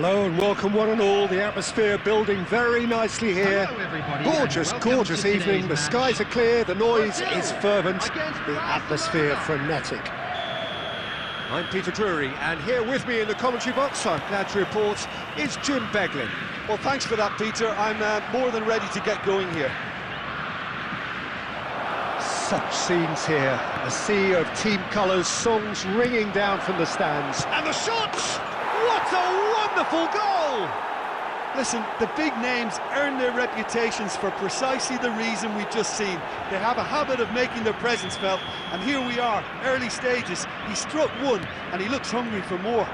Hello and welcome one and all. The atmosphere building very nicely here. Gorgeous, gorgeous evening. The skies are clear, the noise is fervent, the atmosphere frenetic. I'm Peter Drury, and here with me in the commentary box, I'm glad to report, is Jim Beglin. Well, thanks for that, Peter. I'm more than ready to get going here. Such scenes here. A sea of team colours, songs ringing down from the stands. And the shots! What a wonderful goal! Listen, the big names earn their reputations for precisely the reason we've just seen. They have a habit of making their presence felt, and here we are, early stages. He struck one, and he looks hungry for more.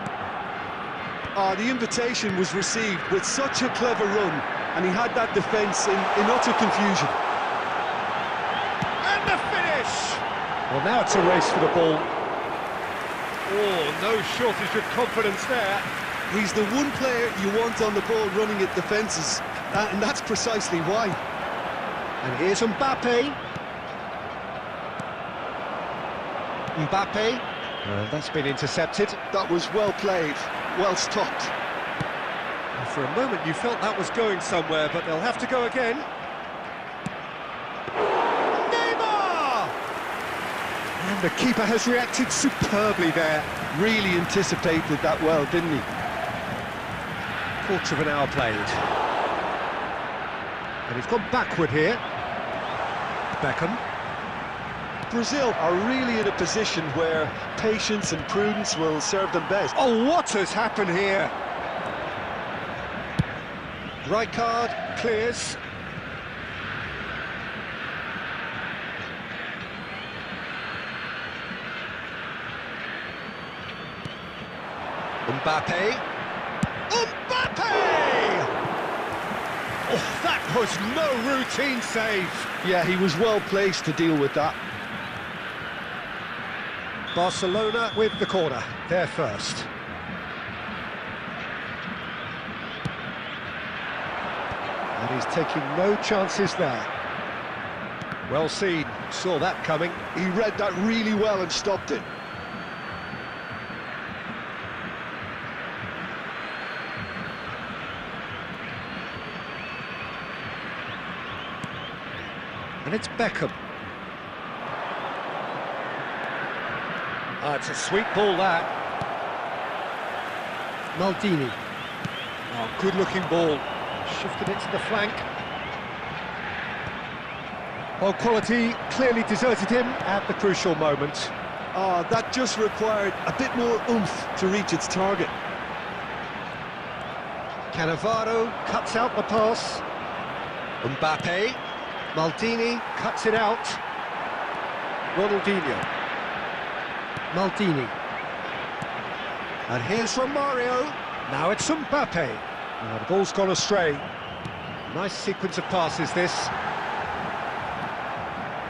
The invitation was received with such a clever run, and he had that defence in utter confusion. And the finish! Well, now it's a race for the ball. Oh, no shortage of confidence there. He's the one player you want on the ball running at defences, and that's precisely why. And here's Mbappe. Mbappe. That's been intercepted. That was well played, well stopped. And for a moment you felt that was going somewhere, but they'll have to go again. And the keeper has reacted superbly there. Really anticipated that well, didn't he? Quarter of an hour played. And he's gone backward here. Beckham. Brazil are really in a position where patience and prudence will serve them best. Oh, what has happened here? Rijkaard clears. Mbappe. Mbappe! Oh, that was no routine save. Yeah, he was well placed to deal with that. Barcelona with the corner, they're first. And he's taking no chances there. Well seen, saw that coming. He read that really well and stopped it. And it's Beckham. It's a sweet ball, that. Maldini. Oh, good-looking ball. Shifted it to the flank. Well, quality clearly deserted him at the crucial moment. That just required a bit more oomph to reach its target. Cannavaro cuts out the pass. Mbappe. Maldini cuts it out. Ronaldinho. Maldini. And here's Romario. Now it's Mbappe. The ball's gone astray. Nice sequence of passes, this.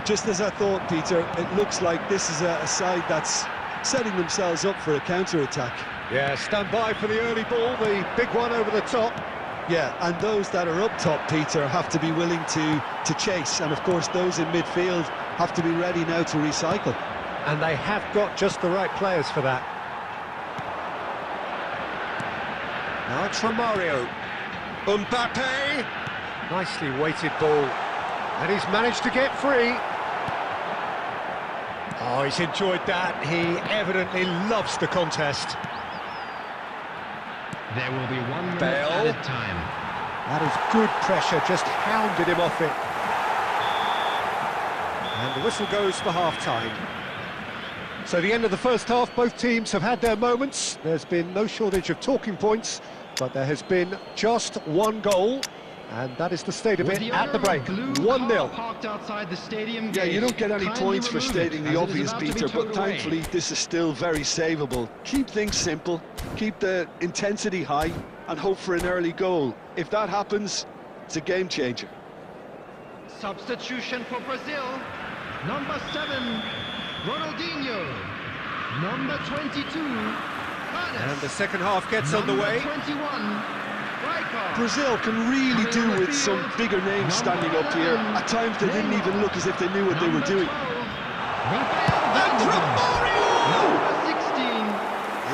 Just as I thought, Peter, it looks like this is a side that's setting themselves up for a counter-attack. Yeah, stand by for the early ball, the big one over the top. Yeah, and those that are up top, Peter, have to be willing to chase. And, of course, those in midfield have to be ready now to recycle. And they have got just the right players for that. Now it's Romario. Mbappe! Nicely weighted ball. And he's managed to get free. Oh, he's enjoyed that. He evidently loves the contest. There will be 1 minute added time. That is good pressure, just hounded him off it. And the whistle goes for half-time. So the end of the first half, both teams have had their moments. There's been no shortage of talking points, but there has been just one goal, and that is the state of it at the break. 1-0. Parked outside the stadium yeah, you don't get any points for stating the obvious, Peter, but thankfully this is still very savable. Keep things simple, keep the intensity high, and hope for an early goal. If that happens, it's a game changer. Substitution for Brazil. Number 7, Ronaldinho. Number 22, and the second half gets underway. 21, Rijkaard. Brazil can really do with some bigger names standing up here. At times they didn't even look as if they knew what they were doing. And Romario!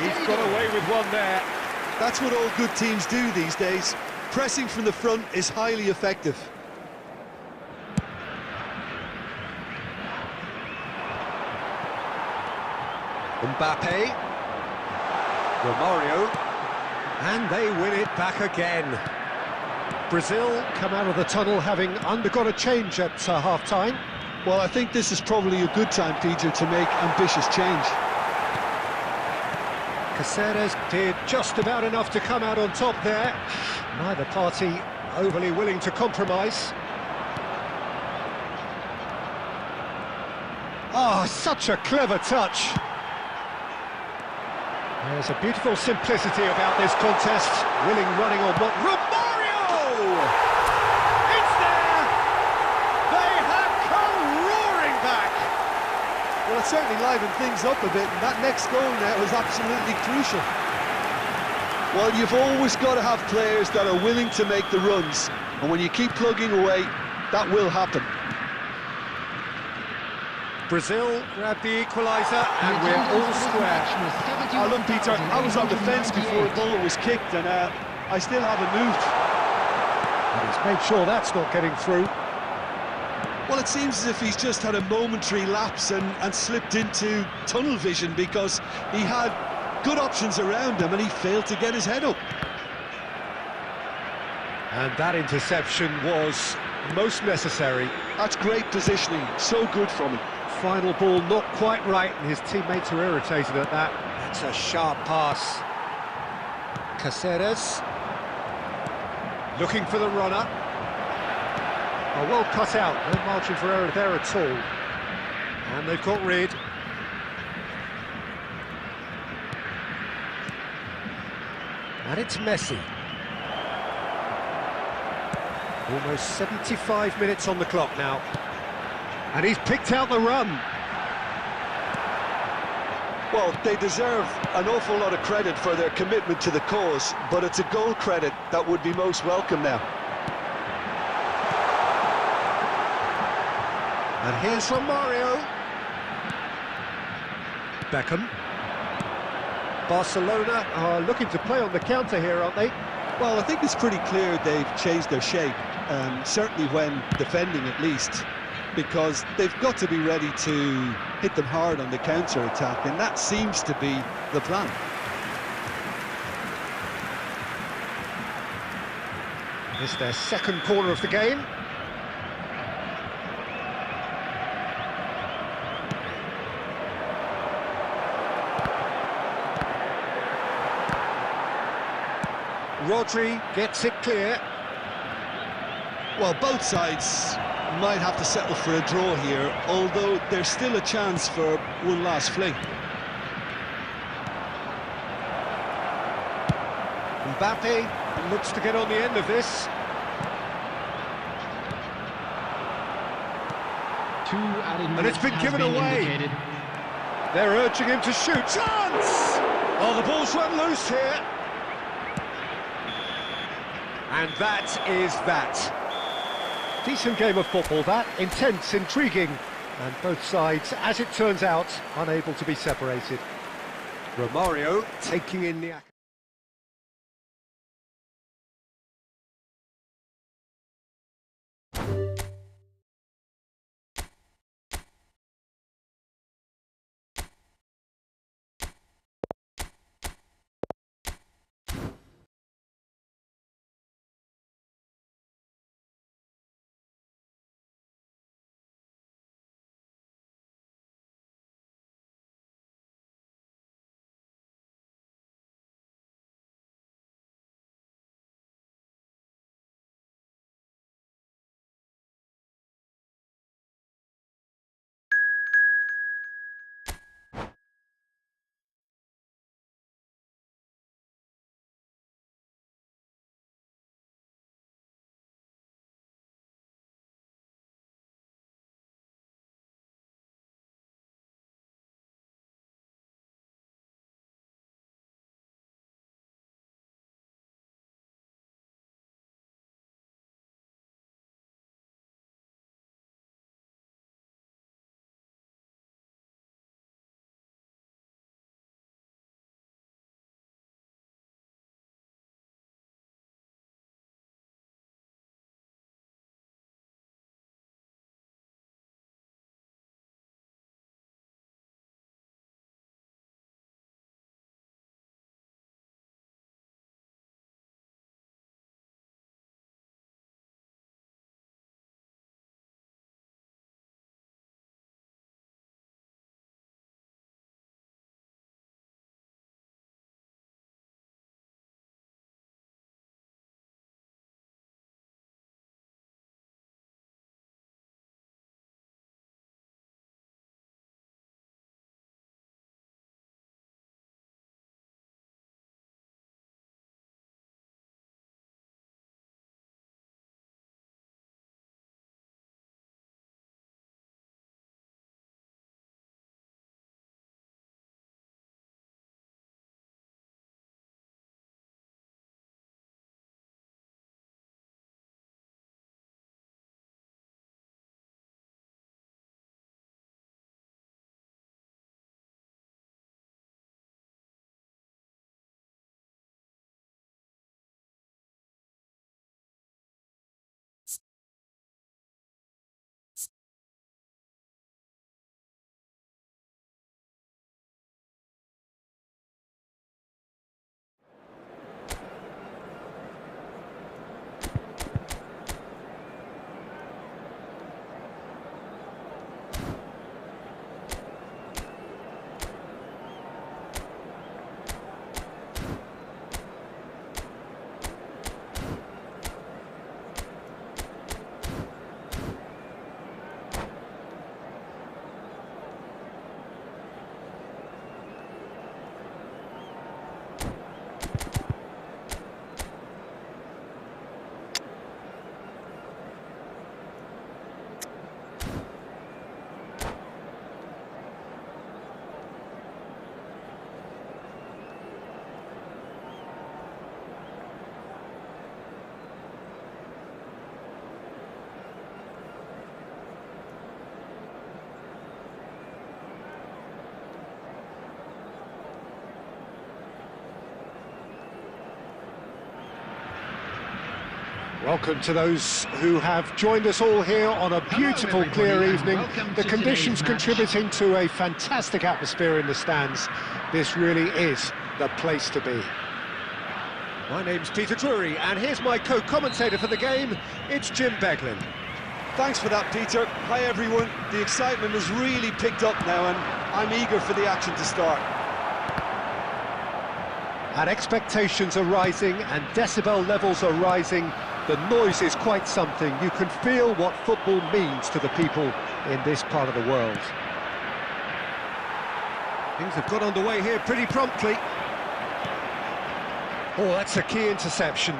He's got away with one there. That's what all good teams do these days. Pressing from the front is highly effective. Mbappe, Romario, and they win it back again. Brazil come out of the tunnel having undergone a change at half-time. Well, I think this is probably a good time, Peter, to make ambitious change. Caceres did just about enough to come out on top there. Neither party overly willing to compromise. Oh, such a clever touch. There's a beautiful simplicity about this contest. Willing running on what... Romario! It's there! They have come roaring back! Well, it certainly livened things up a bit, and that next goal now is absolutely crucial. Well, you've always got to have players that are willing to make the runs, and when you keep plugging away, that will happen. Brazil grab the equaliser, and we're all square. Oh, look, Peter, I was on the fence before the ball was kicked, and I still haven't moved. And he's made sure that's not getting through. Well, it seems as if he's just had a momentary lapse and slipped into tunnel vision, because he had good options around him and he failed to get his head up. And that interception was most necessary. That's great positioning, so good from him. Final ball not quite right, and his teammates are irritated at that. That's a sharp pass. Caceres looking for the runner. Oh, well cut out, no margin for error there at all. And they've got rid. And it's Messi. Almost 75 minutes on the clock now. And he's picked out the run. Well, they deserve an awful lot of credit for their commitment to the cause, but it's a goal credit that would be most welcome now. And here's Romario. Beckham. Barcelona are looking to play on the counter here, aren't they? Well, I think it's pretty clear they've changed their shape, certainly when defending at least, because they've got to be ready to hit them hard on the counter-attack, and that seems to be the plan. It's their second corner of the game. Rodri gets it clear. Well, both sides might have to settle for a draw here, although there's still a chance for one last fling. Mbappe looks to get on the end of this. And it's been given away. They're urging him to shoot. Chance! Oh, the ball's run loose here. And that is that. Decent game of football, that. Intense, intriguing. And both sides, as it turns out, unable to be separated. Romario taking in the... Welcome to those who have joined us all here on a beautiful, clear evening. The conditions contributing to a fantastic atmosphere in the stands. This really is the place to be. My name's Peter Drury, and here's my co-commentator for the game. It's Jim Beglin. Thanks for that, Peter. Hi, everyone. The excitement has really picked up now, and I'm eager for the action to start. And expectations are rising, and decibel levels are rising. The noise is quite something. You can feel what football means to the people in this part of the world. Things have got underway here pretty promptly. Oh, that's a key interception.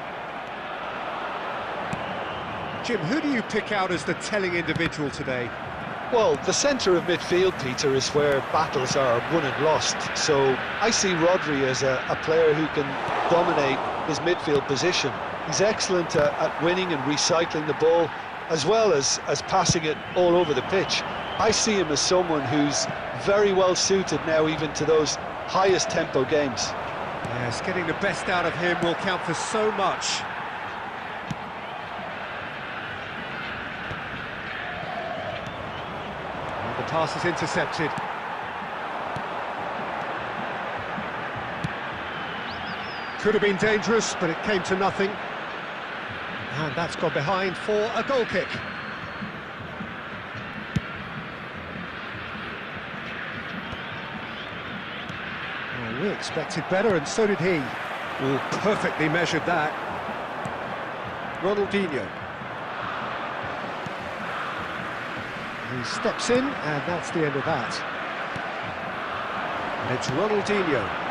Jim, who do you pick out as the telling individual today? Well, the centre of midfield, Peter, is where battles are won and lost. So I see Rodri as a player who can dominate his midfield position. He's excellent at winning and recycling the ball, as well as passing it all over the pitch. I see him as someone who's very well suited now even to those highest tempo games. Yes, getting the best out of him will count for so much. And the pass is intercepted. Could have been dangerous, but it came to nothing. And that's gone behind for a goal kick. Well, we expected better, and so did he. Oh, perfectly measured that. Ronaldinho. He steps in, and that's the end of that. And it's Ronaldinho.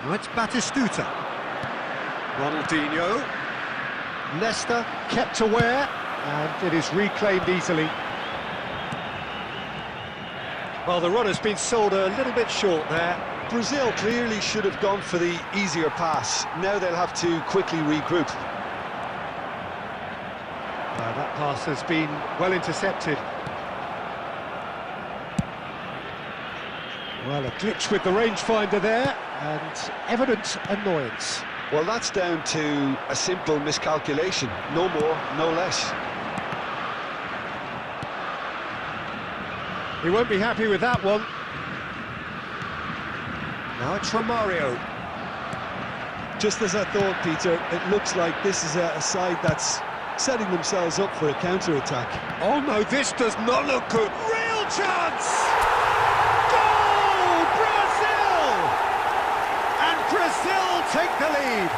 Now it's Batistuta. Ronaldinho. Nesta kept aware, and it is reclaimed easily. Well, the run has been sold a little bit short there. Brazil clearly should have gone for the easier pass. Now they'll have to quickly regroup. That pass has been well intercepted. Well, a glitch with the rangefinder there, and evident annoyance. Well, that's down to a simple miscalculation. No more, no less. He won't be happy with that one. Now it's Romario. Just as I thought, Peter, it looks like this is a side that's setting themselves up for a counter-attack. Oh no, this does not look good. Real chance! Goal! Brazil! And Brazil take the lead.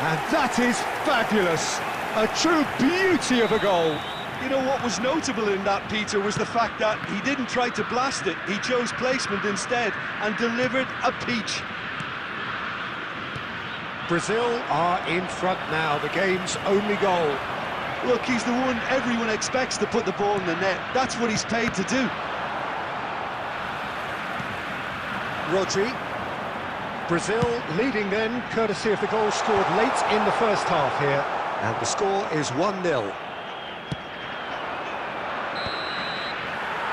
And that is fabulous. A true beauty of a goal. You know what was notable in that, Peter, was the fact that he didn't try to blast it. He chose placement instead and delivered a peach. Brazil are in front now, the game's only goal. Look, he's the one everyone expects to put the ball in the net. That's what he's paid to do. Rodri. Brazil leading then, courtesy of the goal scored late in the first half here. And the score is 1-0.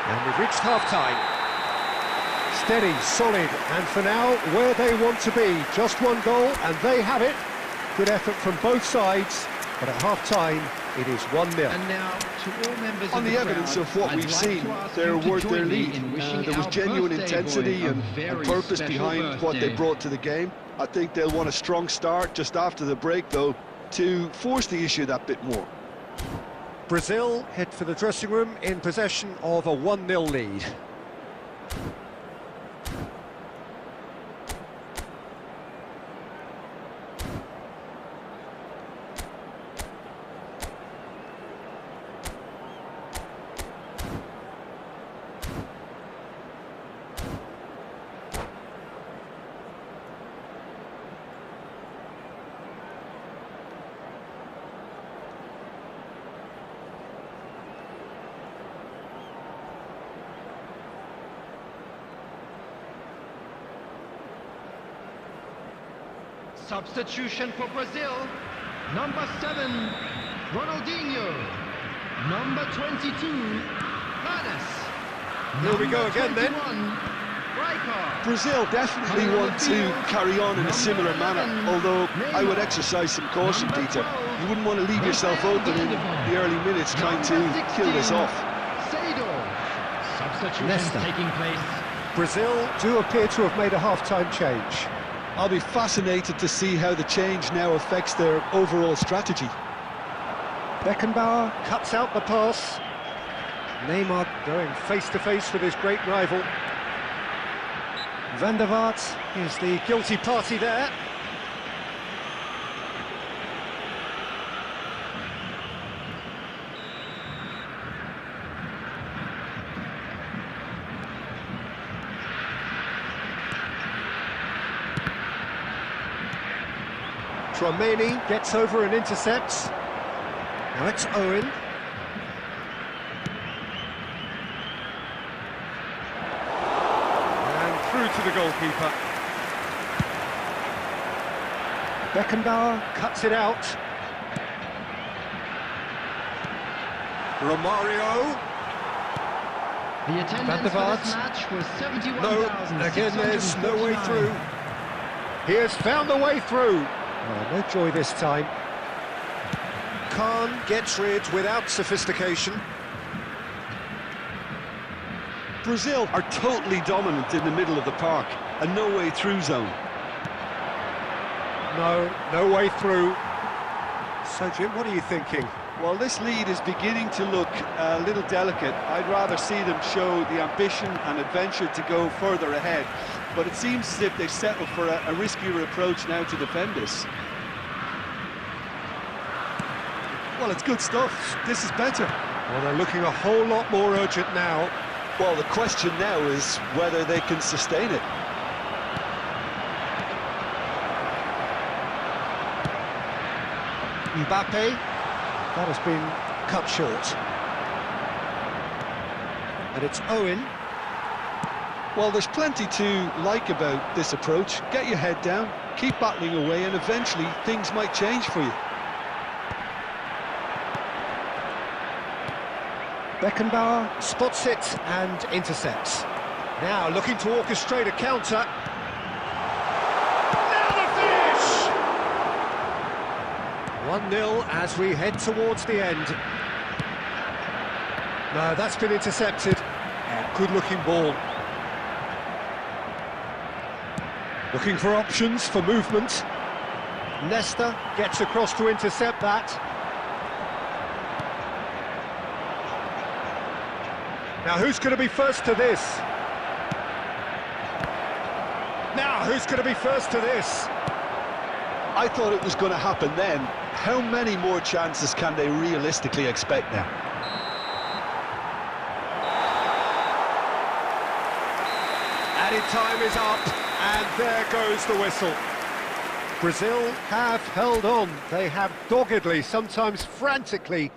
And we've reached half-time. Steady, solid, and for now, where they want to be. Just one goal, and they have it. Good effort from both sides, but at half-time, it is 1-0. And now, to all members On the evidence of what we've seen, they're worth their lead. There was genuine intensity and purpose behind what they brought to the game. I think they'll want a strong start just after the break, though, to force the issue that bit more. Brazil head for the dressing room in possession of a 1-0 lead. Substitution for Brazil. Number 7, Ronaldinho. Number 22, Lanes. Here we go again then. Striker. Brazil definitely want to carry on in a similar manner, although I would exercise some caution, Peter. You wouldn't want to leave yourself open in the early minutes trying to kill this off. Substitutions Nesta. taking place. Brazil do appear to have made a half-time change. I'll be fascinated to see how the change now affects their overall strategy. Beckenbauer cuts out the pass. Neymar going face-to-face with his great rival. Van der Vaart is the guilty party there. Tromeni gets over and intercepts. Now it's Owen. And through to the goalkeeper. Beckenbauer cuts it out. Romario. The Van attendance der for Vaart. this match was No, again there's no way 71,649. through. He has found the way through. Oh, no joy this time. Khan gets rid without sophistication. Brazil are totally dominant in the middle of the park, a no-way-through zone. No way through. So, Jim, what are you thinking? Well, this lead is beginning to look a little delicate. I'd rather see them show the ambition and adventure to go further ahead. But it seems as if they've settled for a riskier approach now to defend this. Well, it's good stuff. This is better. Well, they're looking a whole lot more urgent now. Well, the question now is whether they can sustain it. Mbappe, that has been cut short. And it's Owen. Well, there's plenty to like about this approach. Get your head down, keep battling away, and eventually things might change for you. Beckenbauer spots it and intercepts. Now looking to orchestrate a counter. Now the finish! 1-0 as we head towards the end. No, that's been intercepted. A good-looking ball. Looking for options for movement. Nesta gets across to intercept that. Now who's going to be first to this? Now who's going to be first to this? I thought it was going to happen then. How many more chances can they realistically expect now? Added time is up, and there goes the whistle. Brazil have held on. They have doggedly, sometimes frantically,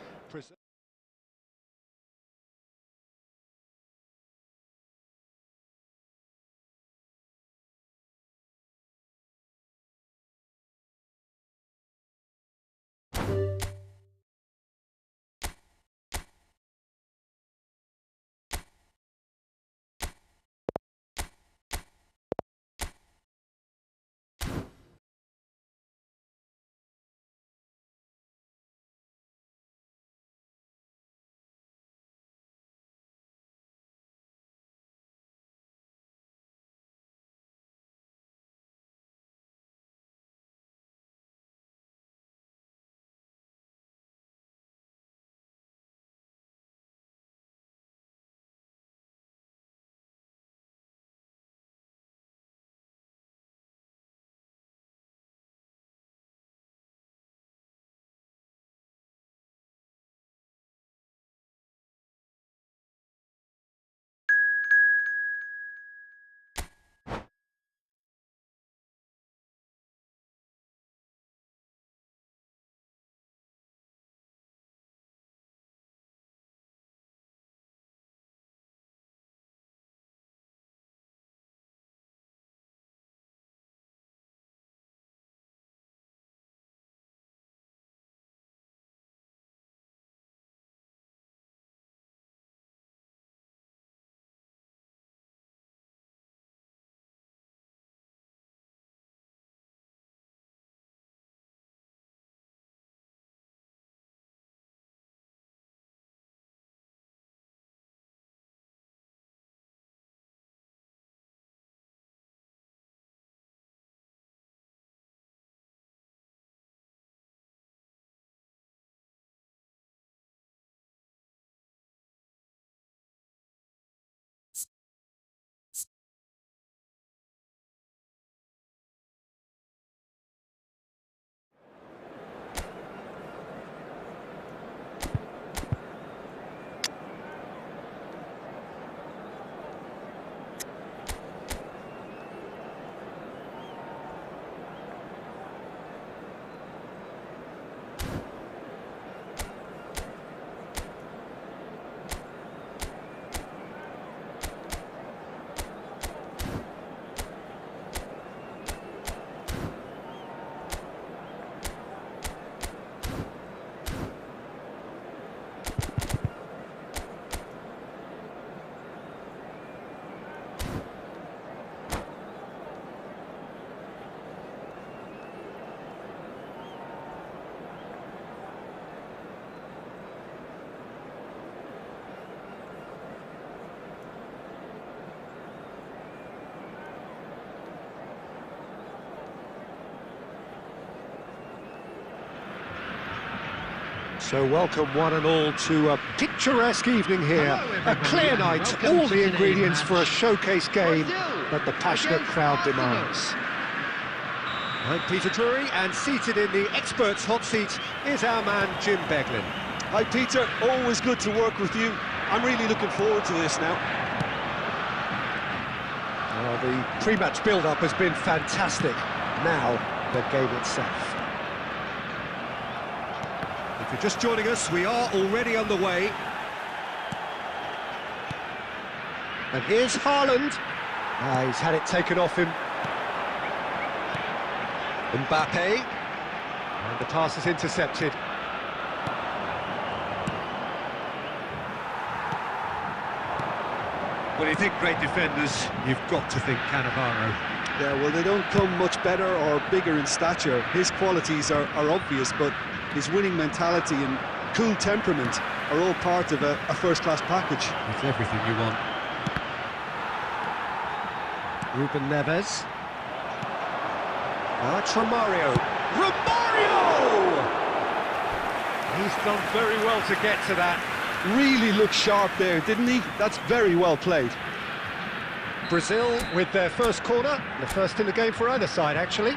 So welcome one and all to a picturesque evening here. A clear night, all the ingredients for a showcase game that the passionate crowd demands. I'm Peter Drury, and seated in the experts' hot seat is our man Jim Beglin. Hi Peter, always good to work with you. I'm really looking forward to this now. Well, the pre-match build-up has been fantastic. Now, the game itself. If you're just joining us, we are already underway. And here's Harun. He's had it taken off him. Mbappe. And the pass is intercepted. When you think great defenders, you've got to think Cannavaro. Yeah, well, they don't come much better or bigger in stature. His qualities are obvious, but his winning mentality and cool temperament are all part of a first-class package. It's everything you want. Ruben Neves. Romario. He's done very well to get to that. Really looked sharp there, didn't he? That's very well played. Brazil with their first corner, the first in the game for either side, actually.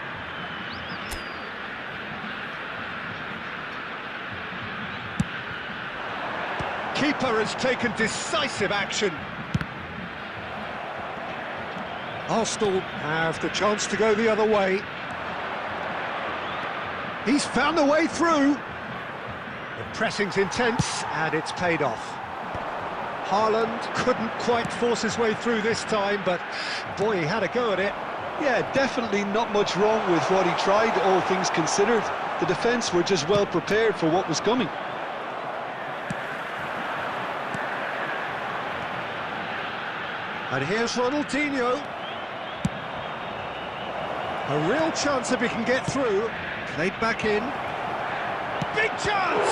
Keeper has taken decisive action. Arsenal have the chance to go the other way. He's found a way through. The pressing's intense, and it's paid off. Haaland couldn't quite force his way through this time, but boy, he had a go at it. Yeah, definitely not much wrong with what he tried, all things considered. The defence were just well prepared for what was coming. And here's Ronaldinho. A real chance if he can get through. Played back in. Big chance!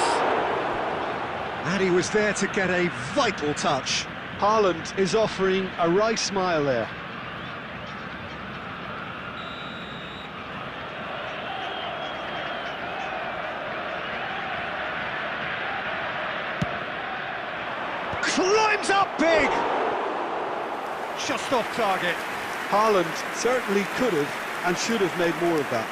And he was there to get a vital touch. Haaland is offering a wry smile there. Climbs up big! Just off target. Haaland certainly could have and should have made more of that.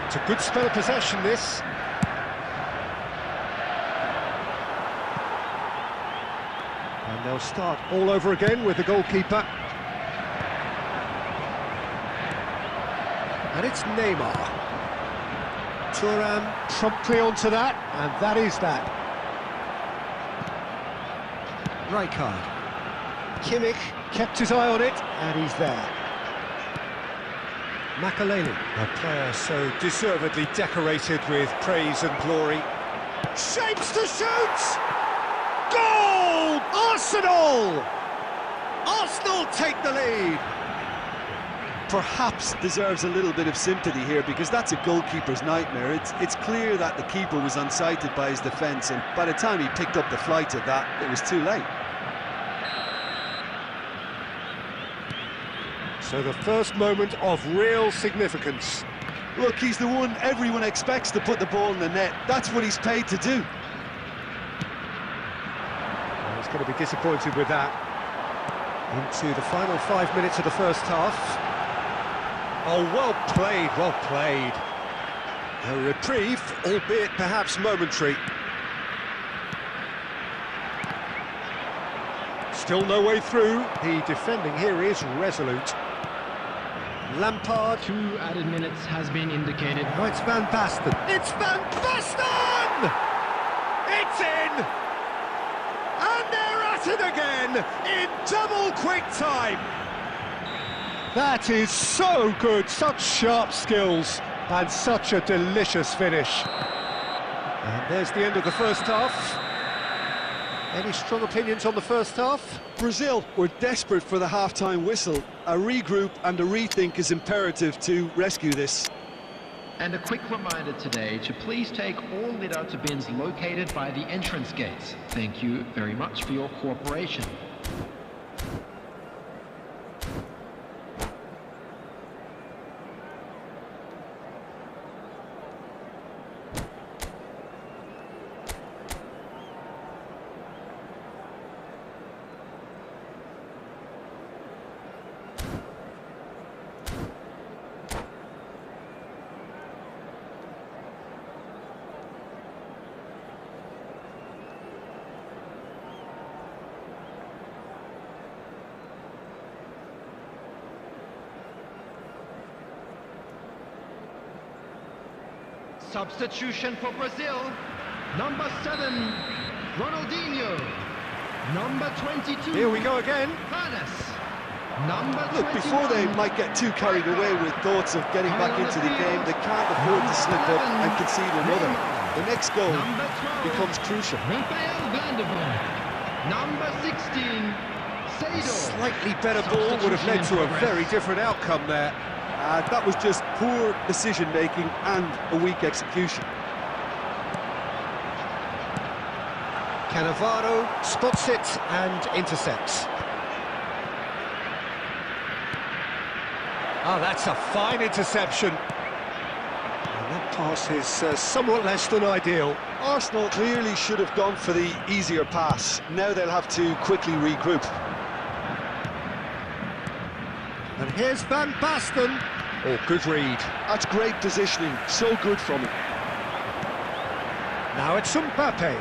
It's a good spell of possession, this. And they'll start all over again with the goalkeeper. And it's Neymar. Thuram promptly onto that, and that is that. Rijkaard. Kimmich kept his eye on it, and he's there. Makaleli, a player so deservedly decorated with praise and glory. Shapes to shoot! Goal! Arsenal! Arsenal take the lead! Perhaps deserves a little bit of sympathy here, because that's a goalkeeper's nightmare. It's clear that the keeper was unsighted by his defence, and by the time he picked up the flight of that, it was too late. So the first moment of real significance. Look, he's the one everyone expects to put the ball in the net. That's what he's paid to do. Well, he's going to be disappointed with that. Into the final 5 minutes of the first half. Oh, well played, well played. A reprieve, albeit perhaps momentary. Still no way through. The defending here is resolute. Lampard. 2 added minutes has been indicated. Oh, it's Van Basten. It's Van Basten! It's in! And they're at it again in double quick time. That is so good, such sharp skills, and such a delicious finish. And there's the end of the first half. Any strong opinions on the first half? Brazil were desperate for the half-time whistle. A regroup and a rethink is imperative to rescue this. And a quick reminder today to please take all litter to bins located by the entrance gates. Thank you very much for your cooperation. Substitution for Brazil. Number 7, Ronaldinho. Number 22. Here we go again. Number Look, before they might get too carried away with thoughts of getting back into the game, they can't afford to slip up and concede another. The next goal becomes crucial. Number 16, Sado. Slightly better ball would have led to a very different outcome there. That was just poor decision-making and a weak execution. Cannavaro spots it and intercepts. Oh, that's a fine interception. And that pass is somewhat less than ideal. Arsenal clearly should have gone for the easier pass. Now they'll have to quickly regroup. And here's Van Basten. Oh, good read. That's great positioning, so good from him. Now it's Mbappe.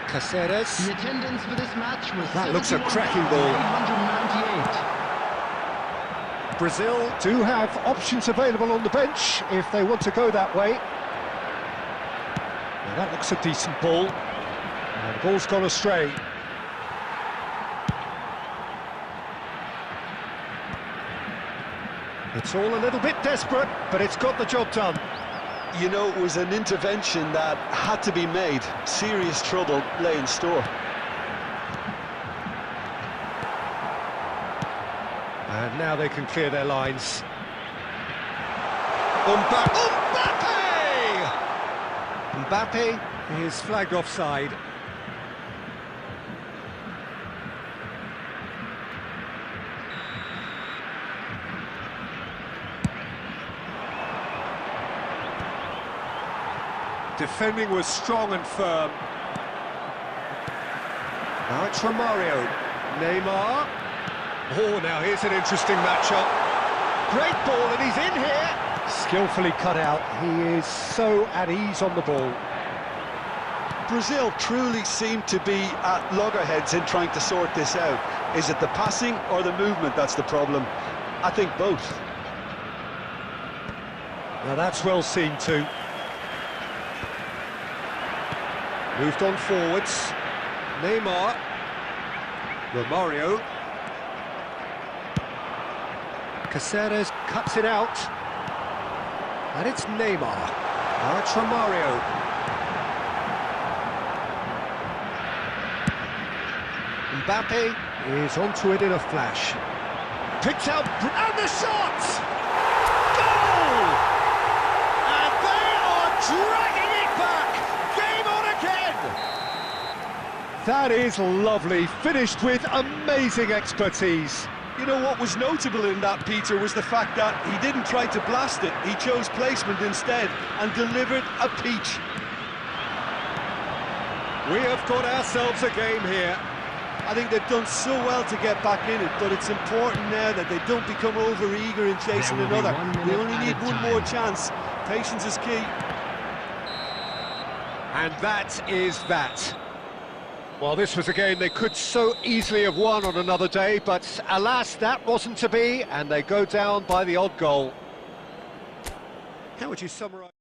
Caceres. The attendance for this match was That looks a cracking ball. 198. Brazil do have options available on the bench if they want to go that way. Now that looks a decent ball. And the ball's gone astray. It's all a little bit desperate, but it's got the job done. You know, it was an intervention that had to be made. Serious trouble lay in store. And now they can clear their lines. Mbappe! Mbappe is flagged offside. Defending was strong and firm. Now it's Romario. Neymar. Oh, now here's an interesting matchup. Great ball, and he's in here. Skillfully cut out. He is so at ease on the ball. Brazil truly seem to be at loggerheads in trying to sort this out. Is it the passing or the movement that's the problem? I think both. Now that's well seen too. Moved on forwards. Neymar. Romario. Caceres cuts it out. And it's Neymar. Now it's Romario. Mbappe is onto it in a flash. Picks out, and the shot! Goal! And they are dragging it back! Game on again! That is lovely, finished with amazing expertise. You know, what was notable in that, Peter, was the fact that he didn't try to blast it. He chose placement instead and delivered a peach. We have got ourselves a game here. I think they've done so well to get back in it, but it's important now that they don't become over-eager in chasing another. They only need one more chance. Patience is key. And that is that. Well, this was a game they could so easily have won on another day, but alas, that wasn't to be, and they go down by the odd goal. How would you summarise?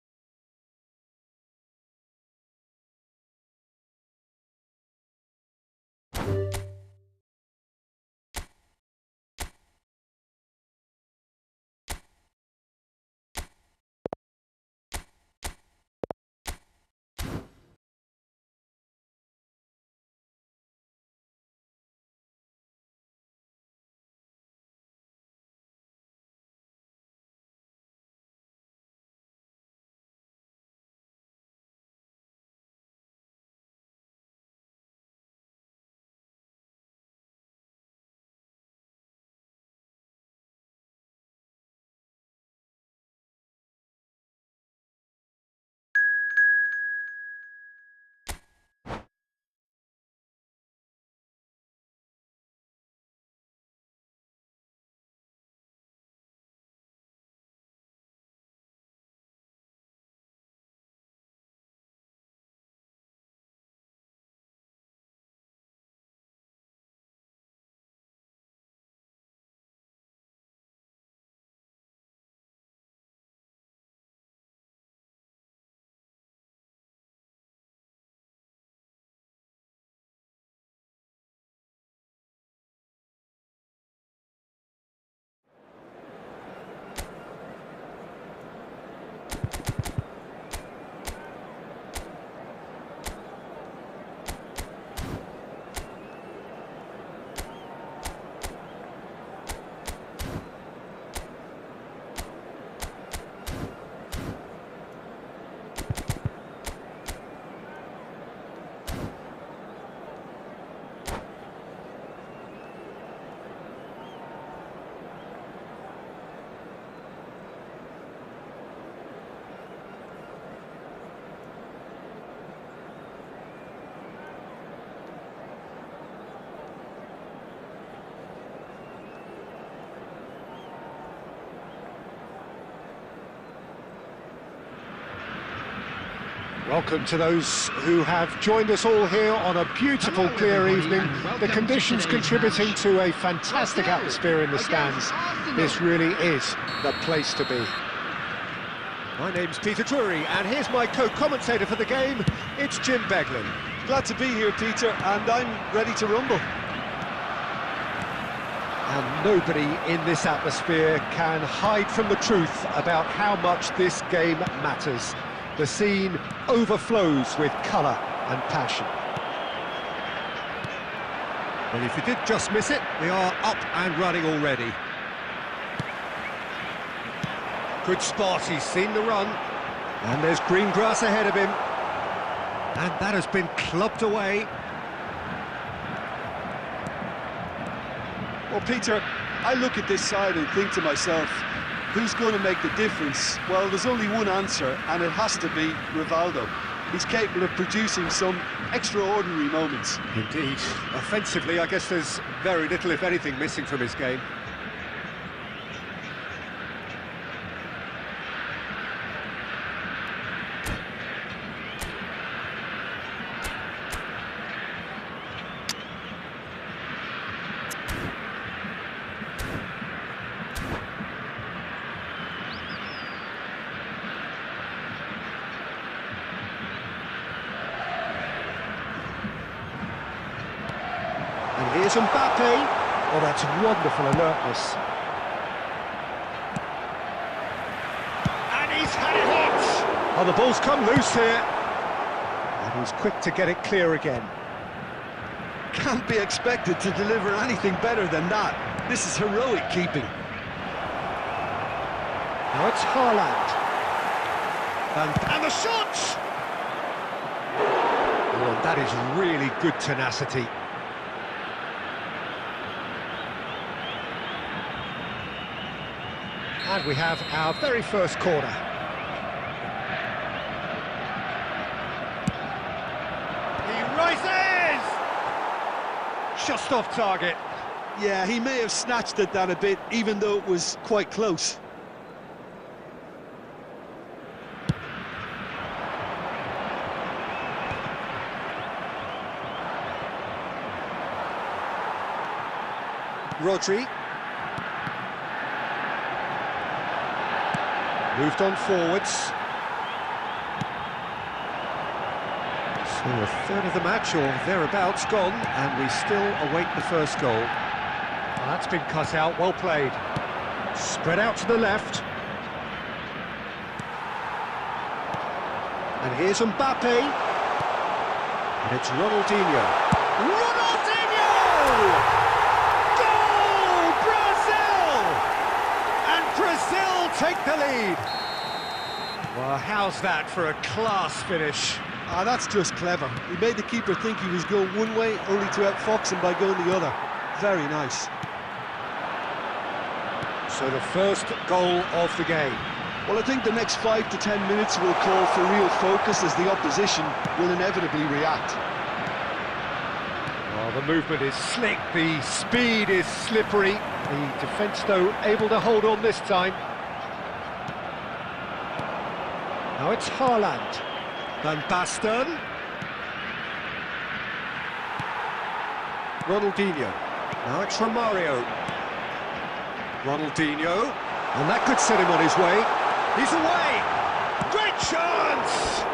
Welcome to those who have joined us all here on a beautiful, clear evening. The conditions contributing to a fantastic atmosphere in the stands. This really is the place to be. My name's Peter Drury, and here's my co-commentator for the game. It's Jim Beglin. Glad to be here, Peter, and I'm ready to rumble. And nobody in this atmosphere can hide from the truth about how much this game matters. The scene overflows with colour and passion. Well, if you did just miss it, we are up and running already. Good spot, he's seen the run. And there's green grass ahead of him. And that has been clubbed away. Well, Peter, I look at this side and think to myself, who's going to make the difference? Well, there's only one answer, and it has to be Rivaldo. He's capable of producing some extraordinary moments. Indeed. Offensively, I guess there's very little, if anything, missing from his game. And here's Mbappe. Oh, that's wonderful alertness. And he's had it hit! Oh, the ball's come loose here. And he's quick to get it clear again. Can't be expected to deliver anything better than that. This is heroic keeping. Now it's Haaland. And the shot! Oh, that is really good tenacity. And we have our very first corner. He rises! Just off target. Yeah, he may have snatched at that a bit, even though it was quite close. Rodri. Moved on forwards. So a third of the match, or thereabouts, gone, and we still await the first goal. Well, that's been cut out, well played. Spread out to the left. And here's Mbappe. And it's Ronaldinho. Ronaldinho! Brazil take the lead. Well, how's that for a class finish? Ah, that's just clever. He made the keeper think he was going one way, only to outfox him by going the other. Very nice. So the first goal of the game. Well, I think the next 5 to 10 minutes will call for real focus, as the opposition will inevitably react. Well, the movement is slick, the speed is slippery. The defence, though, able to hold on this time. Now it's Haaland. Van Basten. Ronaldinho. Now it's Romario. Ronaldinho. And that could set him on his way. He's away! Great chance!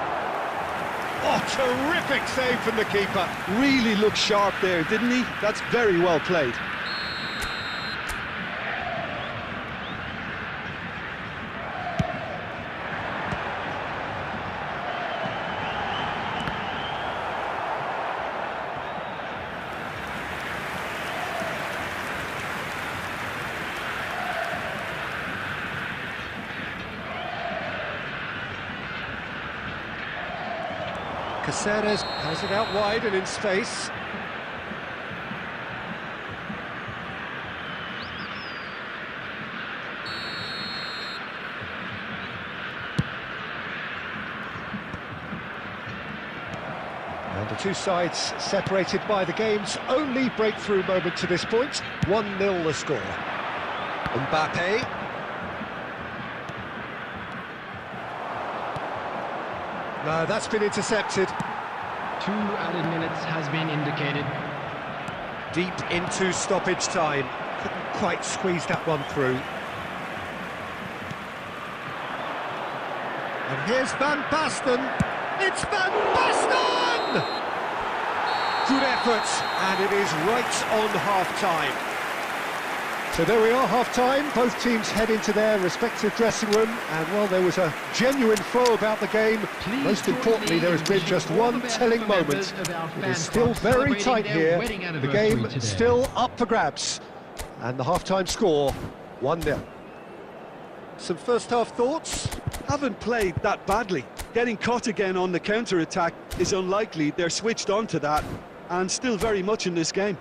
Oh, terrific save from the keeper. Really looked sharp there, didn't he? That's very well played. Caceres has it out wide and in space. And the two sides separated by the game's only breakthrough moment to this point. 1-0 the score. Mbappe. No, that's been intercepted. 2 added minutes has been indicated. Deep into stoppage time. Couldn't quite squeeze that one through. And here's Van Basten. It's Van Basten! Good effort, and it is right on half-time. So there we are, half-time. Both teams head into their respective dressing room, and well, there was a genuine flow about the game. Most importantly, there has been just one telling moment. It is still very tight here. The game still up for grabs, and the half-time score 1-0. Some first-half thoughts? Haven't played that badly. Getting caught again on the counter-attack is unlikely. They're switched on to that, and still very much in this game.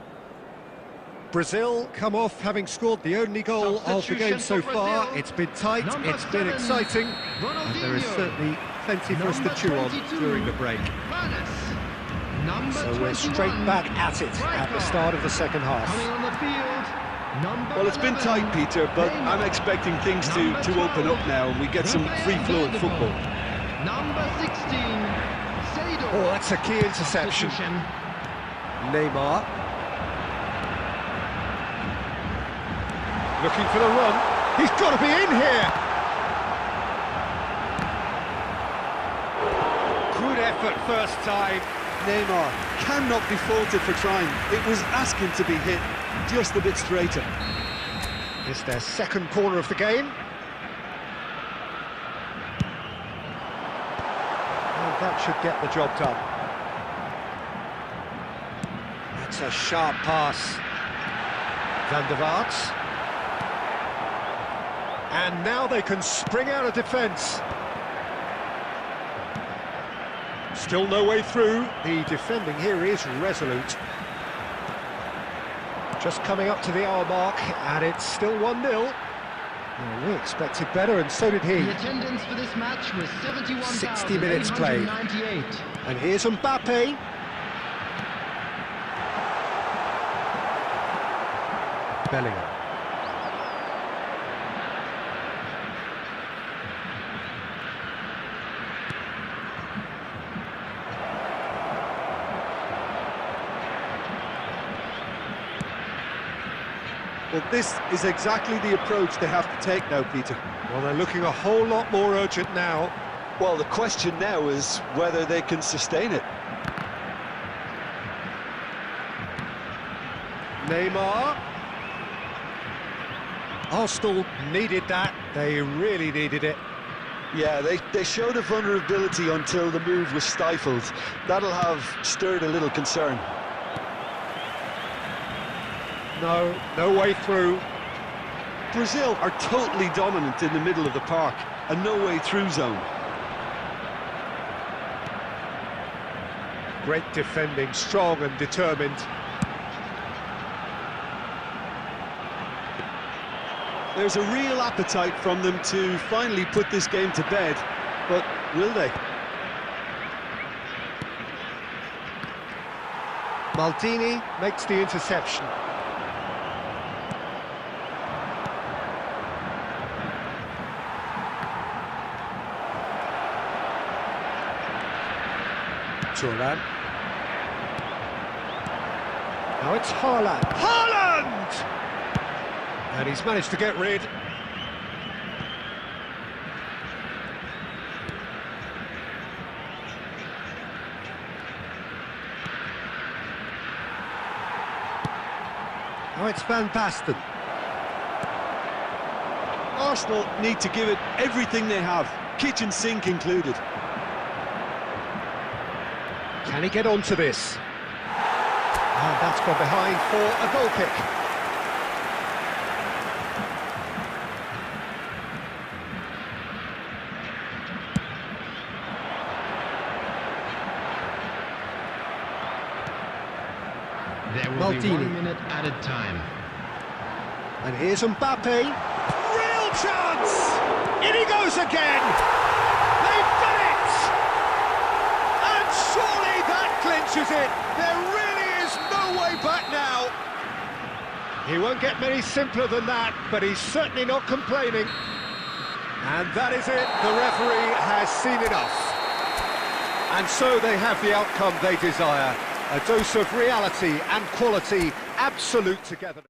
Brazil come off having scored the only goal of the game so far. It's been tight, it's been exciting, and there is certainly plenty for us to chew on during the break. So we're straight back at it at the start of the second half. Well, it's been tight, Peter, but I'm expecting things to open up now and we get some free-flowing football. Number 16, Oh, that's a key interception. Neymar. Looking for the run. He's got to be in here. Good effort first time. Neymar cannot be faulted for trying. It was asking to be hit just a bit straighter. It's their second corner of the game. And that should get the job done. That's a sharp pass. Van der Vaart. And now they can spring out of defence. Still no way through. The defending here is resolute. Just coming up to the hour mark, and it's still 1-0. Well, we expected better, and so did he. The attendance for this match was 60 minutes played. 71,898. And here's Mbappe. Bellingham. Well, this is exactly the approach they have to take now, Peter. Well, they're looking a whole lot more urgent now. Well, the question now is whether they can sustain it. Neymar. Arsenal needed that. They really needed it. Yeah, they showed a vulnerability until the move was stifled. That'll have stirred a little concern. No way through. Brazil are totally dominant in the middle of the park, a no-way through zone. Great defending, strong and determined. There's a real appetite from them to finally put this game to bed, but will they? Maldini makes the interception. Turan. Now it's Haaland. Haaland! And he's managed to get rid. Now it's Van Basten. Arsenal need to give it everything they have, kitchen sink included. Can he get onto this? And that's gone behind for a goal kick. There will be 1 minute added time. And here's Mbappe. Real chance! In he goes again! They've done it! And surely that clinches it! There really is no way back now! He won't get many simpler than that, but he's certainly not complaining. And that is it, the referee has seen enough. And so they have the outcome they desire. A dose of reality and quality, absolute together.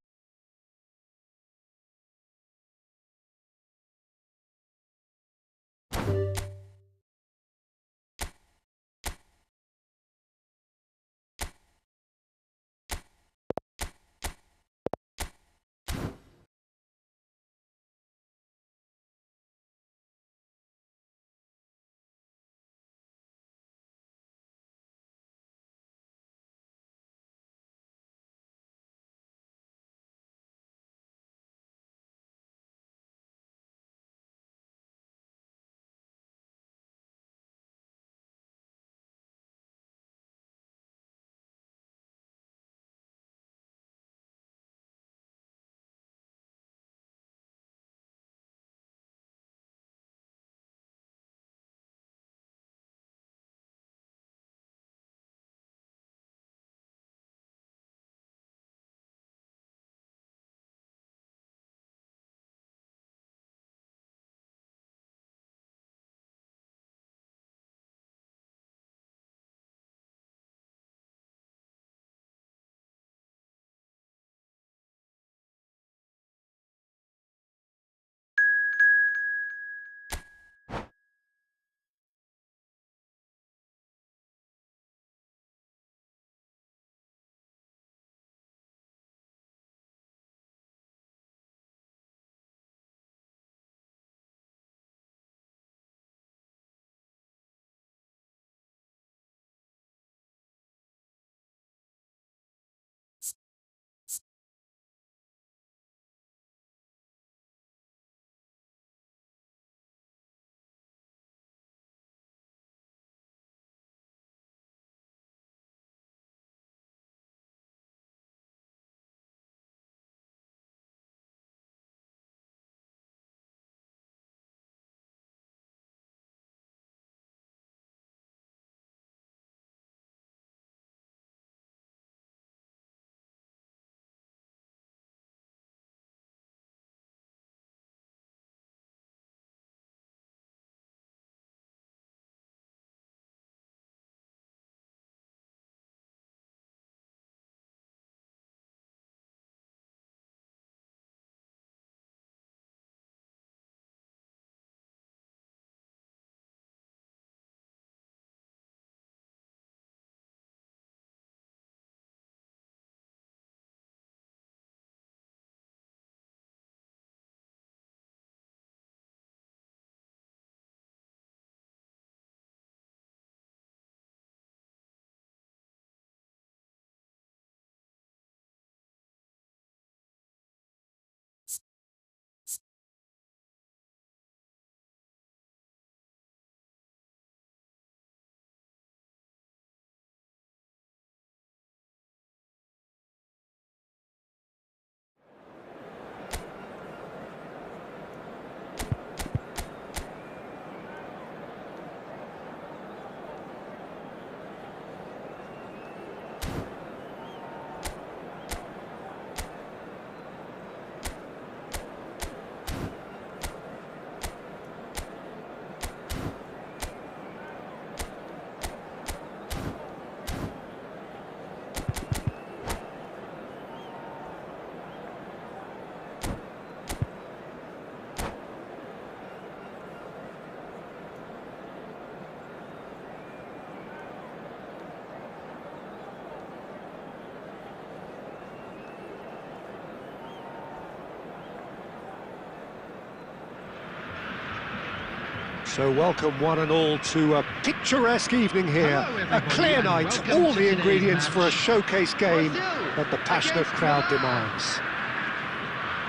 So welcome one and all to a picturesque evening here, a clear night, all the ingredients for a showcase game that the passionate crowd demands.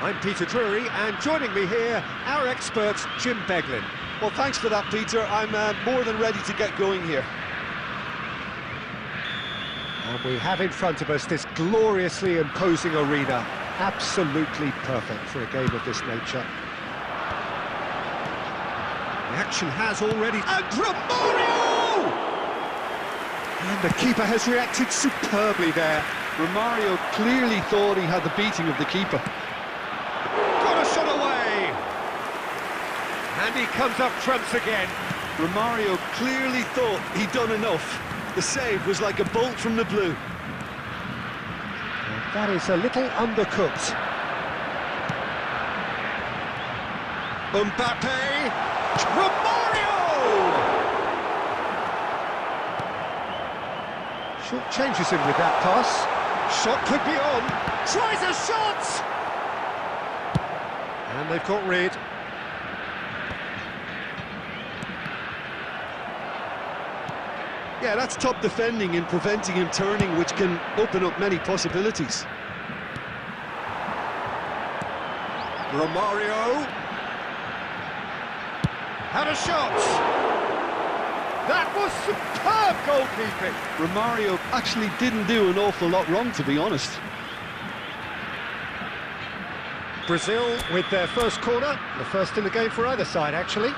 I'm Peter Drury, and joining me here, our expert Jim Beglin. Well, thanks for that, Peter. I'm more than ready to get going here. And we have in front of us this gloriously imposing arena, absolutely perfect for a game of this nature. The action has already... And Romario! And the keeper has reacted superbly there. Romario clearly thought he had the beating of the keeper. Got a shot away! And he comes up trumps again. Romario clearly thought he'd done enough. The save was like a bolt from the blue. That is a little undercooked. Mbappe! Romario! Short changes him with that pass. Shot could be on. Tries a shot! And they've got rid. Yeah, that's top defending and preventing him turning, which can open up many possibilities. Romario had a shot. That was superb goalkeeping. Romario actually didn't do an awful lot wrong, to be honest. Brazil with their first corner, the first in the game for either side, actually.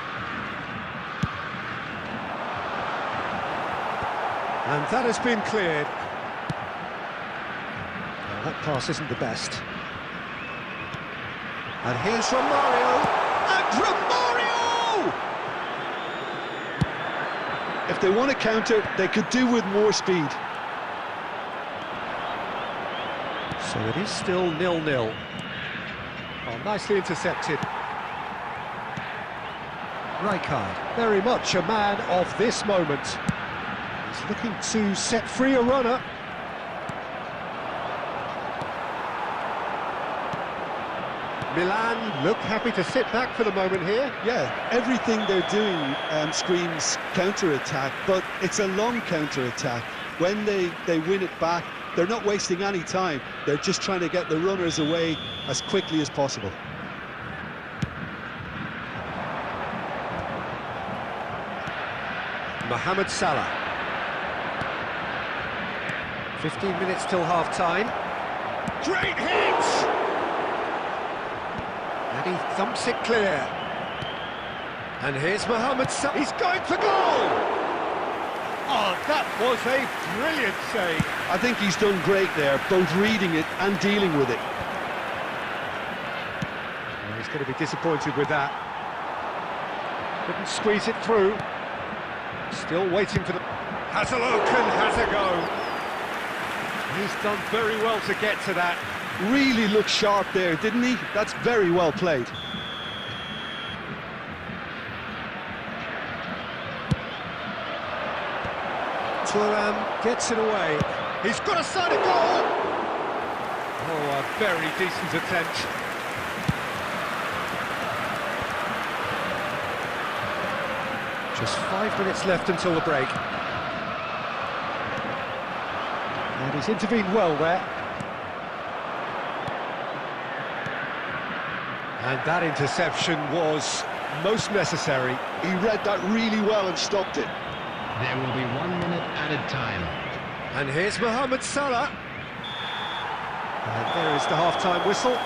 And that has been cleared. Well, that pass isn't the best. And here's Romario. And Romario! If they want to counter, they could do with more speed. So it is still 0-0. Oh, nicely intercepted. Rijkaard, very much a man of this moment. He's looking to set free a runner. Milan look happy to sit back for the moment here. Yeah, everything they're doing screams counter-attack, but it's a long counter-attack. When they win it back, they're not wasting any time. They're just trying to get the runners away as quickly as possible. Mohamed Salah. 15 minutes till half-time. Great hit! And he thumps it clear. And here's Mohamed Salah. He's going for goal! Oh, that was a brilliant save. I think he's done great there, both reading it and dealing with it. Well, he's going to be disappointed with that. Couldn't squeeze it through. Still waiting for the... Has a look and has a go. He's done very well to get to that. Really looked sharp there, didn't he? That's very well played. Thuram gets it away. He's got a side of goal! Oh, a very decent attempt. Just 5 minutes left until the break. And he's intervened well there. And that interception was most necessary. He read that really well and stopped it. There will be 1 minute added time. And here's Mohamed Salah. And there is the half-time whistle.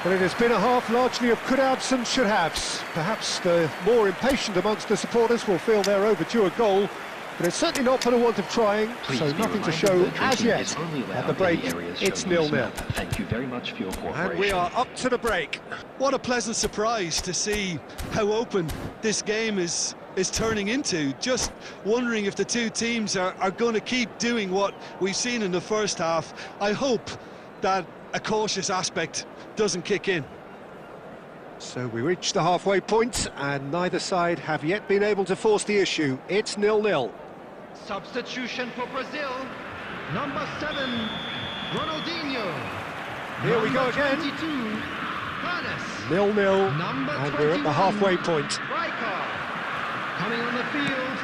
But it has been a half largely of could-haves and should-haves. Perhaps the more impatient amongst the supporters will feel they're overdue a goal, but it's certainly not for the want of trying, so nothing to show as yet. At the break, it's 0-0. Thank you very much for your cooperation. And we are up to the break. What a pleasant surprise to see how open this game is turning into. Just wondering if the two teams are going to keep doing what we've seen in the first half. I hope that a cautious aspect doesn't kick in. So we reach the halfway point, and neither side have yet been able to force the issue. It's 0-0. Substitution for Brazil. Number 7, Ronaldinho. Here we go again. 22, 0-0, and we're at the halfway point. Rijkaard. Coming on the field,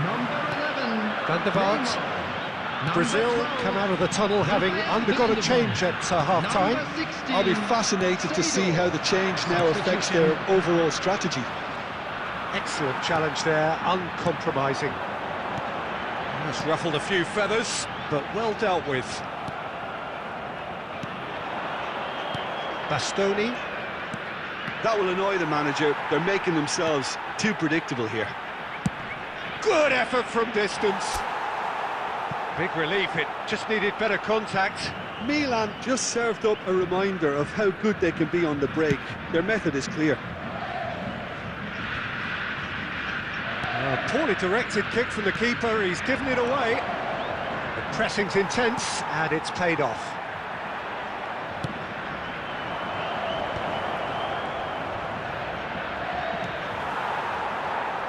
number 11. Van der Vaart. Brazil come out of the tunnel having undergone a change at half-time. I'll be fascinated to see how the change now affects their overall strategy. Excellent challenge there, uncompromising. That's ruffled a few feathers, but well dealt with. Bastoni. That will annoy the manager. They're making themselves too predictable here. Good effort from distance. Big relief, it just needed better contact. Milan just served up a reminder of how good they can be on the break. Their method is clear. Poorly directed kick from the keeper, he's given it away. The pressing's intense, and it's paid off.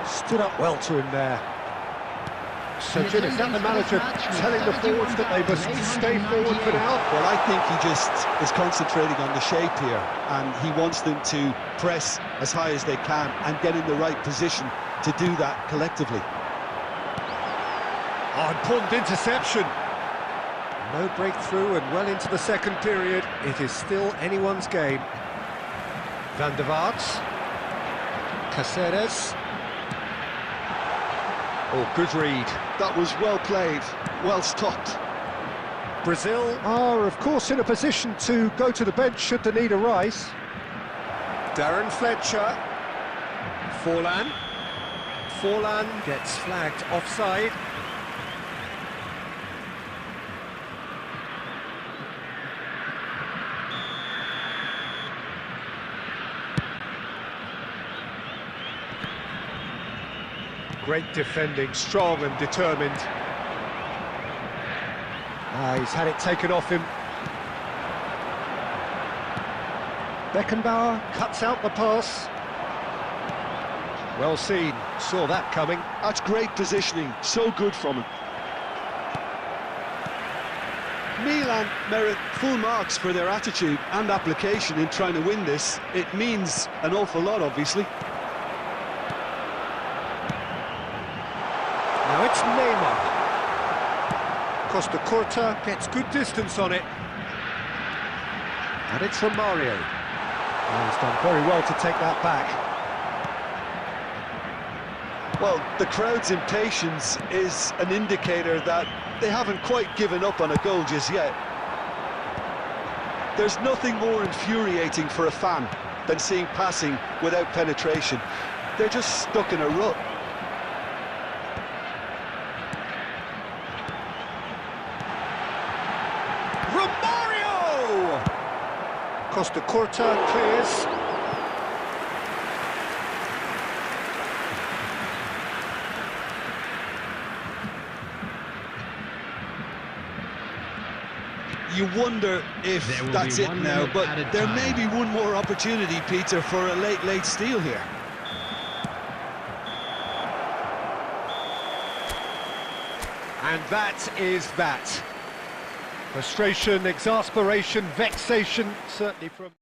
Stood up well to him there. So, Jim, is that the manager telling the forwards that they must stay forward for now? Well, I think he just is concentrating on the shape here, and he wants them to press as high as they can and get in the right position to do that collectively. Oh, important interception. No breakthrough and well into the second period. It is still anyone's game. Van der Vaart. Caceres. Oh, good read. That was well played, well stopped. Brazil are, of course, in a position to go to the bench should the need arise. Darren Fletcher. Forlan. Forlan gets flagged offside. Great defending, strong and determined. He's had it taken off him. Beckenbauer cuts out the pass. Well seen, saw that coming. That's great positioning, so good from him. Milan merit full marks for their attitude and application in trying to win this. It means an awful lot, obviously. Now it's Neymar. Costa Curta gets good distance on it. And it's Romario. He's done very well to take that back. Well, the crowd's impatience is an indicator that they haven't quite given up on a goal just yet. There's nothing more infuriating for a fan than seeing passing without penetration. They're just stuck in a rut. Romario! Costa Curta clears. You wonder if that's it now, but there may be one more opportunity, Peter, for a late steal here. And that is that. Frustration, exasperation, vexation, certainly from...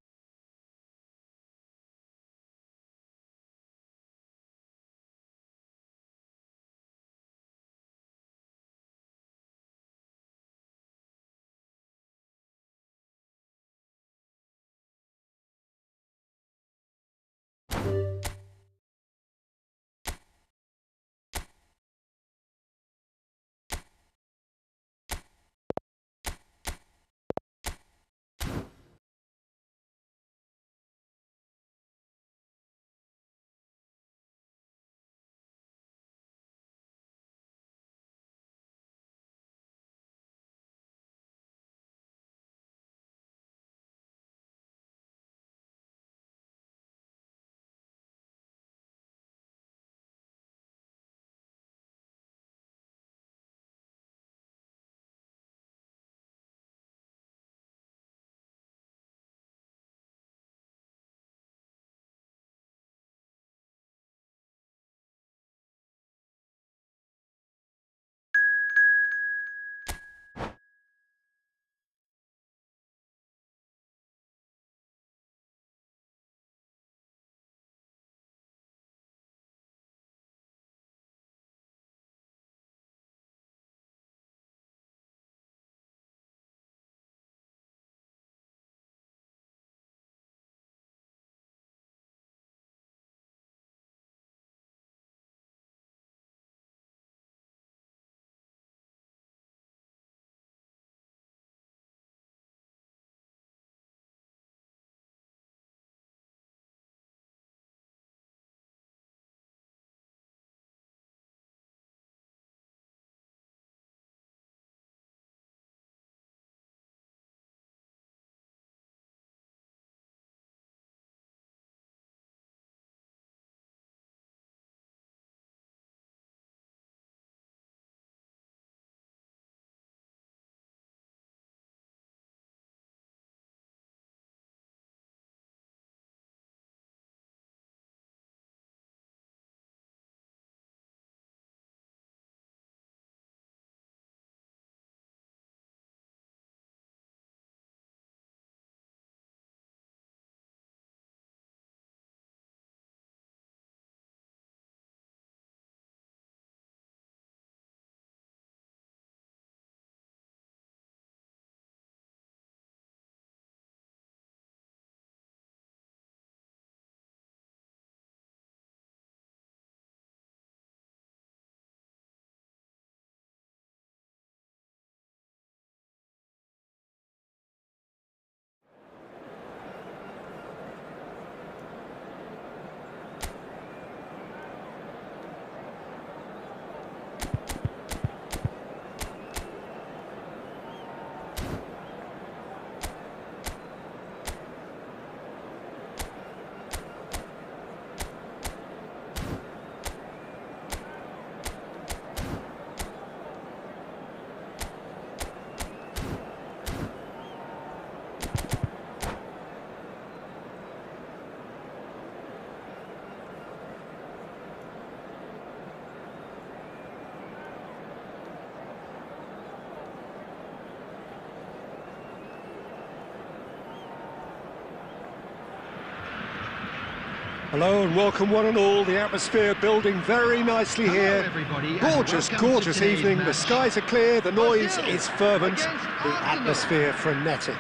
Hello and welcome one and all. The atmosphere building very nicely here. Everybody, Gorgeous, gorgeous evening. The skies are clear, the noise is fervent, the atmosphere frenetic.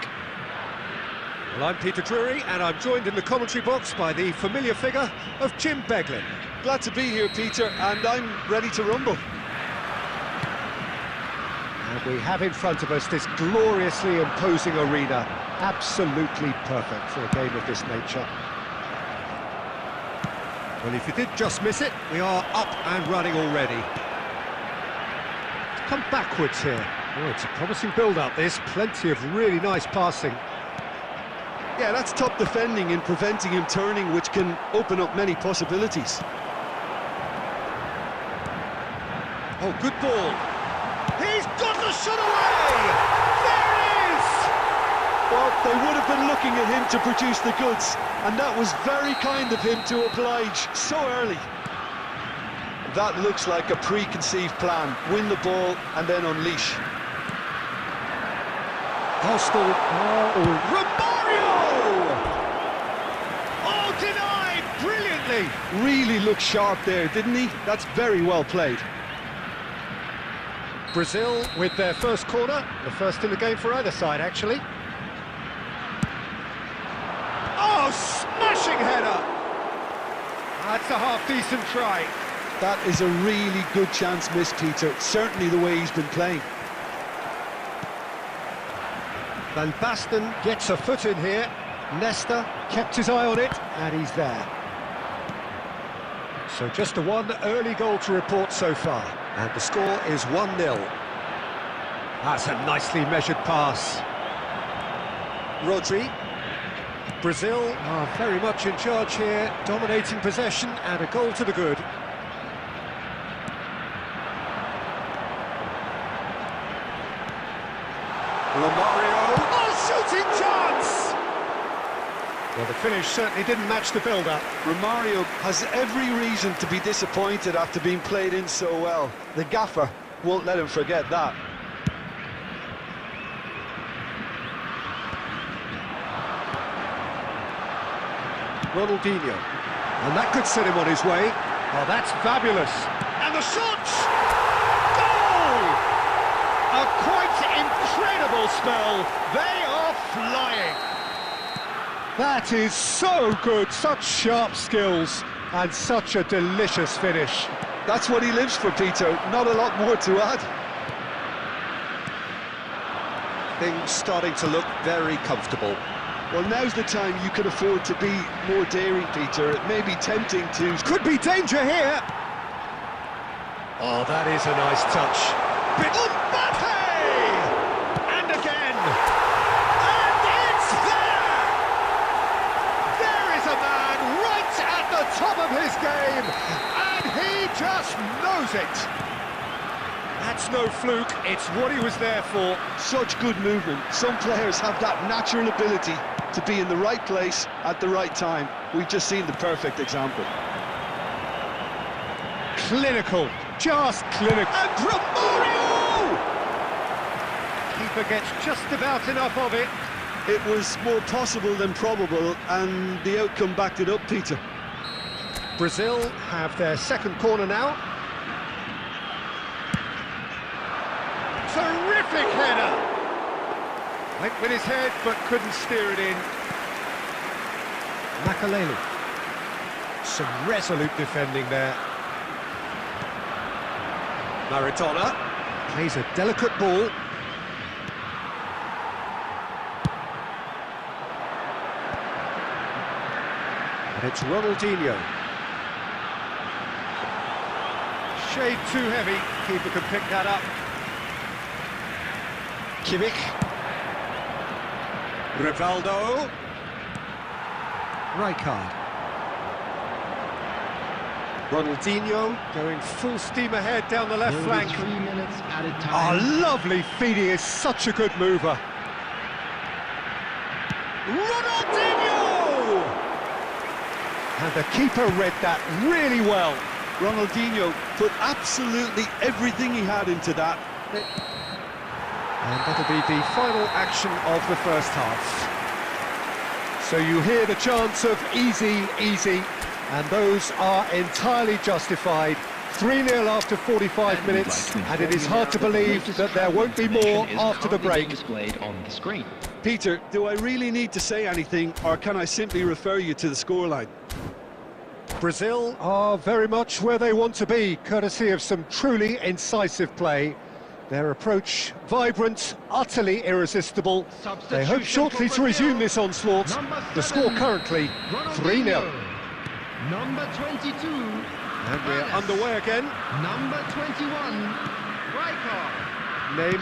Well, I'm Peter Drury and I'm joined in the commentary box by the familiar figure of Jim Beglin. Glad to be here, Peter, and I'm ready to rumble. And we have in front of us this gloriously imposing arena, absolutely perfect for a game of this nature. Well, if you did just miss it, we are up and running already. Come backwards here. Oh, it's a promising build-up, this. Plenty of really nice passing. Yeah, that's top defending and preventing him turning, which can open up many possibilities. Oh, good ball. He's got the shot away! There it is! Well, they would have been looking at him to produce the goods, and that was very kind of him to oblige so early. That looks like a preconceived plan. Win the ball and then unleash. Hostile. Oh, Romario! Oh, denied brilliantly! Really looked sharp there, didn't he? That's very well played. Brazil with their first corner, the first in the game for either side, actually. Oh, smashing header! That's a half-decent try. That is a really good chance missed, Peter. Certainly the way he's been playing. Van Basten gets a foot in here. Nesta kept his eye on it, and he's there. So just a one early goal to report so far, and the score is 1-0. That's a nicely measured pass. Rodri. Brazil are very much in charge here, dominating possession and a goal to the good. Romario. Oh, shooting chance! Well, the finish certainly didn't match the build-up. Romario has every reason to be disappointed after being played in so well. The gaffer won't let him forget that. Ronaldinho. And that could set him on his way. Oh, that's fabulous. And the shot! Goal! A quite incredible spell. They are flying. That is so good. Such sharp skills and such a delicious finish. That's what he lives for, Peter. Not a lot more to add. Things starting to look very comfortable. Well, now's the time you can afford to be more daring, Peter. It may be tempting to... Could be danger here. Oh, that is a nice touch. Mbappe! And again. And it's there! There is a man right at the top of his game, and he just knows it. That's no fluke, it's what he was there for. Such good movement. Some players have that natural ability to be in the right place at the right time. We've just seen the perfect example. Clinical, just clinical. And Romario! Keeper gets just about enough of it. It was more possible than probable, and the outcome backed it up, Peter. Brazil have their second corner now. Terrific header! Went with his head, but couldn't steer it in. Makaleli. Some resolute defending there. Maradona plays a delicate ball. And it's Ronaldinho. Shade too heavy, keeper can pick that up. Kimmich. Rivaldo. Rijkaard. Ronaldinho going full steam ahead down the left flank. 3 minutes added time. Oh, lovely feet, he is such a good mover. Ronaldinho! And the keeper read that really well. Ronaldinho put absolutely everything he had into that. And that'll be the final action of the first half. So you hear the chants of easy, easy, And those are entirely justified. 3-0 after 45 minutes, and it is hard to believe that there won't be more after the break. Displayed on the screen. Peter, do I really need to say anything, or can I simply refer you to the scoreline? Brazil are very much where they want to be, courtesy of some truly incisive play. Their approach vibrant, utterly irresistible. They hope shortly to resume this onslaught. The score currently 3-0. Number 22. And we're underway again. Number 21. Rijkaard. Neymar. In the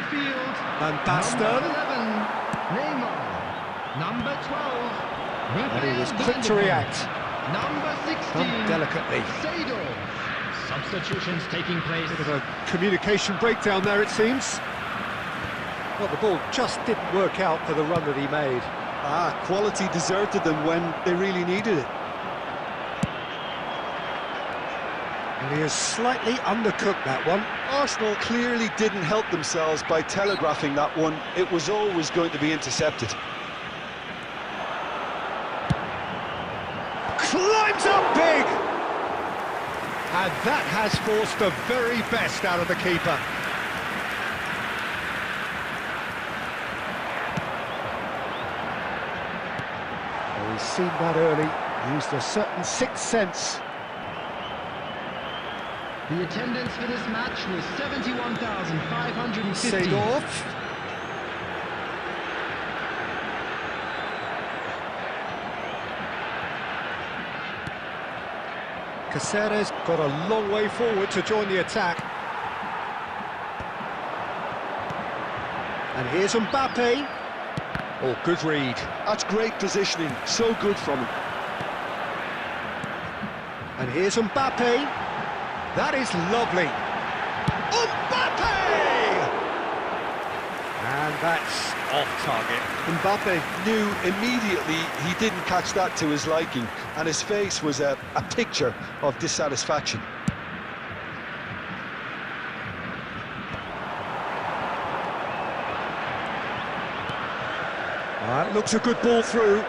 field. Van Basten. Number 11. Neymar. Number 12. And he was quick to react. Number 16. Done delicately. Sado. Substitutions taking place. Bit of a communication breakdown there, it seems. Well, the ball just didn't work out for the run that he made. Quality deserted them when they really needed it. And he has slightly undercooked that one. Arsenal clearly didn't help themselves by telegraphing that one. It was always going to be intercepted. Climbs up big! And that has forced the very best out of the keeper. Well, he's seen that early, used a certain sixth sense. The attendance for this match was 71,550. Seedorf. Caceres got a long way forward to join the attack. And here's Mbappe. Oh, good read. That's great positioning, so good from him. And here's Mbappe. That is lovely. Mbappe! And that's off target. Mbappe knew immediately he didn't catch that to his liking, and his face was a picture of dissatisfaction. That looks a good ball through.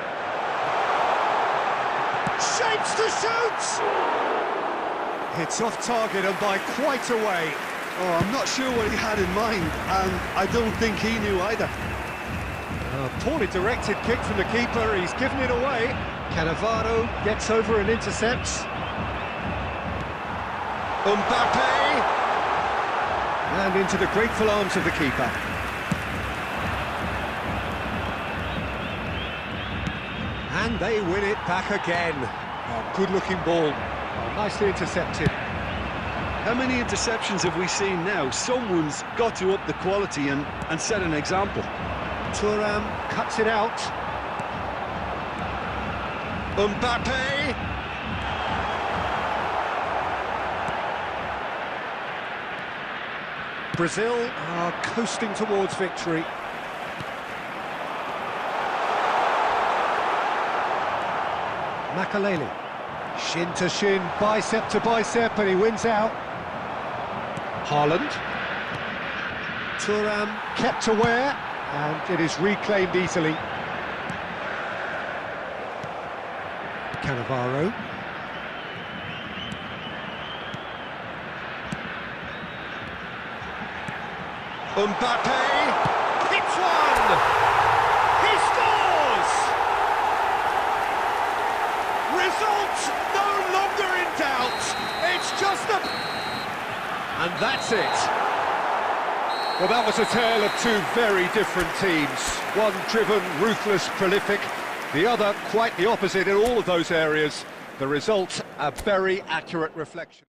Shapes to shoot! It's off target and by quite a way. Oh, I'm not sure what he had in mind, and I don't think he knew either. A poorly directed kick from the keeper, he's given it away. Cannavaro gets over and intercepts. Mbappe! And into the grateful arms of the keeper. And they win it back again. Oh, good-looking ball. Oh, nicely intercepted. How many interceptions have we seen now? Someone's got to up the quality and set an example. Thuram cuts it out. Mbappe! Brazil are coasting towards victory. Makaleli. Shin to shin, bicep to bicep, and he wins out. Haaland. Thuram kept aware, and it is reclaimed easily. Cannavaro. Mbappe hits one! He scores! Result no longer in doubt. It's just a... And that's it. Well, that was a tale of two very different teams. One driven, ruthless, prolific. The other quite the opposite in all of those areas. The result, a very accurate reflection.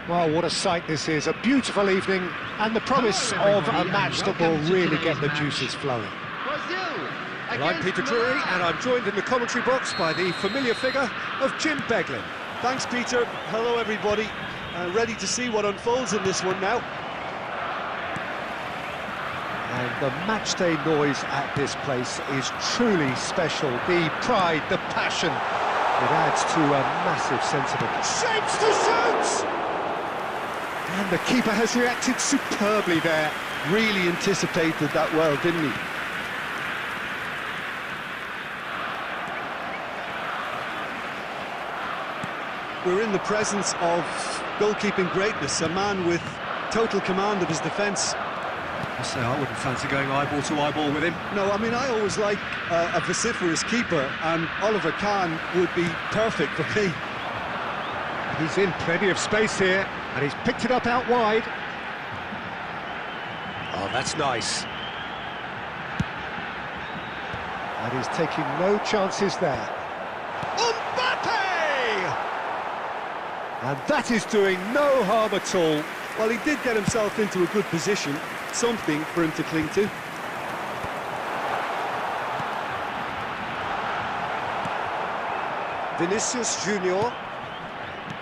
Well, what a sight this is, a beautiful evening, and the promise of a match that will really get the juices flowing. Well, I'm Peter Drury, and I'm joined in the commentary box by the familiar figure of Jim Beglin. Thanks, Peter. Hello, everybody. Ready to see what unfolds in this one now. And the matchday noise at this place is truly special. The pride, the passion, it adds to a massive sense of it. Shapes to shoot! And the keeper has reacted superbly there. Really anticipated that well, didn't he? We're in the presence of goalkeeping greatness, a man with total command of his defence. I say I wouldn't fancy going eyeball to eyeball with him. No, I mean, I always like a vociferous keeper, and Oliver Kahn would be perfect for me. He's in plenty of space here, and he's picked it up out wide. Oh, that's nice. And he's taking no chances there. And that is doing no harm at all. Well, he did get himself into a good position, something for him to cling to. Vinicius Junior.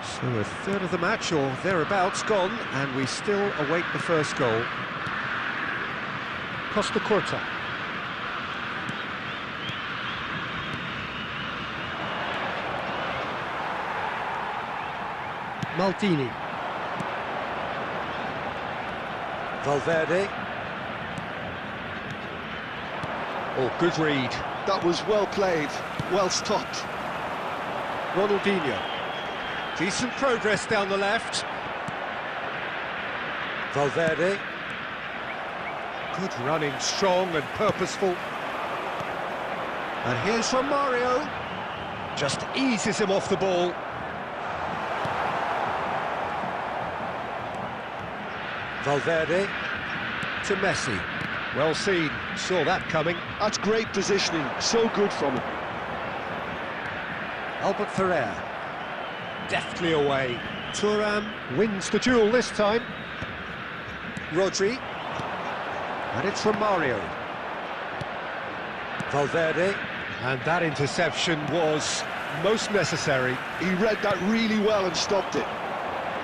So a third of the match, or thereabouts, gone, and we still await the first goal. Costa Curta. Maldini. Valverde. Oh, good read. That was well played, well stopped. Ronaldinho. Decent progress down the left. Valverde. Good running, strong and purposeful. And here's Romario. Just eases him off the ball. Valverde to Messi. Well seen, saw that coming. That's great positioning, so good from him. Albert Ferrer, deftly away. Thuram wins the duel this time. Rodri, and it's Romario. Valverde, and that interception was most necessary. He read that really well and stopped it.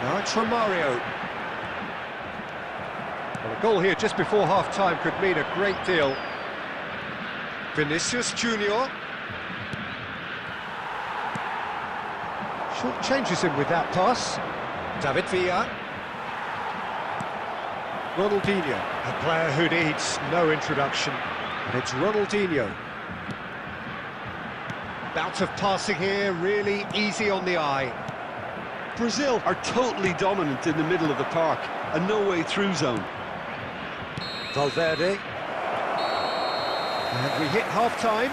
Now it's Romario. Well, a Goal here just before half-time could mean a great deal. Vinicius Junior. Short changes him with that pass. David Villa. Ronaldinho, a player who needs no introduction. And it's Ronaldinho. Bout of passing here, really easy on the eye. Brazil are totally dominant in the middle of the park, a no-way-through zone. Valverde. And we hit half-time.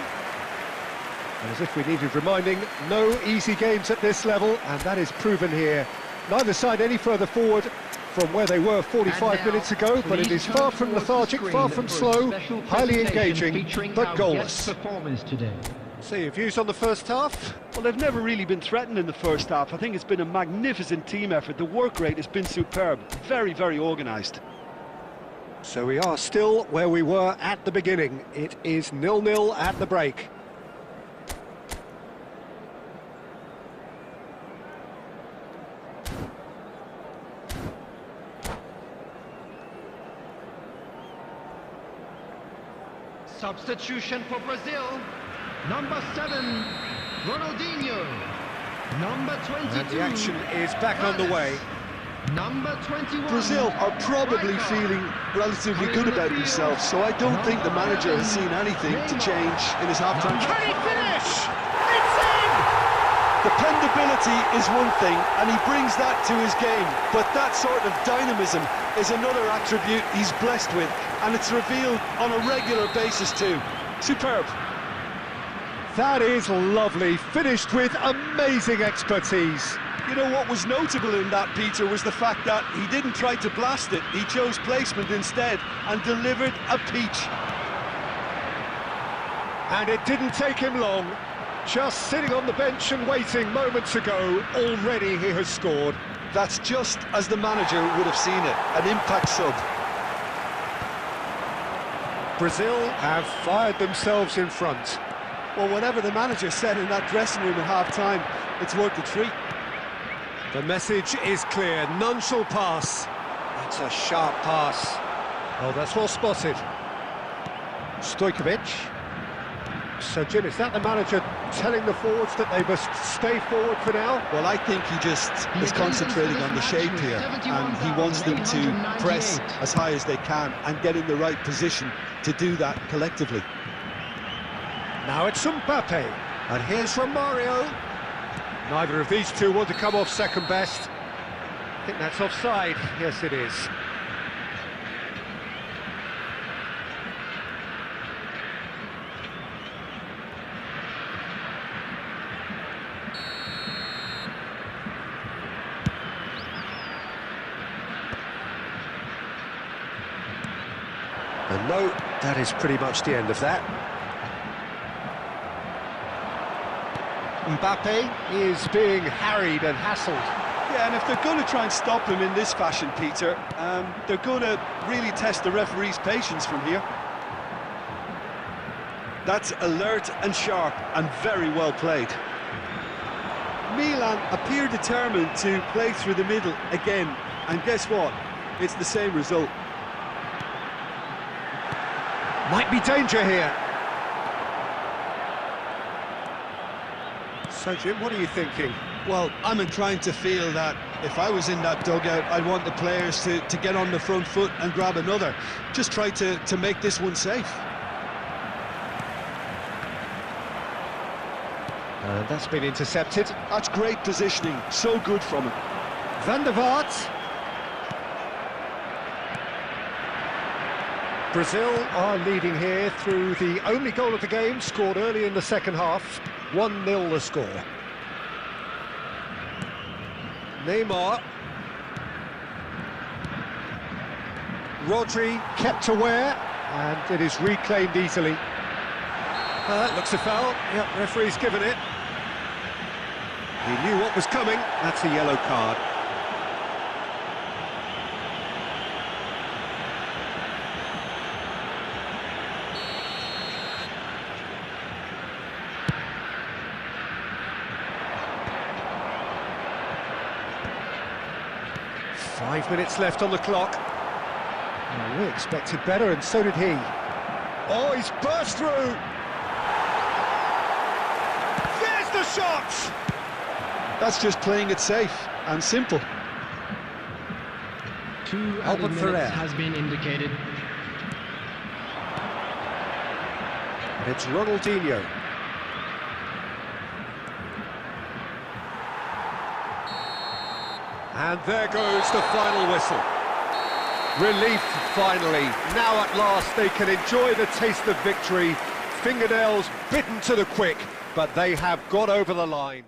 And as if we needed reminding, no easy games at this level, and that is proven here. Neither side any further forward from where they were 45 minutes ago, but it is far from lethargic, far from slow, highly engaging, but goalless. So your views on the first half? Well, they've never really been threatened in the first half. I think it's been a magnificent team effort. The work rate has been superb. Very, very organised. So we are still where we were at the beginning. It is 0-0 at the break. Substitution for Brazil. Number 7, Ronaldinho. Number 22. And the action is back on the way. Number 21. Brazil are probably feeling relatively good about themselves, so I don't think the manager has seen anything to change in his half-time. Can he finish? It's in! Dependability is one thing, and he brings that to his game, but that sort of dynamism is another attribute he's blessed with, and it's revealed on a regular basis too. Superb. That is lovely, finished with amazing expertise. You know, what was notable in that, Peter, was the fact that he didn't try to blast it. He chose placement instead and delivered a peach. And it didn't take him long. Just sitting on the bench and waiting moments ago, already he has scored. That's just as the manager would have seen it, an impact sub. Brazil have fired themselves in front. Well, whatever the manager said in that dressing room at half-time, it's worth the treat. The message is clear, none shall pass. That's a sharp pass. Oh, that's well spotted. Stojkovic. So, Jim, is that the manager telling the forwards that they must stay forward for now? Well, I think he just is concentrating on the shape here, and he wants them to press as high as they can and get in the right position to do that collectively. Now it's Mbappe, and here's Romario. Neither of these two want to come off second best. I think that's offside. Yes, it is. And no, that is pretty much the end of that. Mbappe is being harried and hassled. Yeah, and if they're going to try and stop him in this fashion, Peter, they're going to really test the referee's patience from here. That's alert and sharp and very well played. Milan appear determined to play through the middle again, and guess what? It's the same result. Might be danger here. So, Jim, what are you thinking? Well, I'm inclined to feel that if I was in that dugout, I'd want the players to get on the front foot and grab another. Just try to make this one safe. And that's been intercepted. That's great positioning, so good from him. Van der Vaart. Brazil are leading here through the only goal of the game, scored early in the second half. 1-0 the score. Neymar. Rodri kept aware, and it is reclaimed easily. Looks a foul. Yep, referee's given it. He knew what was coming. That's a yellow card. Five minutes left on the clock. We expected better, and so did he. Oh, he's burst through! There's the shot! That's just playing it safe and simple. 2 added minutes has been indicated. It's Ronaldinho. And there goes the final whistle. Relief, finally. Now at last they can enjoy the taste of victory. Fingernails bitten to the quick, but they have got over the line.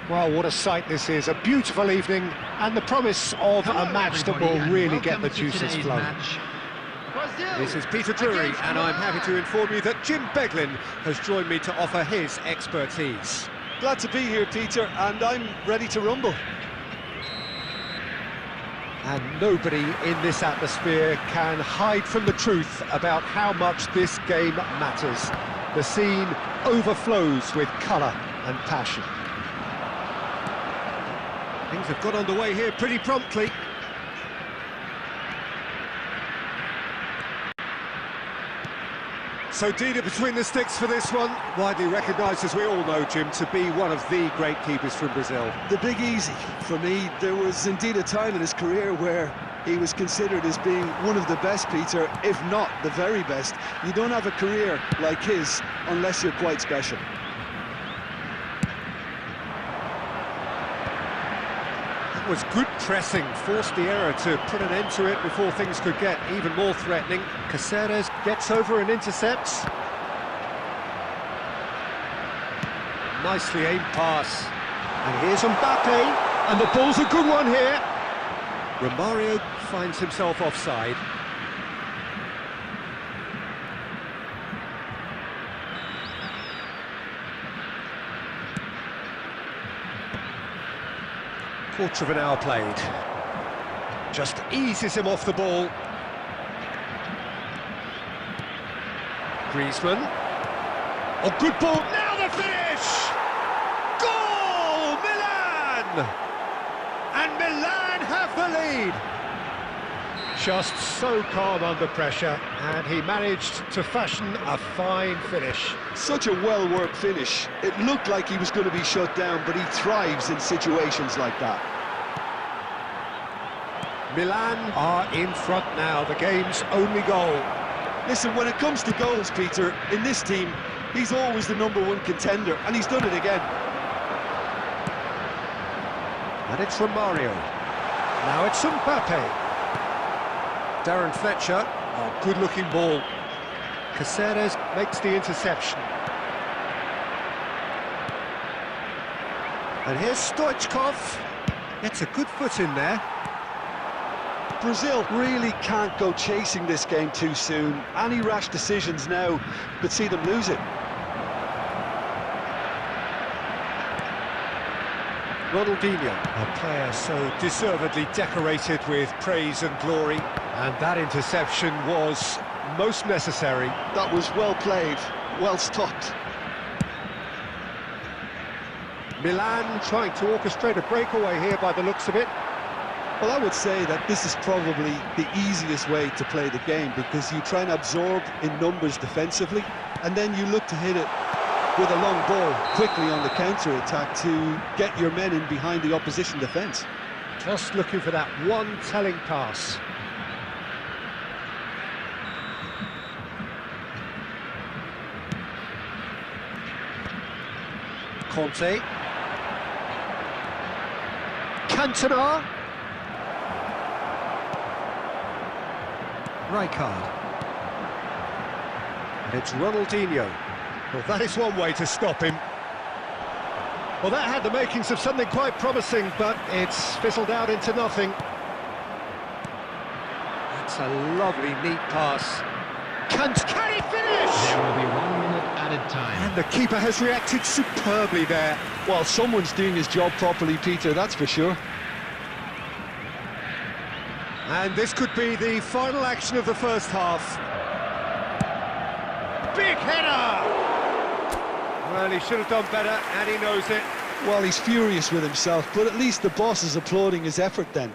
Well, what a sight this is. A beautiful evening and the promise of a match that will really get the juices flowing. This is Peter Drury, and I'm happy to inform you that Jim Beglin has joined me to offer his expertise. Glad to be here, Peter, and I'm ready to rumble. And nobody in this atmosphere can hide from the truth about how much this game matters. The scene overflows with colour and passion. Things have got underway here pretty promptly. So Dina between the sticks for this one, widely recognised, as we all know, Jim, to be one of the great keepers from Brazil. The big easy. For me, there was indeed a time in his career where he was considered as being one of the best, Peter, if not the very best. You don't have a career like his unless you're quite special. That was good pressing, forced the error to put an end to it before things could get even more threatening. Caceres gets over and intercepts. Nicely aimed pass. And here's Mbappe, and the ball's a good one here. Romario finds himself offside. Quarter of an hour played. Just eases him off the ball. Griezmann. Oh, good ball. Now the finish! Goal! Milan! And Milan have the lead. Just so calm under pressure, and he managed to fashion a fine finish. Such a well-worked finish. It looked like he was going to be shut down, but he thrives in situations like that. Milan are in front now, the game's only goal. Listen, when it comes to goals, Peter, in this team, he's always the #1 contender, and he's done it again. And it's Romario. Now it's Mbappe. Darren Fletcher, a good-looking ball. Caceres makes the interception. And here's Stoichkov. Gets a good foot in there. Brazil really can't go chasing this game too soon. Any rash decisions now could see them lose it. Ronaldinho, a player so deservedly decorated with praise and glory. And that interception was most necessary. That was well played, well stopped. Milan trying to orchestrate a breakaway here by the looks of it. Well, I would say that this is probably the easiest way to play the game, because you try and absorb in numbers defensively, and then you look to hit it with a long ball quickly on the counter-attack to get your men in behind the opposition defence. Just looking for that one telling pass. Conte. Cantona. Rijkaard. And it's Ronaldinho. Well, that is one way to stop him. Well, that had the makings of something quite promising, but it's fizzled out into nothing. That's a lovely, neat pass. Can he finish? There will be 1 minute added time. And the keeper has reacted superbly there. Well, someone's doing his job properly, Peter, that's for sure. And this could be the final action of the first half. Big header! Well, he should have done better, and he knows it. Well, he's furious with himself, but at least the boss is applauding his effort then.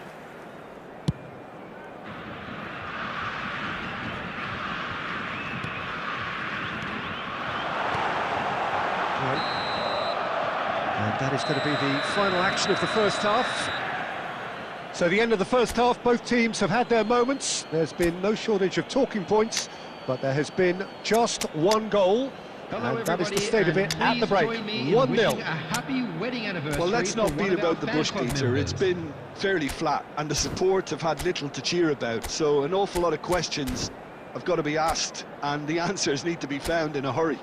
And that is going to be the final action of the first half. So the end of the first half, both teams have had their moments. There's been no shortage of talking points, but there has been just one goal. Hello, and that is the everybody, state of it at the break. 1-0. A happy wedding anniversary. Well, let's not beat about the bush, Peter. Members. It's been fairly flat, and the support have had little to cheer about, so an awful lot of questions have got to be asked, and the answers need to be found in a hurry.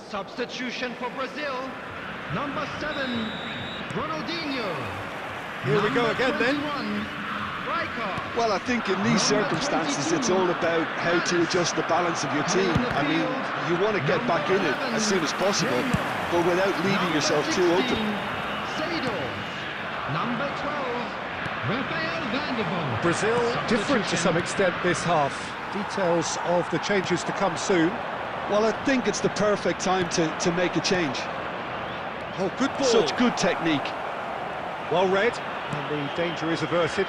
Substitution for Brazil, number 7, Ronaldinho. Here we go again then. Rijkaard. Well, I think in these circumstances it's all about how to adjust the balance of your team. I mean, you want to get back in it as soon as possible, but without leaving yourself too open. Number 12, Rafael van der Vaart. Brazil different to some extent this half. Details of the changes to come soon. Well, I think it's the perfect time to make a change. Oh, good ball. Such good technique. Well read, and the danger is averted.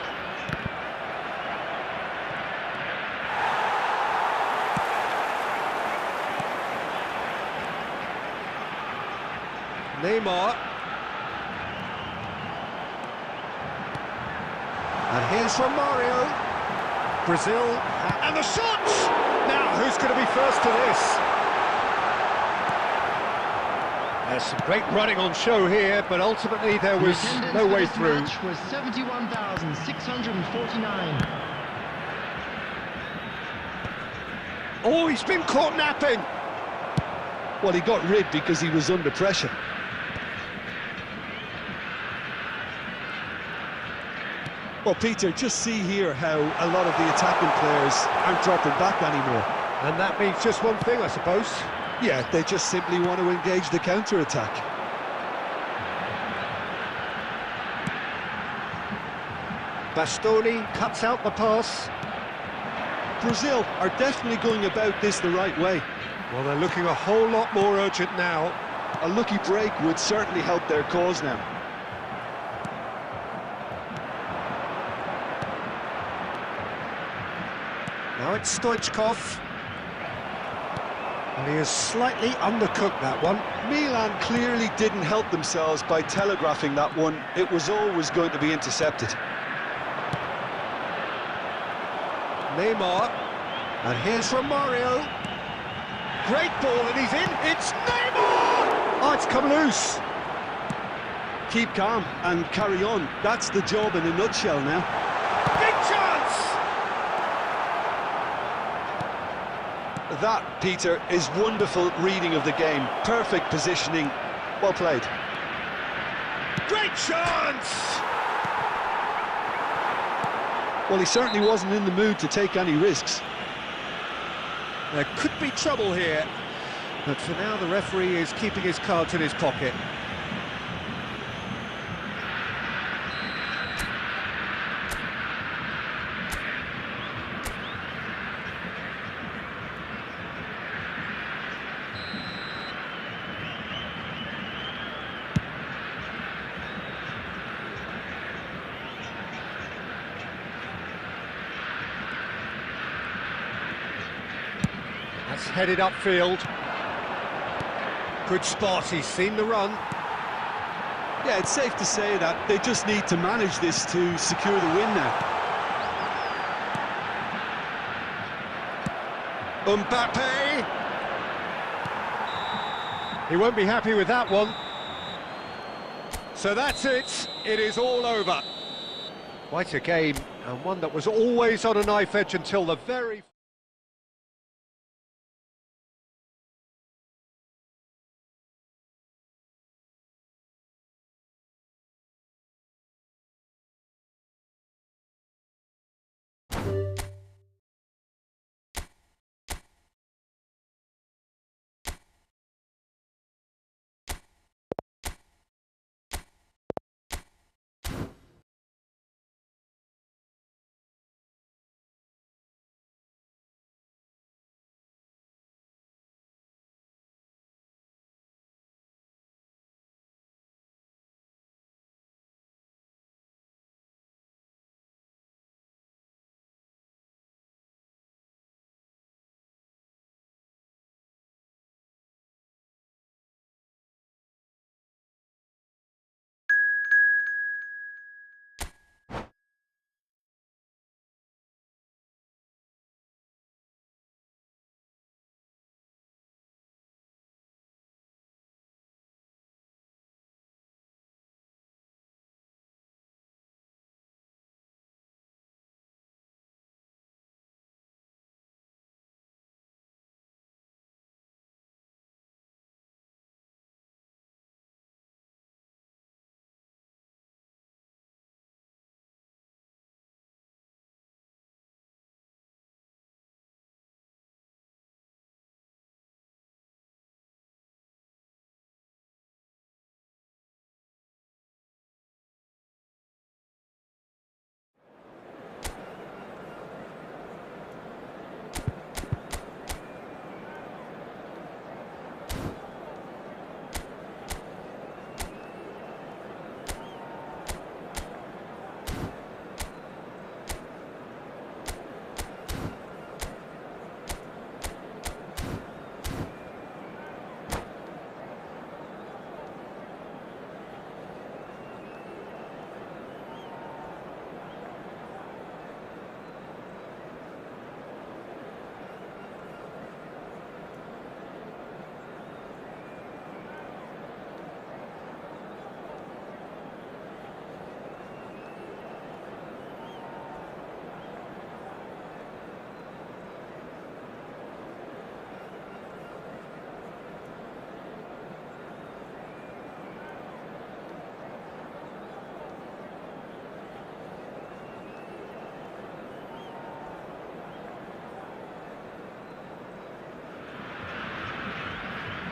Neymar. And here's from Mario. Brazil. And the shot! Now, who's going to be first to this? There's some great running on show here, but ultimately there was no way through. The match was 71,649. Oh, he's been caught napping. Well, he got rid because he was under pressure. Well, Peter, just see here how a lot of the attacking players aren't dropping back anymore. And that means just one thing, I suppose. Yeah, they just simply want to engage the counter-attack. Bastoni cuts out the pass. Brazil are definitely going about this the right way. Well, they're looking a whole lot more urgent now. A lucky break would certainly help their cause now. Now it's Stoichkov. And he has slightly undercooked that one. Milan clearly didn't help themselves by telegraphing that one. It was always going to be intercepted. Neymar. And here's from Mario. Great ball, and he's in. It's Neymar! Oh, it's come loose. Keep calm and carry on. That's the job in a nutshell now. Big chance! That, Peter, is wonderful reading of the game. Perfect positioning. Well played. Great chance! Well, he certainly wasn't in the mood to take any risks. There could be trouble here, but for now the referee is keeping his cards in his pocket. That's headed upfield. Good spot, he's seen the run. Yeah, it's safe to say that they just need to manage this to secure the win now. Mbappe! He won't be happy with that one. So that's it, it is all over. Quite a game, and one that was always on a knife edge until the very...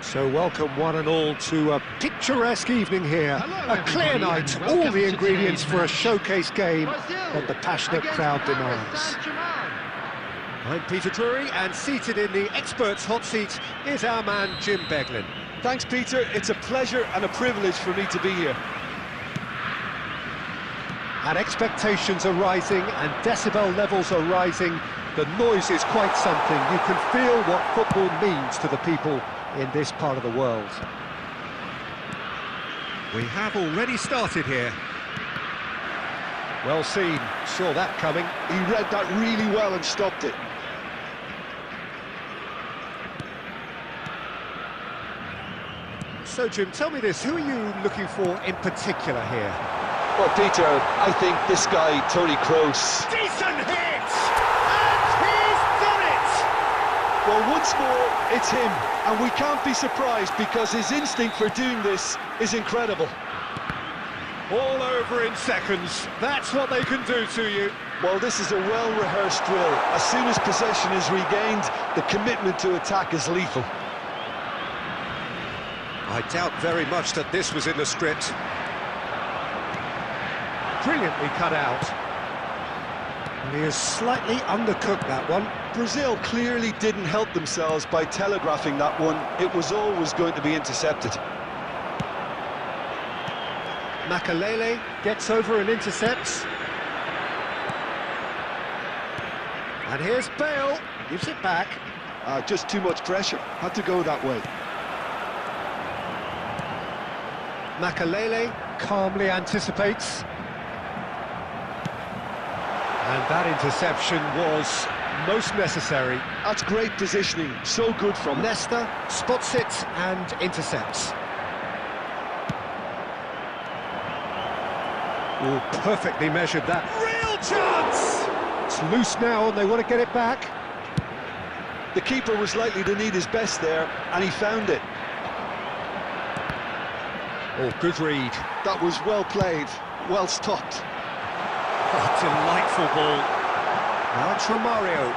So welcome one and all to a picturesque evening here. Hello, a clear everybody, night, and all welcome the to ingredients today's for a match. showcase game Brazil that the passionate against crowd Paris demands. Saint-Germain. I'm Peter Drury, and seated in the experts' hot seat is our man Jim Beglin. Thanks, Peter. It's a pleasure and a privilege for me to be here. And expectations are rising and decibel levels are rising. The noise is quite something. You can feel what football means to the people in this part of the world. We have already started here. Well seen, saw that coming. He read that really well and stopped it. So Jim, tell me this, who are you looking for in particular here? Well, Peter, I think this guy, Toni Kroos. Decent hit! And he's done it! Well, once more, it's him. And we can't be surprised because his instinct for doing this is incredible. All over in seconds. That's what they can do to you. Well, this is a well-rehearsed drill. As soon as possession is regained, the commitment to attack is lethal. I doubt very much that this was in the script. Brilliantly cut out. And he has slightly undercooked that one. Brazil clearly didn't help themselves by telegraphing that one. It was always going to be intercepted. Makalele gets over and intercepts. And here's Bale, gives it back. Just too much pressure. Had to go that way. Makalele calmly anticipates. And that interception was most necessary. That's great positioning. So good from Nesta spots it and intercepts. Oh, perfectly measured that. Real chance! It's loose now and they want to get it back. The keeper was likely to need his best there, and he found it. Oh, good read. That was well played, well stopped. Oh, delightful ball. Now it's Romario.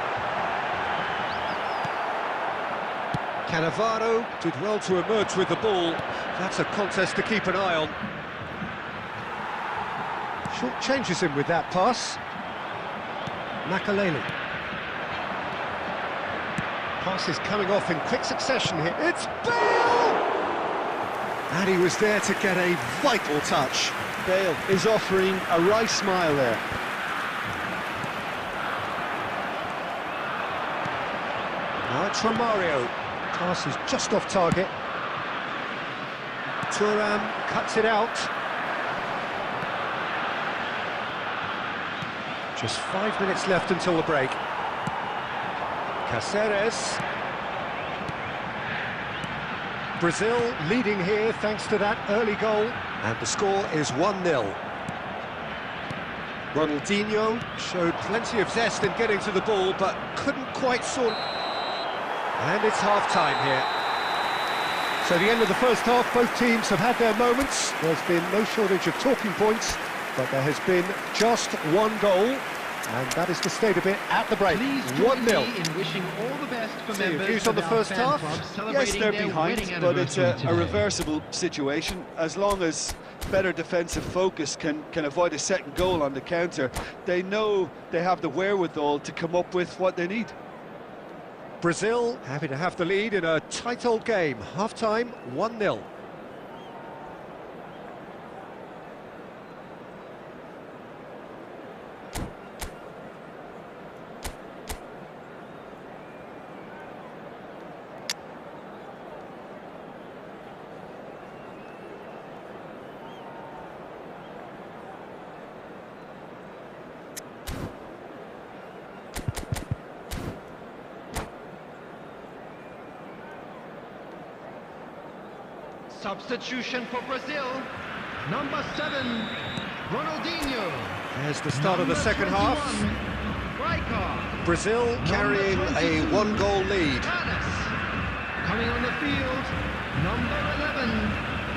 Cannavaro did well to emerge with the ball. That's a contest to keep an eye on. Short changes him with that pass. Makalele. Pass is coming off in quick succession here. It's Bale! And he was there to get a vital touch. Bale is offering a wry smile there. Now it's Romario. Pass is just off target. Thuram cuts it out. Just 5 minutes left until the break. Cáceres. Brazil leading here thanks to that early goal. And the score is 1-0. Ronaldinho showed plenty of zest in getting to the ball, but couldn't quite sort. And it's half-time here. So the end of the first half, both teams have had their moments. There's been no shortage of talking points, but there has been just one goal. And that is the state of it at the break. 1-0. In wishing all the best for So your members views on the of our first fan half? club Yes, celebrating they're their behind, wedding but it's anniversary a today. reversible situation. As long as better defensive focus can avoid a second goal on the counter, they know they have the wherewithal to come up with what they need. Brazil happy to have the lead in a tight old game. Half-time, 1-0. Substitution for Brazil. Number 7, Ronaldinho. There's the start of the second half. Rijkaard. Brazil carrying a one-goal lead. Ernest. Coming on the field, number 11,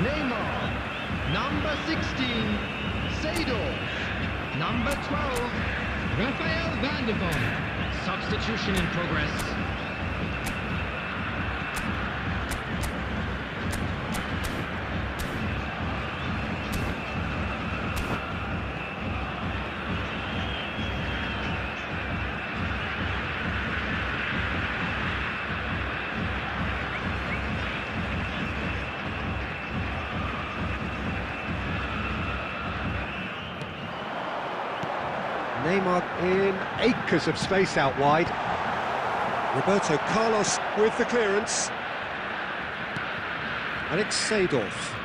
Neymar. Number 16, Seedorf. Number 12, Rafael van der Vaart. Substitution in progress. Neymar in acres of space out wide. Roberto Carlos with the clearance. Alex Seedorf.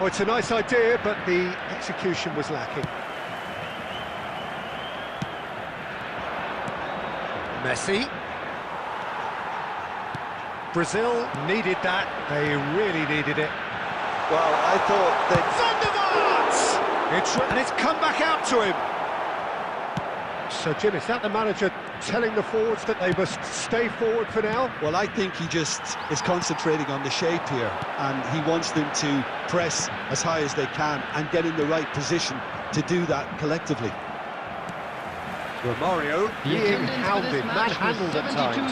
Oh, it's a nice idea, but the execution was lacking. Messi. Brazil needed that. They really needed it. Well, I thought that... And it's come back out to him. So, Jim, is that the manager telling the forwards that they must stay forward for now? Well, I think he just is concentrating on the shape here, and he wants them to press as high as they can and get in the right position to do that collectively. Romario being hounded, manhandled at times.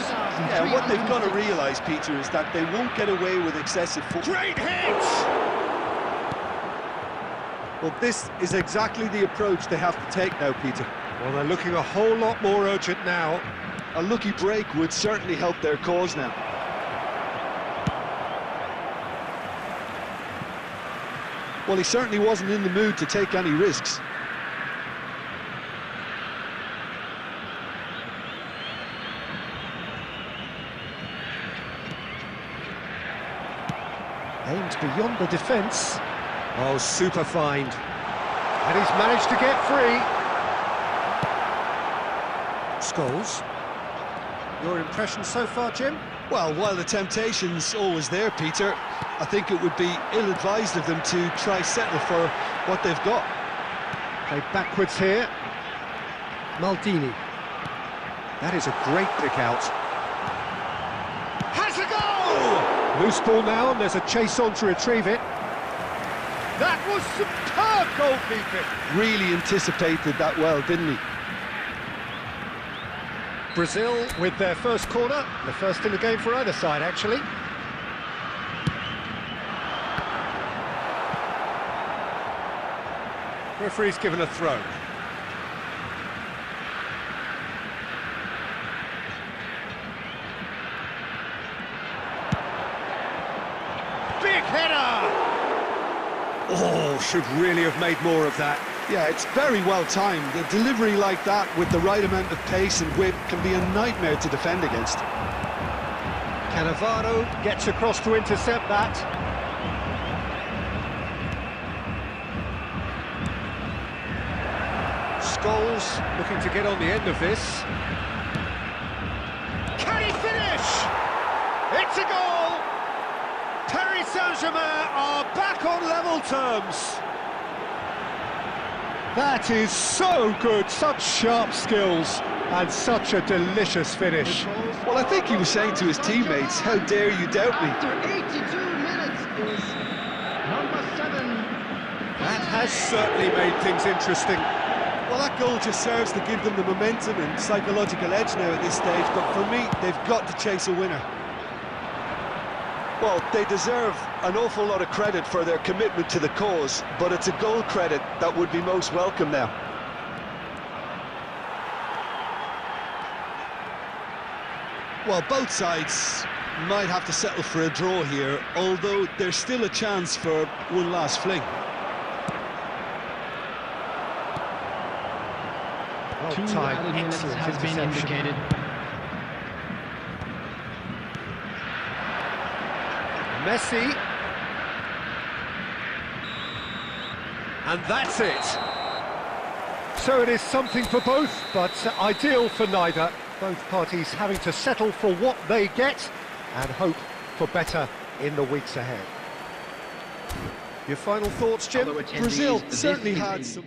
Yeah, what they've got to realise, Peter, is that they won't get away with excessive force. Great hit! Well, this is exactly the approach they have to take now, Peter. Well, they're looking a whole lot more urgent now. A lucky break would certainly help their cause now. Well, he certainly wasn't in the mood to take any risks. Aimed beyond the defence. Oh, super find. And he's managed to get free. Scholes. Your impression so far, Jim? Well, while the temptation's always there, Peter, I think it would be ill-advised of them to try settle for what they've got. Play backwards here. Maldini. That is a great pick out. Has a goal! Loose ball now, and there's a chase on to retrieve it. That was superb goalkeeping. Really anticipated that well, didn't he? Brazil with their first corner, the first in the game for either side, actually. Referee's given a throw. Big header! Oh, should really have made more of that. Yeah, it's very well timed. A delivery like that with the right amount of pace and whip can be a nightmare to defend against. Cannavaro gets across to intercept that. Scholes looking to get on the end of this. Can he finish? It's a goal! Paris Saint-Germain are back on level terms. That is so good, such sharp skills and such a delicious finish. Well, I think he was saying to his teammates, how dare you doubt me? After 82 minutes is number 7. That has certainly made things interesting. Well, that goal just serves to give them the momentum and psychological edge now at this stage, but for me, they've got to chase a winner. Well, they deserve an awful lot of credit for their commitment to the cause, but it's a goal credit that would be most welcome now. Well, both sides might have to settle for a draw here, although there's still a chance for one last fling. Two Well-timed, added minutes excellent has been interception. indicated. Messi. And that's it. So it is something for both, but ideal for neither. Both parties having to settle for what they get and hope for better in the weeks ahead. Your final thoughts, Jim? Although attendees, Brazil this certainly is had a- some...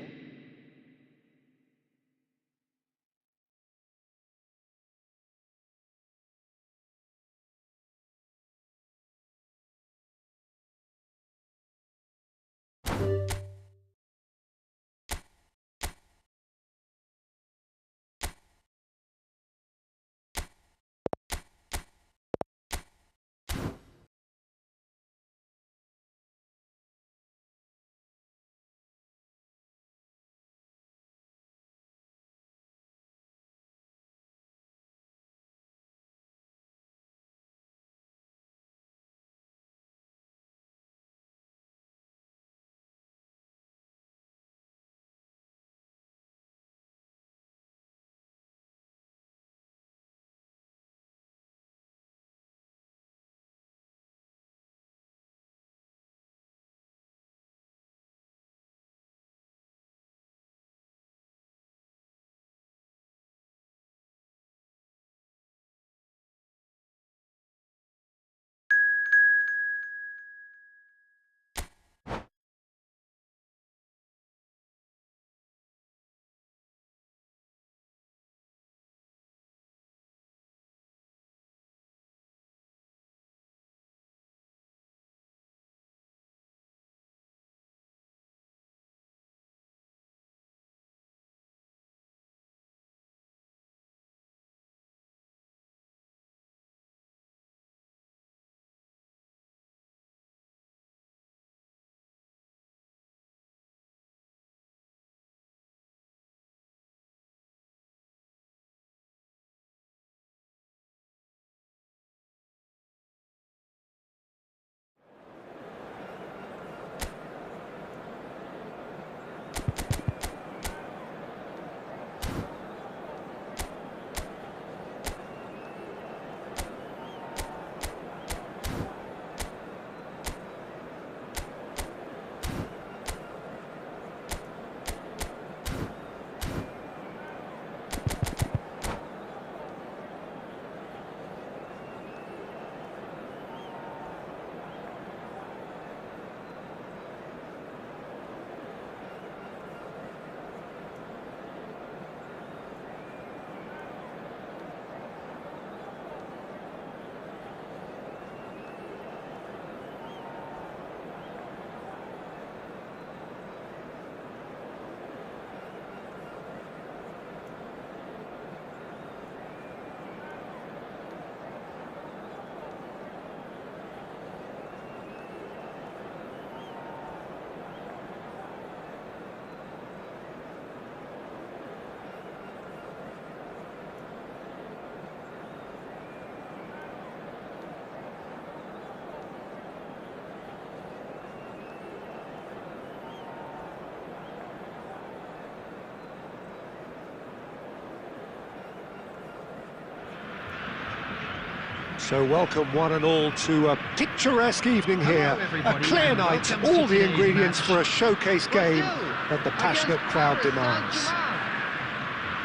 So welcome one and all to a picturesque evening here, a clear night, all the ingredients for a showcase game that the passionate crowd demands.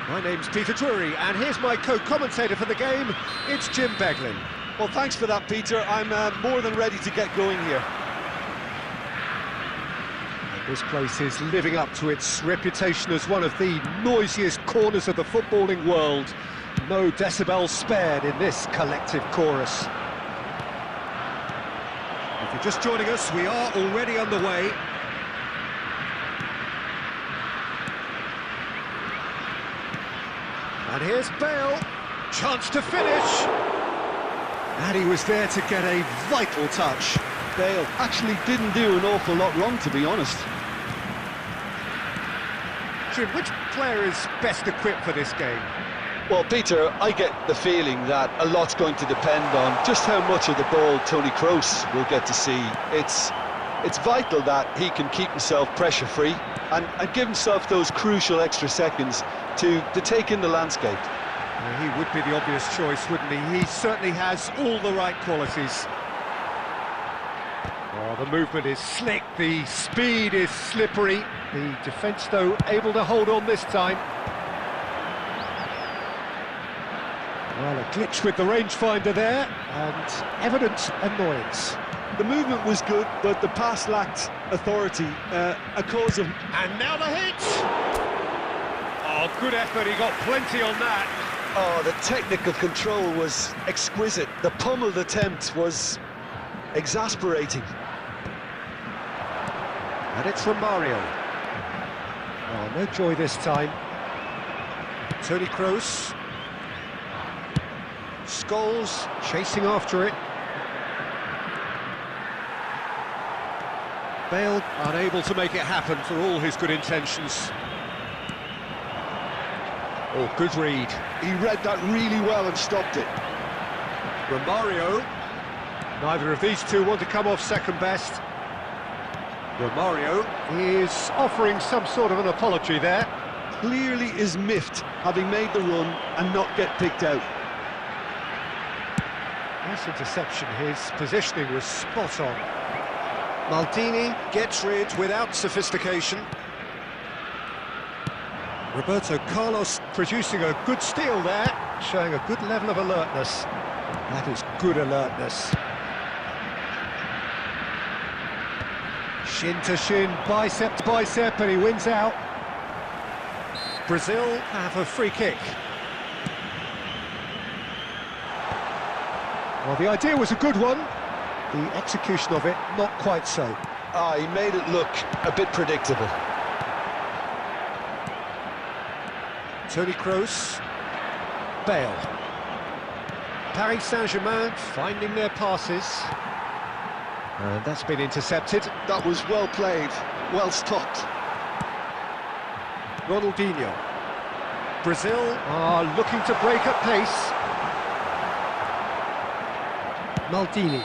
My name's Peter Drury, and here's my co-commentator for the game, it's Jim Beglin. Well, thanks for that, Peter. I'm more than ready to get going here. And this place is living up to its reputation as one of the noisiest corners of the footballing world. No decibels spared in this collective chorus. If you're just joining us, we are already underway. And here's Bale, chance to finish. And he was there to get a vital touch. Bale actually didn't do an awful lot wrong, to be honest. Jim, which player is best equipped for this game? Well, Peter, I get the feeling that a lot's going to depend on just how much of the ball Toni Kroos will get to see. It's vital that he can keep himself pressure-free and give himself those crucial extra seconds to take in the landscape. Well, he would be the obvious choice, wouldn't he? He certainly has all the right qualities. Oh, the movement is slick, the speed is slippery. The defence, though, able to hold on this time. Well, a glitch with the rangefinder there, and evident annoyance. The movement was good, but the pass lacked authority, a cause of... And now the hit! Oh, good effort, he got plenty on that. Oh, the technical control was exquisite. The pummeled attempt was exasperating. And it's from Mario. Oh, no joy this time. Toni Kroos. Scholes chasing after it. Bale unable to make it happen for all his good intentions. Oh, good read. He read that really well and stopped it. Romario. Neither of these two want to come off second best. Romario is offering some sort of an apology there. Clearly is miffed, having made the run and not get picked out. Nice interception, his positioning was spot on. Maldini gets rid without sophistication. Roberto Carlos producing a good steal there, showing a good level of alertness. That is good alertness. Shin to shin, bicep to bicep, and he wins out. Brazil have a free kick. Well, the idea was a good one. The execution of it, not quite so. He made it look a bit predictable. Toni Kroos. Bale. Paris Saint-Germain finding their passes. And that's been intercepted. That was well played, well stopped. Ronaldinho. Brazil are looking to break at pace. Maldini.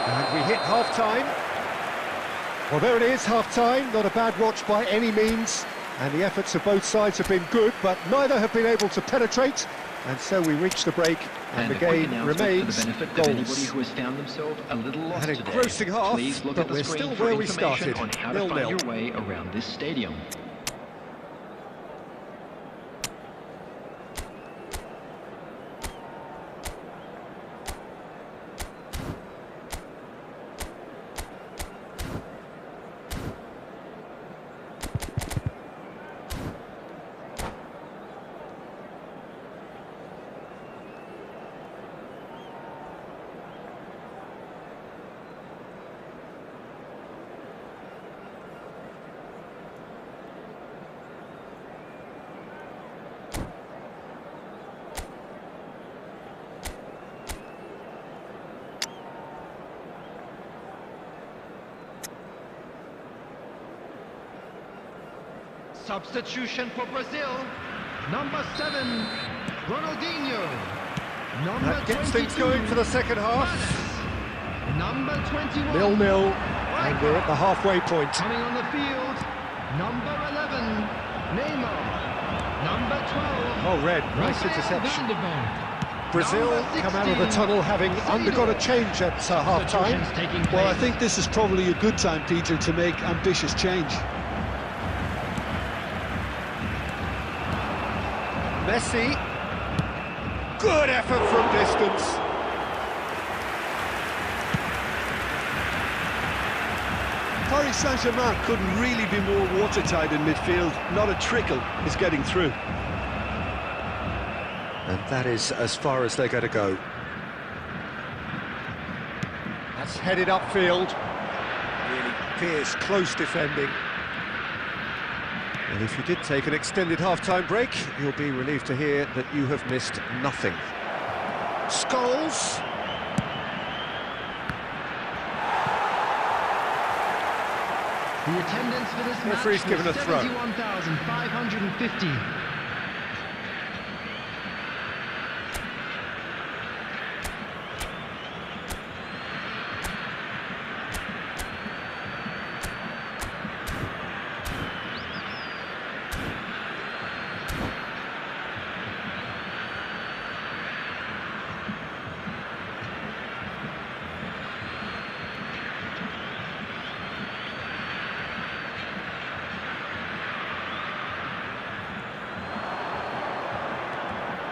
And we hit half-time. Well, there it is, half-time. Not a bad watch by any means. And the efforts of both sides have been good, but neither have been able to penetrate. And so we reach the break, and the game remains goals. Who has found themselves a little lost An today. engrossing half, Please look but at the we're screen still for where we information started, on how to 0-0. find your way around this stadium. Substitution for Brazil, number 7, Ronaldinho. Number That gets 22, things going for the second half. number 21, 0-0, and we're at the halfway point. coming on the field, number 11, Neymar. Number 12, Oh, red, nice Rafael interception. Van der Vaart. Brazil come out of the tunnel having undergone a change at half-time. Well, I think this is probably a good time, Peter, to make ambitious change. Messi. Good effort from distance. Paris Saint-Germain couldn't really be more watertight in midfield. Not a trickle is getting through. And that is as far as they're going to go. That's headed upfield. Really fierce, close defending. And if you did take an extended half-time break, you'll be relieved to hear that you have missed nothing. Scholes. The attendance for this match Referee's given a was throw. 71,550.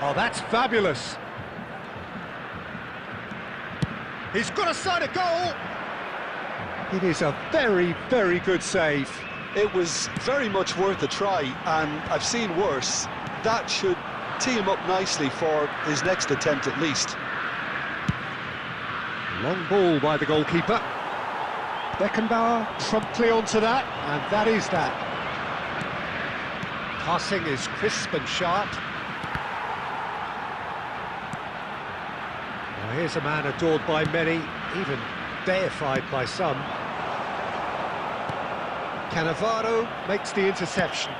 Oh, that's fabulous. He's got a side of goal. It is a very, very good save. It was very much worth a try, and I've seen worse. That should tee him up nicely for his next attempt at least. Long ball by the goalkeeper. Beckenbauer promptly onto that, and that is that. Passing is crisp and sharp. Now here's a man adored by many, even deified by some. Cannavaro makes the interception.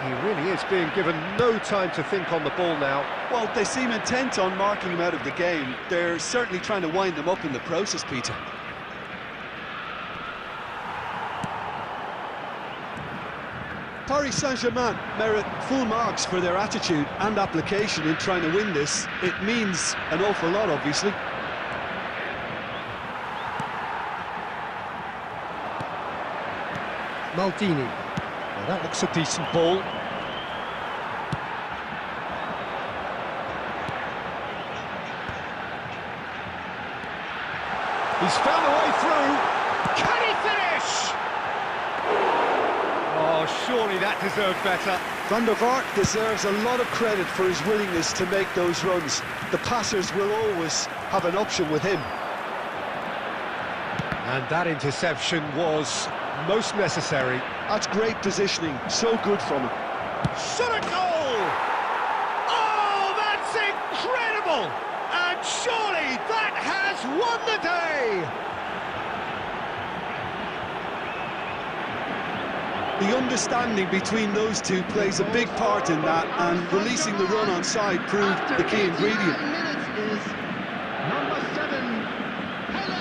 He really is being given no time to think on the ball now. Well, they seem intent on marking him out of the game. They're certainly trying to wind them up in the process, Peter. Paris Saint-Germain merit full marks for their attitude and application in trying to win this. It means an awful lot, obviously. Maldini. Well, that looks a decent ball. He's found a way through. Can he finish? Oh, surely that deserved better. Van der Vaart deserves a lot of credit for his willingness to make those runs. The passers will always have an option with him. And that interception was most necessary. That's great positioning, so good from him. Shot a goal! Oh, that's incredible! And surely that has won the day! The understanding between those two plays a big part in that, and releasing the run on side proved the key ingredient. Minutes is number 7, Pele.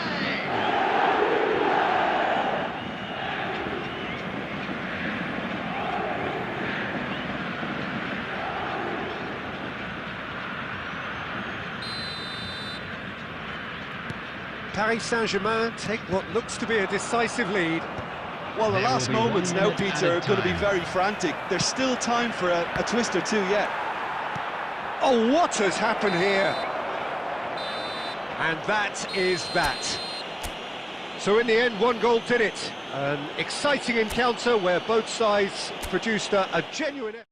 Paris Saint-Germain take what looks to be a decisive lead. Well, the There last will be moments 1 now, minute Peter, are added going to be time. very frantic. There's still time for a twist or two yet. Oh, what has happened here? And that is that. So in the end, 1 goal did it. An exciting encounter where both sides produced a genuine effort.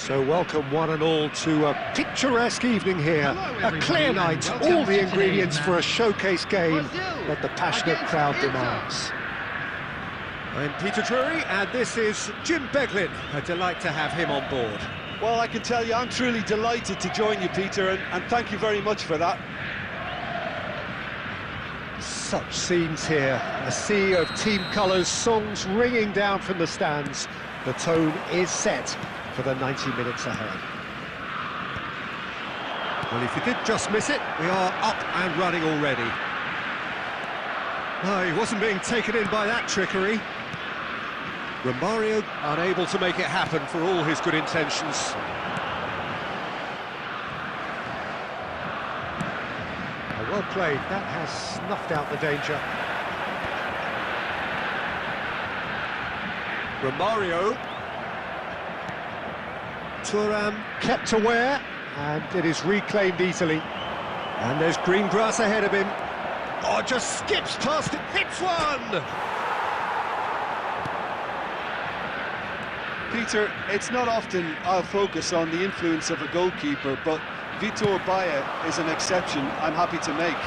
So welcome one and all to a picturesque evening here. A clear night, all the ingredients for a showcase game that the passionate crowd demands. I'm Peter Drury, and this is Jim Beglin. A delight to have him on board. Well, I can tell you, I'm truly delighted to join you, Peter, and thank you very much for that. Such scenes here, a sea of team colours, songs ringing down from the stands. The tone is set for the 90 minutes ahead. Well, if you did just miss it, we are up and running already. No, he wasn't being taken in by that trickery. Romario unable to make it happen for all his good intentions. Well played, that has snuffed out the danger. Romario. Thuram kept aware, and it is reclaimed easily. And there's green grass ahead of him. Oh, just skips past it, hits one! Peter, it's not often I'll focus on the influence of a goalkeeper, but Vitor Baia is an exception I'm happy to make.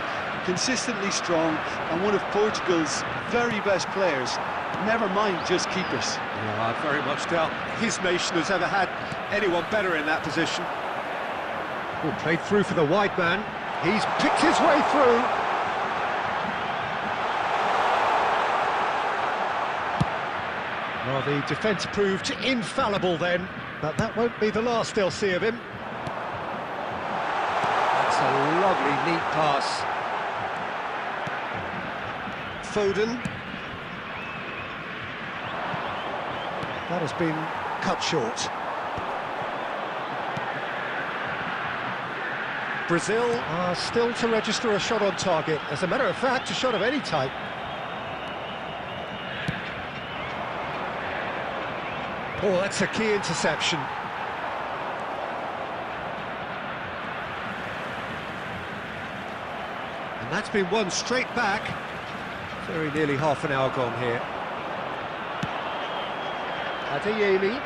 Consistently strong and one of Portugal's very best players, never mind just keepers. Yeah, I very much doubt his nation has ever had anyone better in that position. Oh, played through for the wide man. He's picked his way through. Well, the defence proved infallible then, but that won't be the last they'll see of him. That's a lovely, neat pass. Foden. That has been cut short. Brazil are still to register a shot on target. As a matter of fact, a shot of any type. Oh, that's a key interception. And That's been won straight back. Very nearly half an hour gone here. Adeyemi.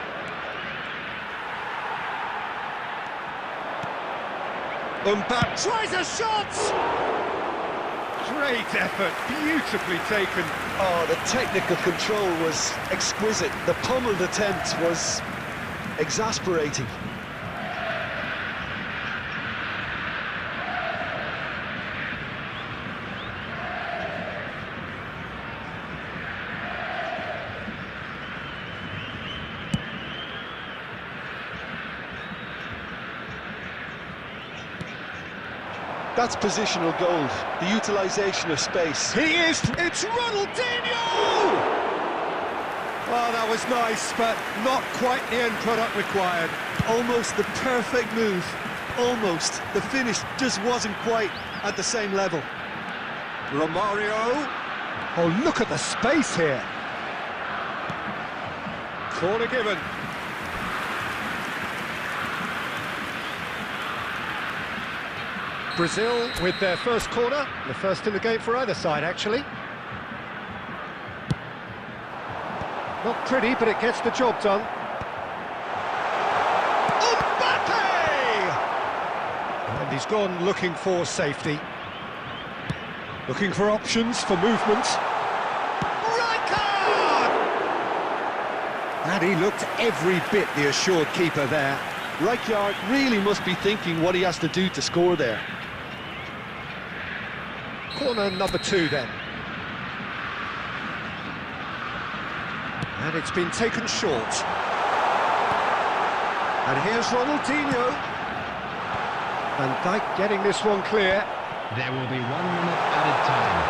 Mbappe tries a shot! Great effort, beautifully taken. Oh, the technical control was exquisite. The pummeled attempt was exasperating. That's positional gold, the utilisation of space. He is! It's Ronaldinho! Oh, that was nice, but not quite the end product required. Almost the perfect move. Almost. The finish just wasn't quite at the same level. Romario. Oh, look at the space here. Corner given. Brazil with their first corner, the first in the game for either side, actually. Not pretty, but it gets the job done. Mbappe! And he's gone looking for safety. Looking for options for movement. Rijkaard! And he looked every bit the assured keeper there. Rijkaard really must be thinking what he has to do to score there. Corner number 2 then. And it's been taken short. And here's Ronaldinho. Van Dijk getting this one clear. There will be 1 minute added time.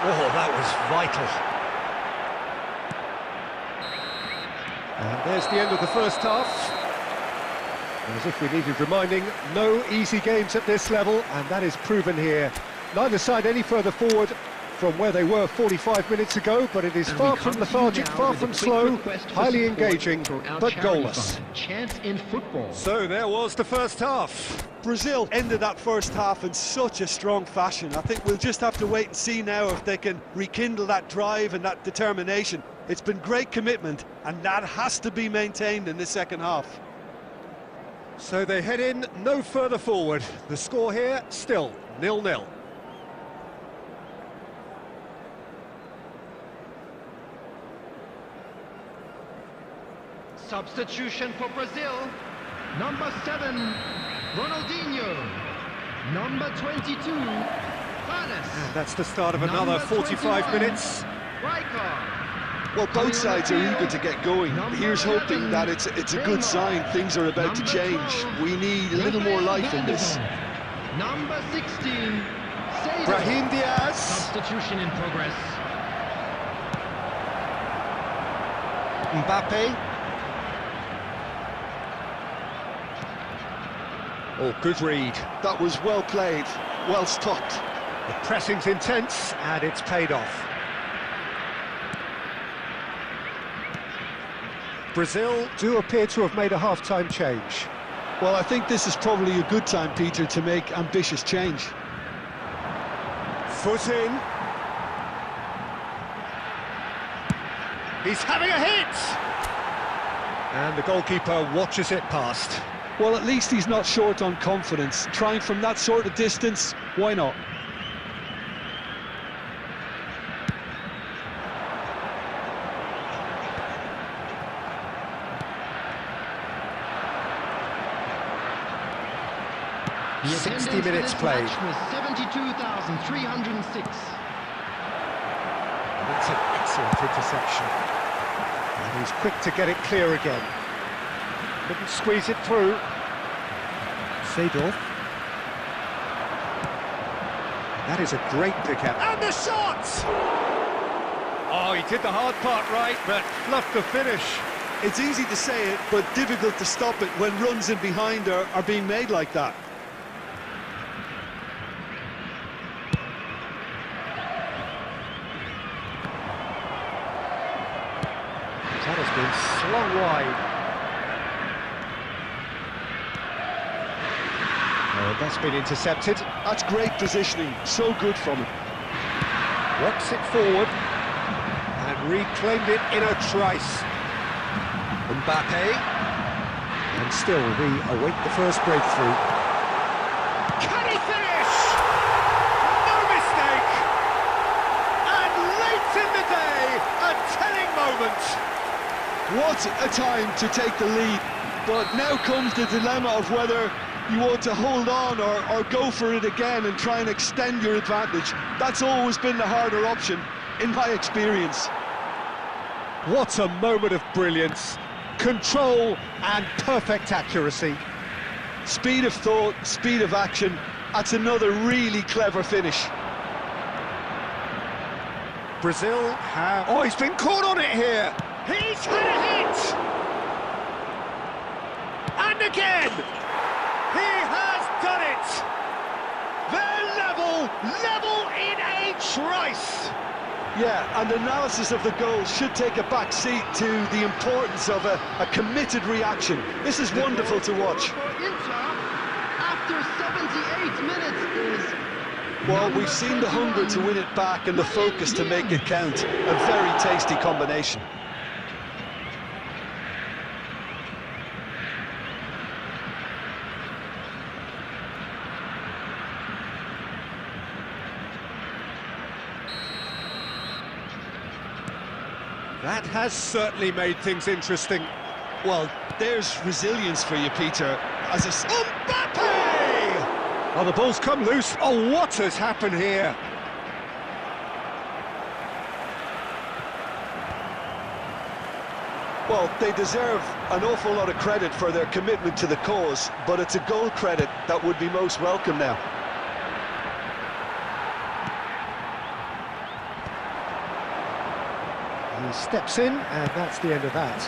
Oh, that was vital. And there's the end of the first half. As if we needed reminding, no easy games at this level, and that is proven here. Neither side any further forward from where they were 45 minutes ago, but it is far from lethargic, far from slow, highly engaging, but goalless. Chance in football. So there was the first half. Brazil ended that first half in such a strong fashion. I think we'll just have to wait and see now if they can rekindle that drive and that determination. It's been great commitment, and that has to be maintained in the second half. So they head in no further forward. The score here still 0-0. Substitution for Brazil. Number 7, Ronaldinho. Number 22, Panes. And that's the start of another 45 minutes. Rijkaard. Well, both sides are eager to get going. Here's hoping that it's a good sign. Things are about to change. We need a little more life in this. Number 16, Brahim Diaz. substitution in progress. Mbappe. Oh, good read. That was well played, well stopped. The pressing's intense, and it's paid off. Brazil do appear to have made a half-time change. Well, I think this is probably a good time, Peter, to make ambitious change. Foot in. He's having a hit! And the goalkeeper watches it past. Well, at least he's not short on confidence. Trying from that sort of distance, why not? The 60 minutes played. Was 72,306. It's an excellent interception. And he's quick to get it clear again. Couldn't squeeze it through. Seedorf. That is a great pick out. And the shot! Oh, he did the hard part right, but fluffed the finish. It's easy to say it, but difficult to stop it when runs in behind are being made like that. That has been slung wide. that's been intercepted. That's great positioning, so good from him. Works it forward and reclaimed it in a trice. Mbappe. And still we await the first breakthrough. Can he finish? No mistake! And late in the day, a telling moment. What a time to take the lead. But now comes the dilemma of whether you want to hold on or go for it again and try and extend your advantage. That's always been the harder option, in my experience. What a moment of brilliance. Control and perfect accuracy. Speed of thought, speed of action. That's another really clever finish. Brazil have... Oh, he's been caught on it here. He's had a hit! And again! He has done it! They're level in a trice! Yeah, and analysis of the goal should take a back seat to the importance of a committed reaction. This is wonderful to watch. After 78 minutes is... Well, we've seen the hunger to win it back and the focus to make it count. A very tasty combination. That has certainly made things interesting. Well, there's resilience for you, Peter. As a... Mbappe! Oh, the ball's come loose. Oh, what has happened here? Well, they deserve an awful lot of credit for their commitment to the cause, but it's a goal credit that would be most welcome now. He steps in, and that's the end of that.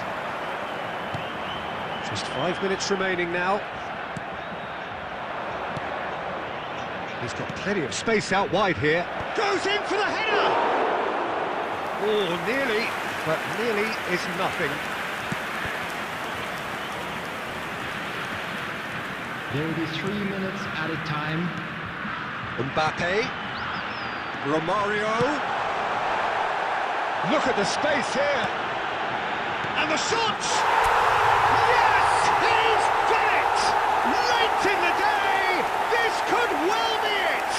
Just 5 minutes remaining now. He's got plenty of space out wide here. Goes in for the header! Oh, nearly, but nearly is nothing. There will be 3 minutes added time. Mbappe. Romario. Look at the space here. And the shot! Yes! He's done it! Late in the day, this could well be it!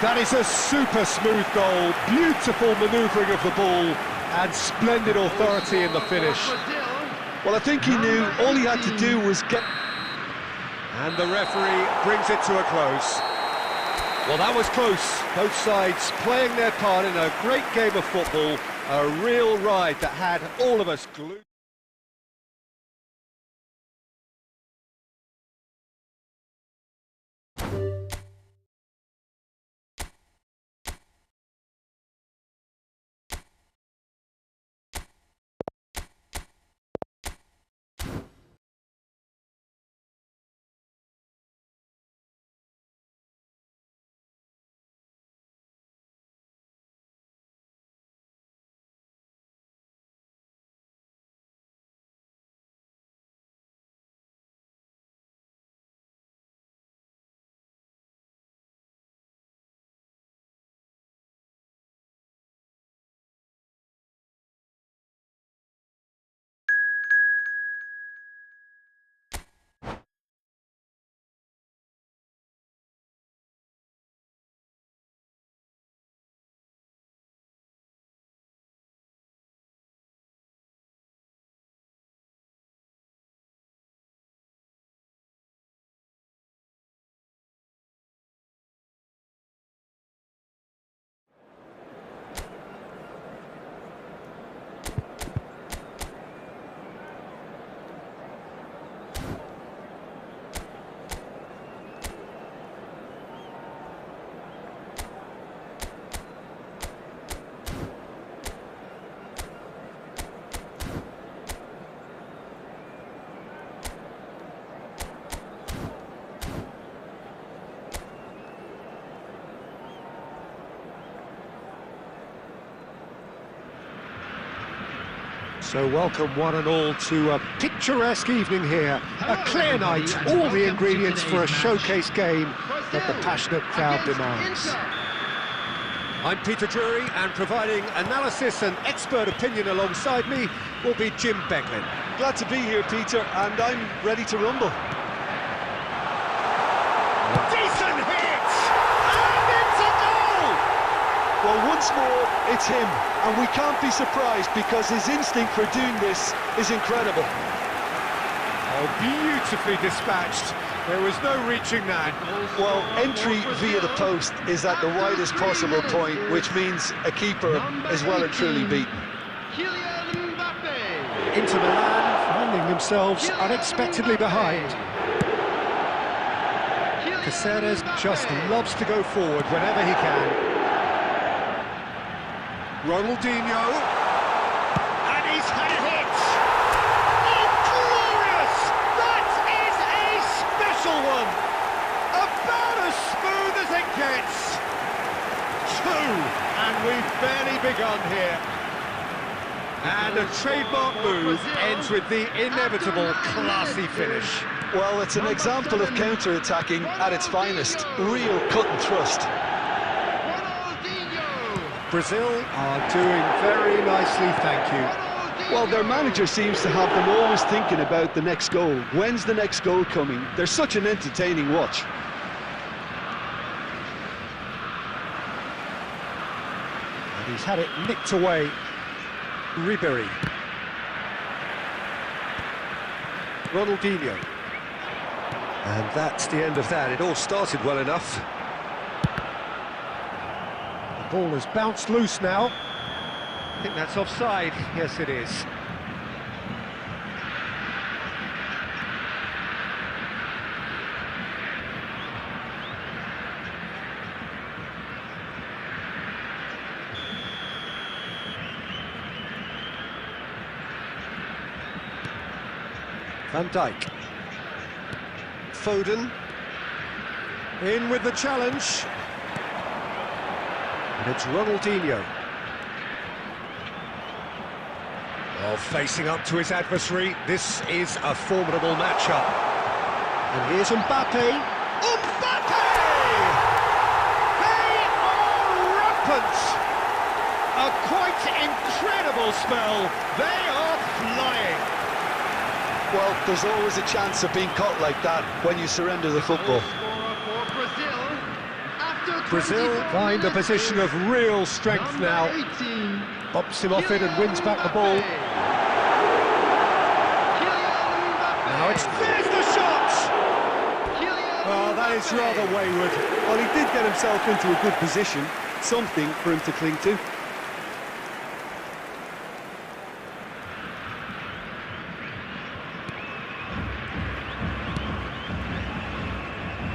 That is a super smooth goal. Beautiful manoeuvring of the ball and splendid authority in the finish. Well, I think he knew all he had to do was get... And the referee brings it to a close. Well, that was close. Both sides playing their part in a great game of football. A real ride that had all of us glued. So welcome one and all to a picturesque evening here. A clear night, all the ingredients for a showcase game that the passionate crowd demands. I'm Peter Drury, and providing analysis and expert opinion alongside me will be Jim Becklin. Glad to be here, Peter, and I'm ready to rumble. Decent hit! And it's a goal! Well, once more, it's him, and we can't be surprised because his instinct for doing this is incredible. Oh, beautifully dispatched. There was no reaching that. Well, entry via the post is at the widest possible point, which means a keeper is well and truly beaten. Inter Milan finding themselves unexpectedly behind. Caceres just loves to go forward whenever he can. Ronaldinho, and he's had a hit! Oh, glorious! That is a special one! About as smooth as it gets! Two, and we've barely begun here. And a trademark move ends with the inevitable classy finish. Well, it's an example of counter-attacking at its finest. Real cut and thrust. Brazil are doing very nicely, thank you. Well, their manager seems to have them always thinking about the next goal. When's the next goal coming? They're such an entertaining watch. And he's had it nicked away. Ribery. Ronaldinho. And that's the end of that. It all started well enough. The ball has bounced loose now. I think that's offside. Yes, it is. Van Dijk. Foden. In with the challenge. And it's Ronaldinho. Well, facing up to his adversary, this is a formidable matchup. And here's Mbappe. Mbappe! They are rampant! A quite incredible spell. They are flying. Well, there's always a chance of being caught like that when you surrender the football. Brazil find a position of real strength now. Bops him off it and wins back the ball. Now there's the shot! Oh, that is rather wayward. Well, he did get himself into a good position, something for him to cling to.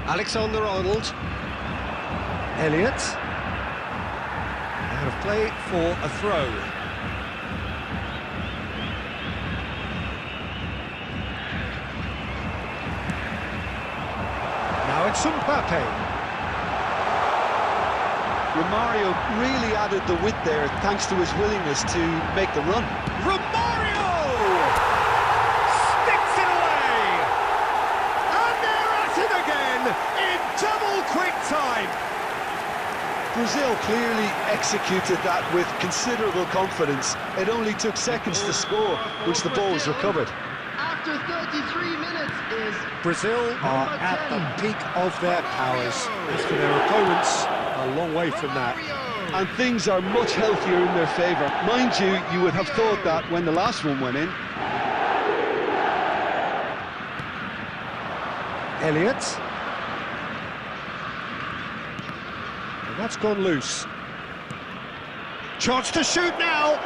Alexander-Arnold. Elliott. Out of play for a throw. Now it's Mbappe. Romario really added the width there thanks to his willingness to make the run. Romario! Sticks it away! And they're at it again in double quick time! Brazil clearly executed that with considerable confidence. It only took seconds to score, which the ball was recovered. After 33 minutes is Brazil are at the peak of their powers. As for their opponents, a long way from that. And things are much healthier in their favour. Mind you, you would have thought that when the last one went in. Elliott. And that's gone loose. Chance to shoot now!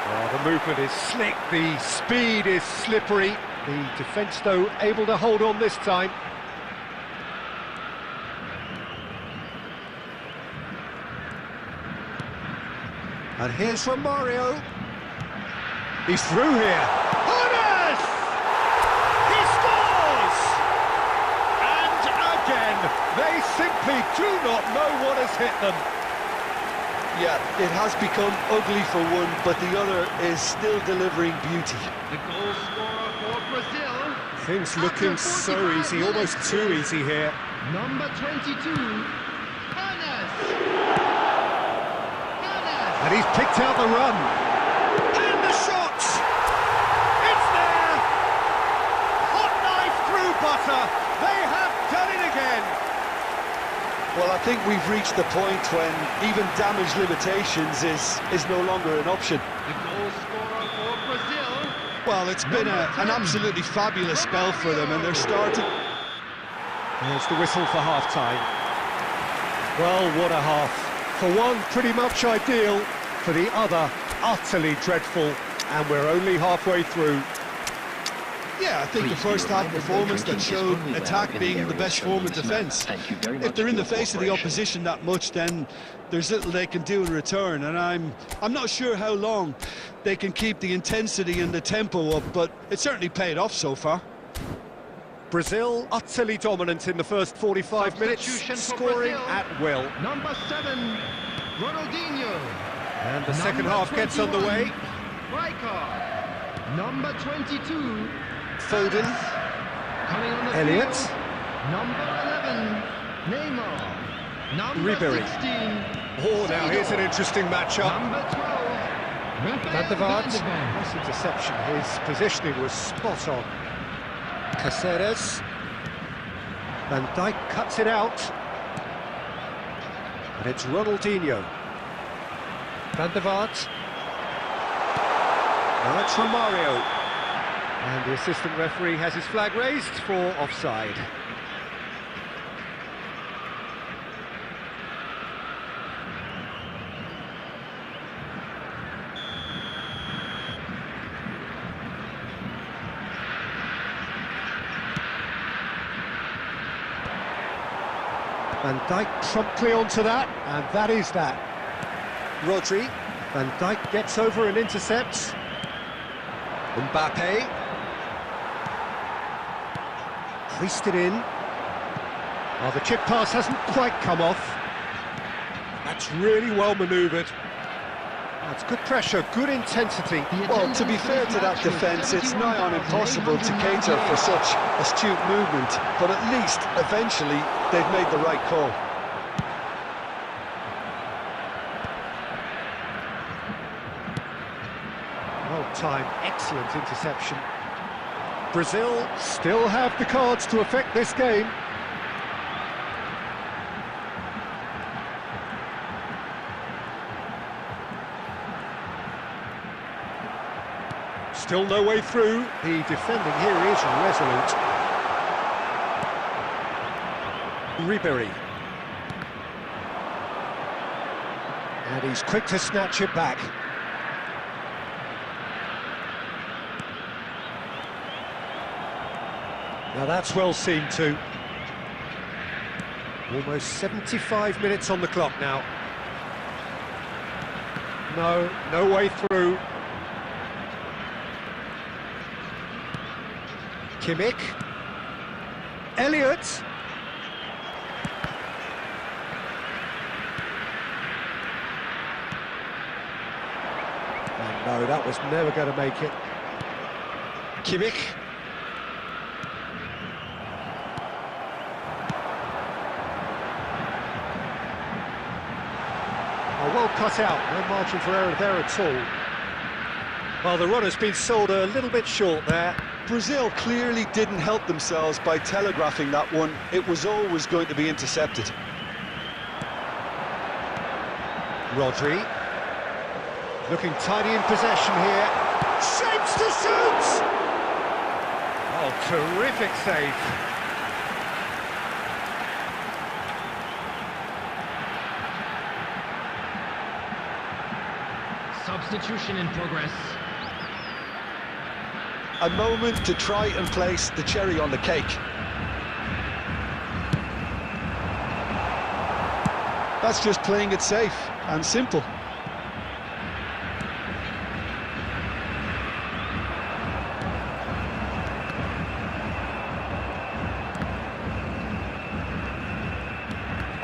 Oh, the movement is slick, the speed is slippery. The defence, though, able to hold on this time. And here's from Mario. He's through here. Harun! He scores! And again, they simply do not know what has hit them. Yeah, it has become ugly for one, but the other is still delivering beauty. The goal scorer for Brazil. Things looking so easy, almost too easy here. Number 22, Hannes. And he's picked out the run. And the shot! It's there! Hot knife through butter. They have done it again. Well, I think we've reached the point when even damage limitations is no longer an option. The goal scorer for Brazil. Well, it's been an absolutely fabulous spell for them, and they're starting... There's the whistle for half-time. Well, what a half. For one, pretty much ideal. For the other, utterly dreadful. And we're only halfway through. Yeah, I think the first half performance that showed attack being the best form of defence. If they're in the face of the opposition that much, then there's little they can do in return, and I'm not sure how long they can keep the intensity and the tempo up, but it certainly paid off so far. Brazil utterly dominant in the first 45 minutes, scoring at will. Number 7, Ronaldinho. And the second half gets underway. Rijkaard. Number 22, Foden. coming on the Elliott. field. Number 11, Neymar. Number Ribery. 16, Oh, now here's an interesting matchup. number 12, Van der Vaart. Nice interception. His positioning was spot on. Caceres. Van Dijk cuts it out. And it's Ronaldinho. Van der Vaart. Now it's Romario. And the assistant referee has his flag raised for offside. Van Dijk promptly onto that, and that is that. Rodri. Van Dijk gets over and intercepts. Mbappe. Creased it in. Oh, the chip pass hasn't quite come off. That's really well manoeuvred. That's good pressure, good intensity. Well, to be fair to that defence, it's nigh on impossible to cater for such astute movement, but at least, eventually, they've made the right call. Well-timed, excellent interception. Brazil still have the cards to affect this game. Still no way through. The defending here is resolute. Ribery. And he's quick to snatch it back. Now that's well seen too. Almost 75 minutes on the clock now. No way through. Kimmich. Elliott. And no, that was never going to make it. Kimmich. Well cut out, no margin for error there at all. Well, the runner's been sold a little bit short there. Brazil clearly didn't help themselves by telegraphing that one. It was always going to be intercepted. Rodri. Looking tidy in possession here. Shapes to shoot! Oh, terrific save. Substitution in progress. A moment to try and place the cherry on the cake. That's just playing it safe and simple.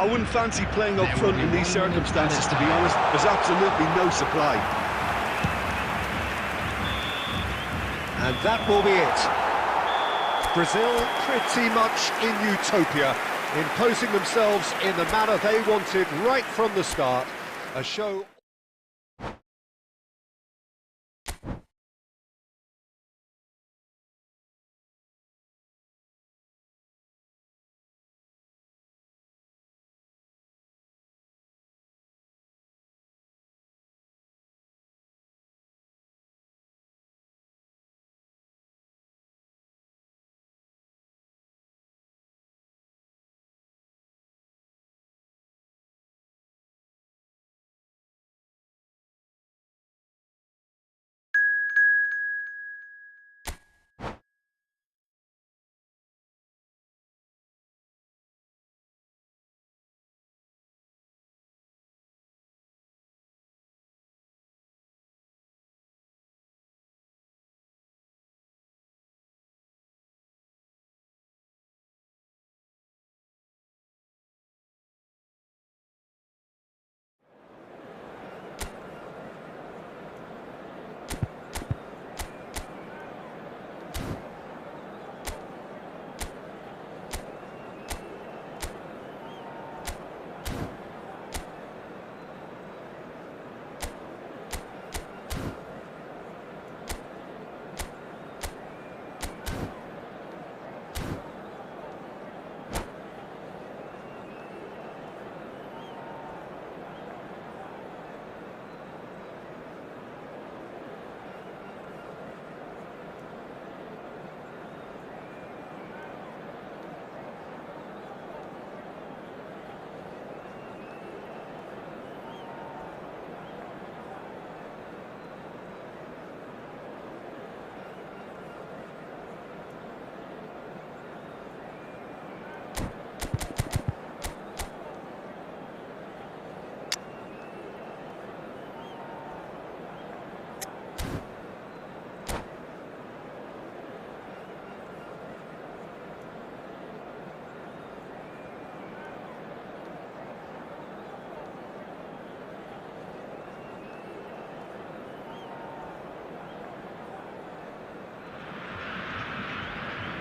I wouldn't fancy playing up front in these circumstances, to be honest. There's absolutely no supply. And that will be it. Brazil pretty much in utopia, imposing themselves in the manner they wanted right from the start. A show...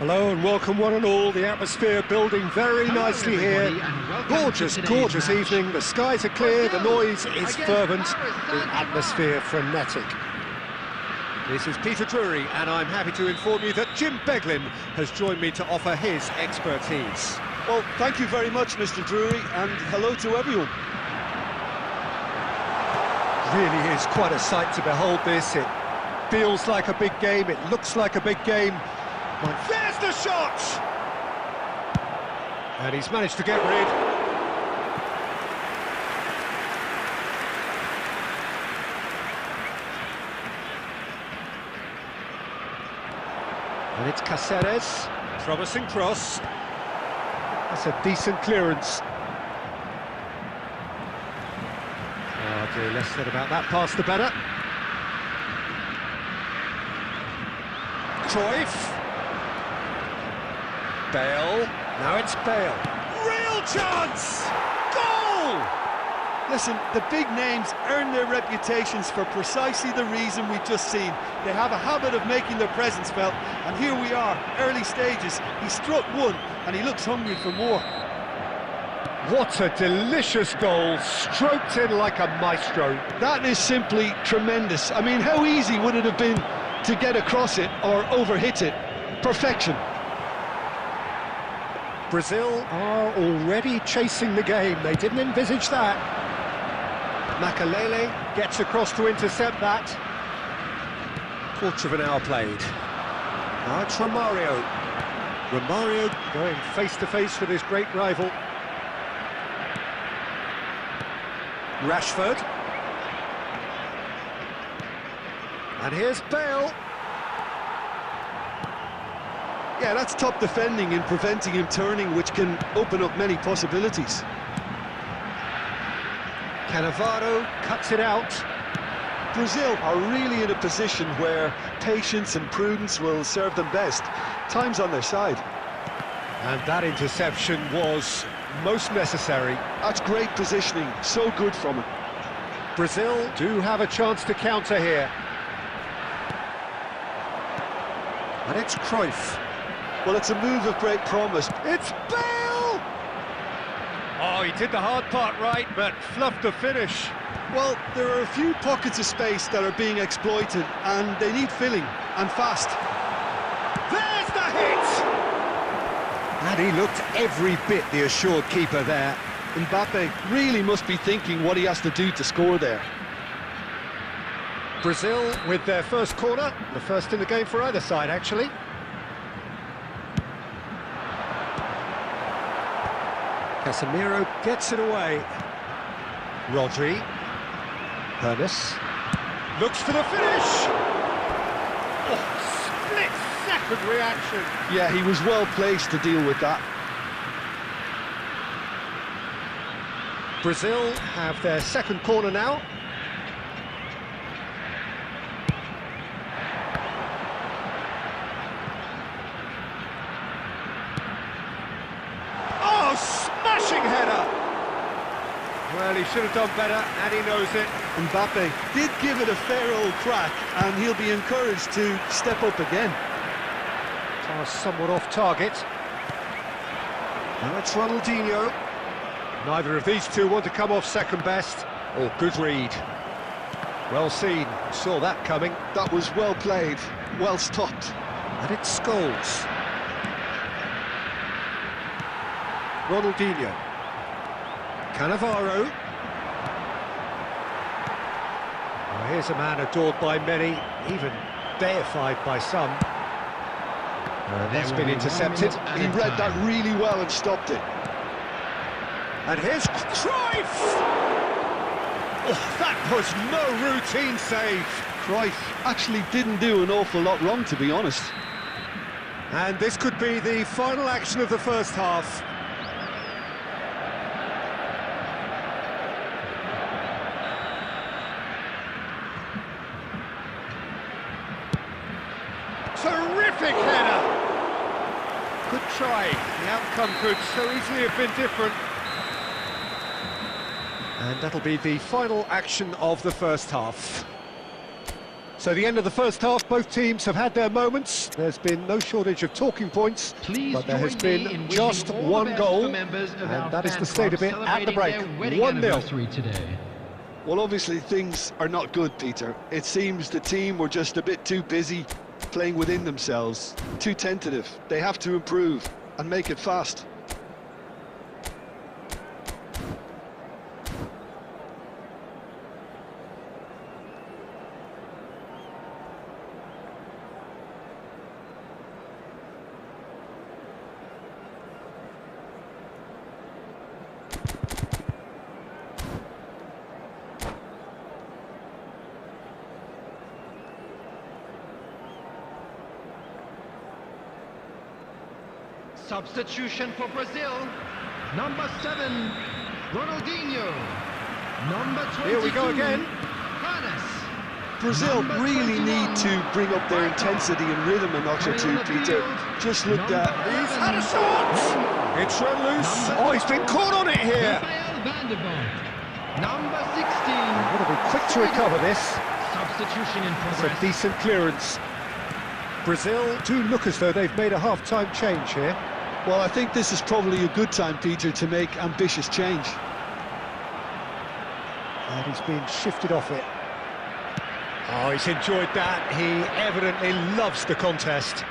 Hello and welcome one and all. The atmosphere building very nicely here. Gorgeous, gorgeous evening. The skies are clear, the noise is fervent, the atmosphere frenetic. This is Peter Drury and I'm happy to inform you that Jim Beglin has joined me to offer his expertise. Well, thank you very much, Mr. Drury, and hello to everyone. Really is quite a sight to behold this. It feels like a big game, it looks like a big game. There's the shot! And he's managed to get rid. And it's Cáceres. Promising cross. That's a decent clearance. Oh dear, less said about that pass the better. Cruyff. Bale, now it's Bale. Real chance! Goal! Listen, the big names earn their reputations for precisely the reason we've just seen. They have a habit of making their presence felt, and here we are, early stages. He struck one, and he looks hungry for more. What a delicious goal, stroked in like a maestro. That is simply tremendous. I mean, how easy would it have been to get across it or overhit it? Perfection. Brazil are already chasing the game. They didn't envisage that. Makalele gets across to intercept that. Quarter of an hour played. Now it's Romario. Romario going face-to-face with his great rival. Rashford. And here's Bale. Yeah, that's top defending in preventing him turning, which can open up many possibilities. Cannavaro cuts it out. Brazil are really in a position where patience and prudence will serve them best. Time's on their side. And that interception was most necessary. That's great positioning, so good from him. Brazil do have a chance to counter here. And it's Cruyff. Well, it's a move of great promise. It's Bale! Oh, he did the hard part right, but fluffed the finish. Well, there are a few pockets of space that are being exploited, and they need filling, and fast. There's the hit! And he looked every bit the assured keeper there. Mbappe really must be thinking what he has to do to score there. Brazil with their first corner, the first in the game for either side, actually. Casemiro gets it away. Rodri. Ernest. Looks for the finish! Oh, split-second reaction. Yeah, he was well placed to deal with that. Brazil have their second corner now. Oh, smashing header! Well, he should have done better, and he knows it. Mbappe did give it a fair old crack, and he'll be encouraged to step up again. Pass somewhat off target. Now it's Ronaldinho. Neither of these two want to come off second best. Oh, good read. Well seen, saw that coming. That was well played, well stopped. And it's Scholes. Ronaldinho. Cannavaro. Oh, here's a man adored by many, even deified by some. That's been intercepted. He read that really well and stopped it. And here's Cruyff! Oh, that was no routine save. Cruyff actually didn't do an awful lot wrong, to be honest. And this could be the final action of the first half. Terrific header! Good try. The outcome could so easily have been different. And that'll be the final action of the first half. So the end of the first half, both teams have had their moments. There's been no shortage of talking points, but there has been just one goal, and that is the state of it at the break, 1-0. Today. Well, obviously things are not good, Peter. It seems the team were just a bit too busy playing within themselves, too tentative. They have to improve and make it fast. Substitution for Brazil. Number 7, Ronaldinho. Number 22, Here we go again. Brazil really need to bring up their intensity and rhythm a notch or two, Peter. Just looked at... He's had a shot! It's run loose. Oh, he's been caught on it here. Number 16. Got to be quick to recover this. Substitution in It's progress. a decent clearance. Brazil do look as though they've made a half-time change here. Well, I think this is probably a good time, Peter, to make ambitious change. And he's been shifted off it. Oh, he's enjoyed that. He evidently loves the contest.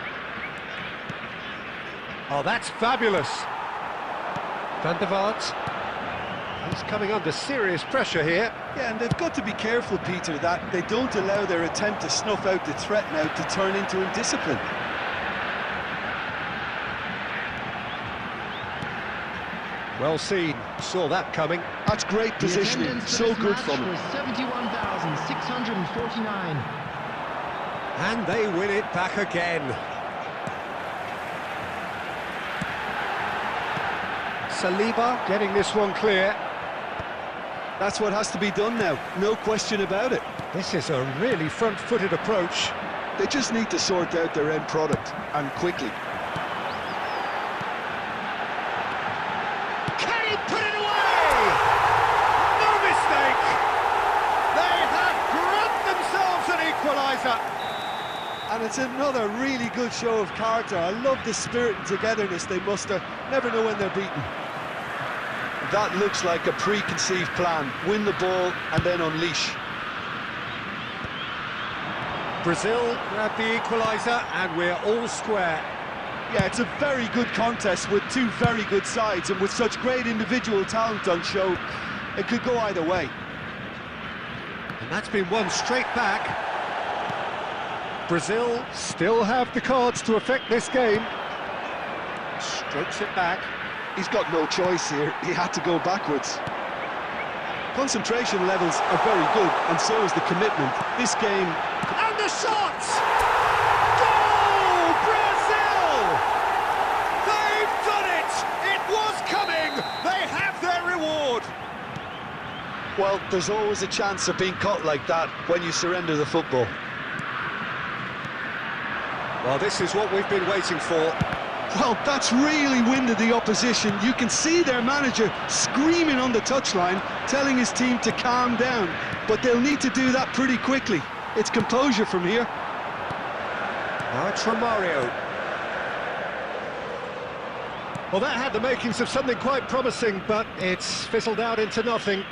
Oh, that's fabulous. Van der Vaart. He's coming under serious pressure here. Yeah, and they've got to be careful, Peter, that they don't allow their attempt to snuff out the threat now to turn into indiscipline. Well seen, saw that coming. That's great positioning, so good from him. 71,649. And they win it back again. Saliba getting this one clear. That's what has to be done now, no question about it. This is a really front-footed approach. They just need to sort out their end product, and quickly. And it's another really good show of character. I love the spirit and togetherness they muster. Never know when they're beaten. That looks like a preconceived plan. Win the ball and then unleash. Brazil grab the equaliser and we're all square. Yeah, it's a very good contest with two very good sides, and with such great individual talent on show, it could go either way. And that's been won straight back. Brazil still have the cards to affect this game. Strokes it back. He's got no choice here. He had to go backwards. Concentration levels are very good, and so is the commitment. This game... And the shots! Goal! Brazil! They've done it! It was coming! They have their reward! Well, there's always a chance of being caught like that when you surrender the football. Well, this is what we've been waiting for. Well, that's really winded the opposition. You can see their manager screaming on the touchline, telling his team to calm down. But they'll need to do that pretty quickly. It's composure from here. Now it's Romario. Well, that had the makings of something quite promising, but it's fizzled out into nothing.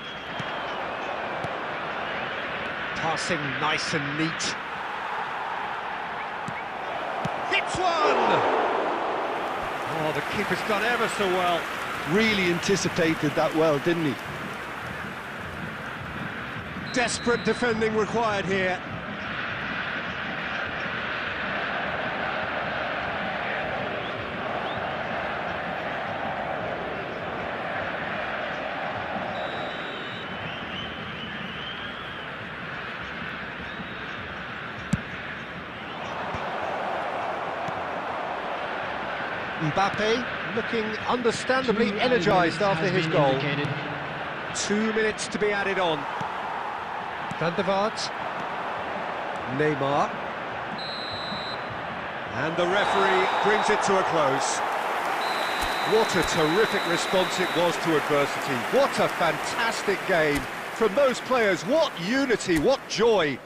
Passing nice and neat. Hits one! Oh, the keeper's done ever so well. Really anticipated that well, didn't he? Desperate defending required here. Mbappe looking understandably energised after his goal. 2 minutes to be added on. Van der Vaart. Neymar. And the referee brings it to a close. What a terrific response it was to adversity. What a fantastic game from those players. What unity, what joy.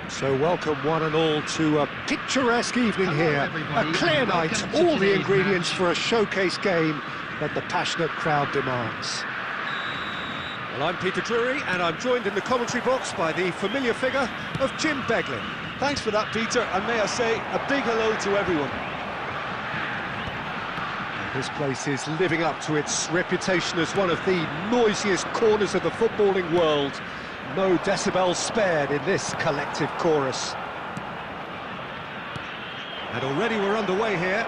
So welcome one and all to a picturesque evening here, a clear night, all the ingredients for a showcase game that the passionate crowd demands. Well, I'm Peter Drury, and I'm joined in the commentary box by the familiar figure of Jim Beglin. Thanks for that, Peter, and may I say a big hello to everyone. This place is living up to its reputation as one of the noisiest corners of the footballing world. No decibels spared in this collective chorus. And already we're underway here.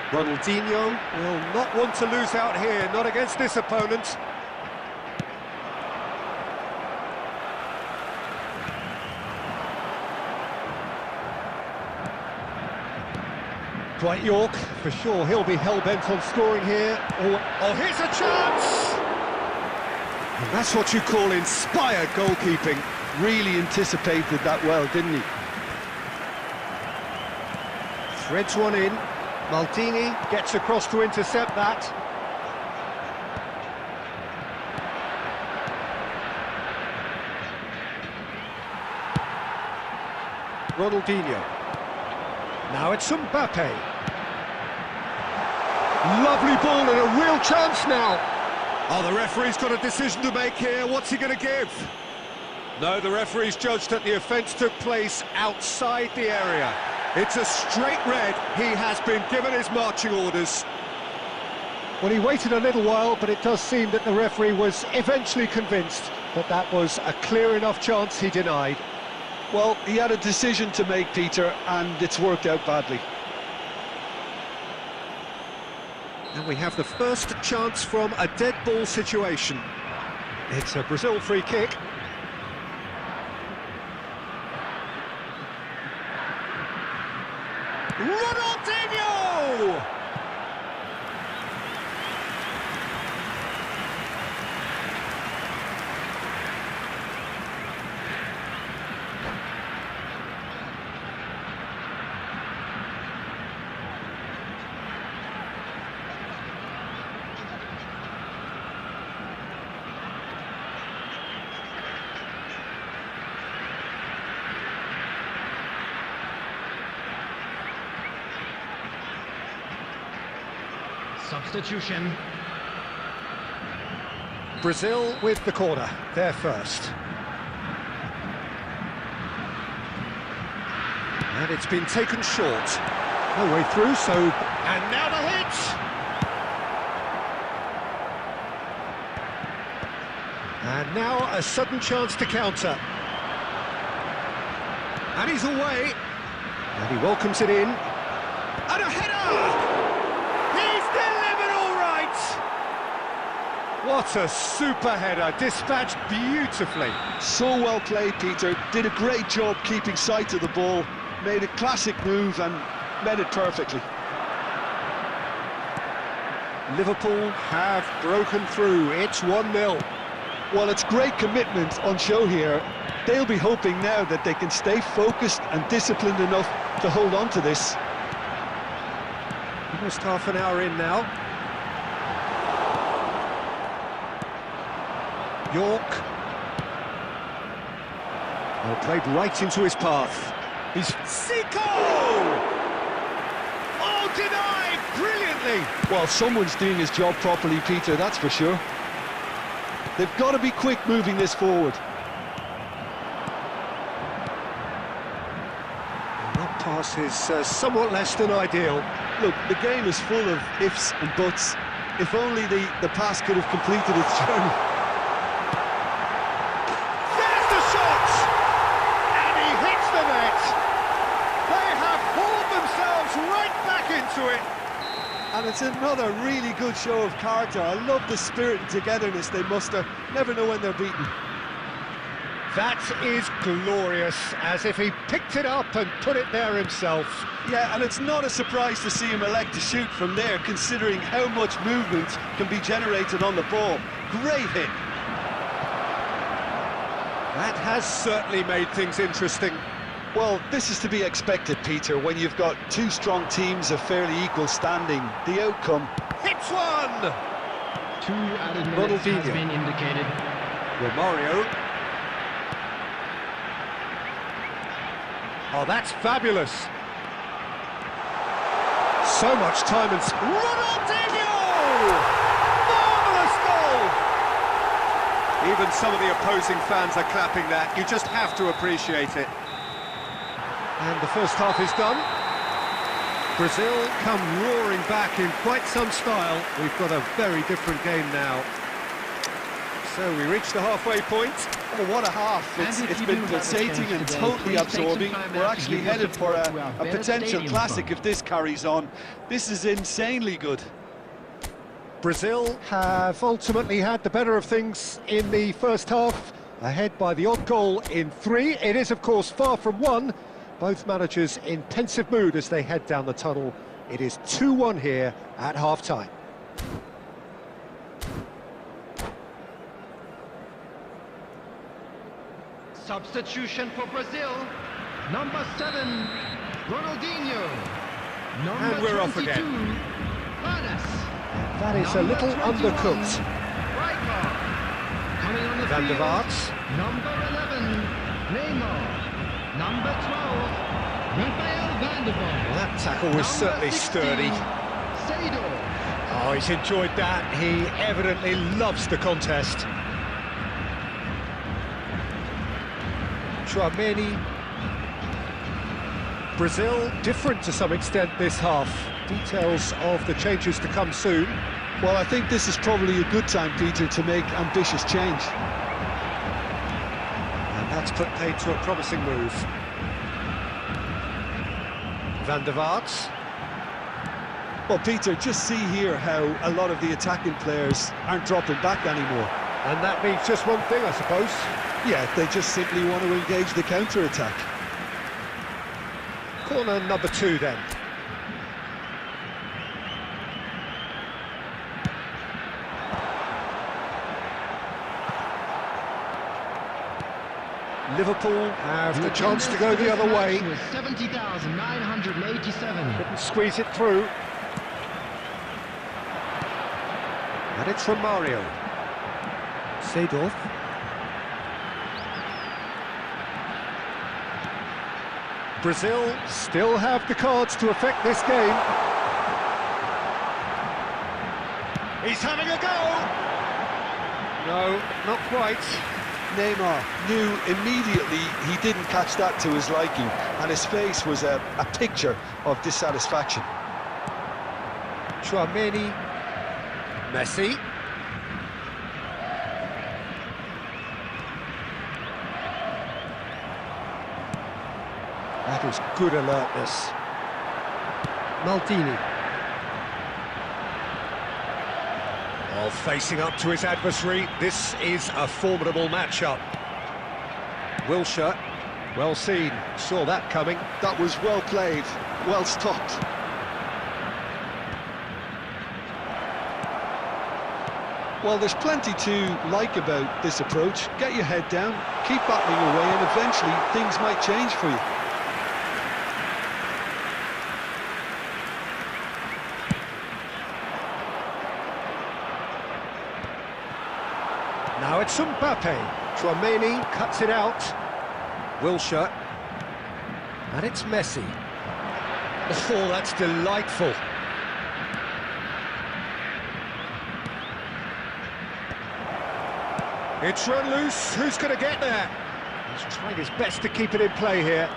Ronaldinho will not want to lose out here, not against this opponent. Dwight York, for sure, he'll be hell-bent on scoring here. Oh, here's a chance! And that's what you call inspired goalkeeping. Really anticipated that well, didn't he? Threads one in. Maldini gets across to intercept that. Ronaldinho. Now it's Mbappe. Lovely ball and a real chance now. Oh, the referee's got a decision to make here. What's he going to give? No, the referee's judged that the offence took place outside the area. It's a straight red. He has been given his marching orders. Well, he waited a little while, but it does seem that the referee was eventually convinced that that was a clear enough chance he denied. Well, he had a decision to make, Peter, and it's worked out badly. And we have the first chance from a dead ball situation. It's a Brazil free kick. Ronaldinho! Substitution. Brazil with the corner, they're first. And it's been taken short. No way through, so... And now the hit! And now a sudden chance to counter. And he's away. And he welcomes it in. And a header! What a super header, dispatched beautifully. So well played, Peter. Did a great job keeping sight of the ball, made a classic move and met it perfectly. Liverpool have broken through. It's 1-0. Well, it's great commitment on show here. They'll be hoping now that they can stay focused and disciplined enough to hold on to this. Almost half an hour in now. York. Well, played right into his path. He's... Zico! Oh, denied! Brilliantly! Well, someone's doing his job properly, Peter, that's for sure. They've got to be quick moving this forward. And that pass is somewhat less than ideal. Look, the game is full of ifs and buts. If only the pass could have completed its journey. It. And it's another really good show of character. I love the spirit and togetherness they muster. Never know when they're beaten. That is glorious, as if he picked it up and put it there himself. Yeah, and it's not a surprise to see him elect to shoot from there, considering how much movement can be generated on the ball. Great hit. That has certainly made things interesting. Well, this is to be expected, Peter, when you've got two strong teams of fairly equal standing. The outcome... Hits one! 2 added minutes has been indicated. Romario. Oh, that's fabulous. So much time and... Ronaldinho! Marvellous goal! Even some of the opposing fans are clapping that. You just have to appreciate it. And the first half is done. Brazil come roaring back in quite some style. We've got a very different game now. So we reach the halfway point. Oh, what a half. It's been pulsating and totally absorbing. We're actually headed for a potential classic if this carries on. This is insanely good. Brazil have ultimately had the better of things in the first half, ahead by the odd goal in 3. It is, of course, far from 1. Both managers in pensive mood as they head down the tunnel. It is 2-1 here at half-time. Substitution for Brazil. Number 7, Ronaldinho. Number And we're 22, off again. Harun. That is a little undercooked. Coming on the Van der field, Vaart. Number 11, Neymar. Number 12, Rafael van der Vaart. That tackle was certainly 16, sturdy. Seedorf. Oh, he's enjoyed that. He evidently loves the contest. Tchouaméni. Brazil different to some extent this half. Details of the changes to come soon. Well, I think this is probably a good time, Peter, to make ambitious change. And that's put paid to a promising move. Van der Vaart. Well, Peter, just see here how a lot of the attacking players aren't dropping back anymore. And that means just one thing, I suppose. Yeah, they just simply want to engage the counter-attack. Corner number 2 then. Liverpool have the chance to go the other way. 70,987. Couldn't squeeze it through. And it's from Mario. Seedorf. Brazil still have the cards to affect this game. He's having a go! No, not quite. Neymar knew immediately he didn't catch that to his liking, and his face was a picture of dissatisfaction. Tchouaméni. Messi. That is good alertness. Maldini. Oh, facing up to his adversary, this is a formidable matchup. Wilshere, well seen, saw that coming. That was well played, well stopped. Well, there's plenty to like about this approach. Get your head down, keep battling away, and eventually things might change for you. Now it's Mbappe. Tchouaméni cuts it out. Wilshere. And it's Messi. Oh, that's delightful. It's run loose. Who's going to get there? He's trying his best to keep it in play here.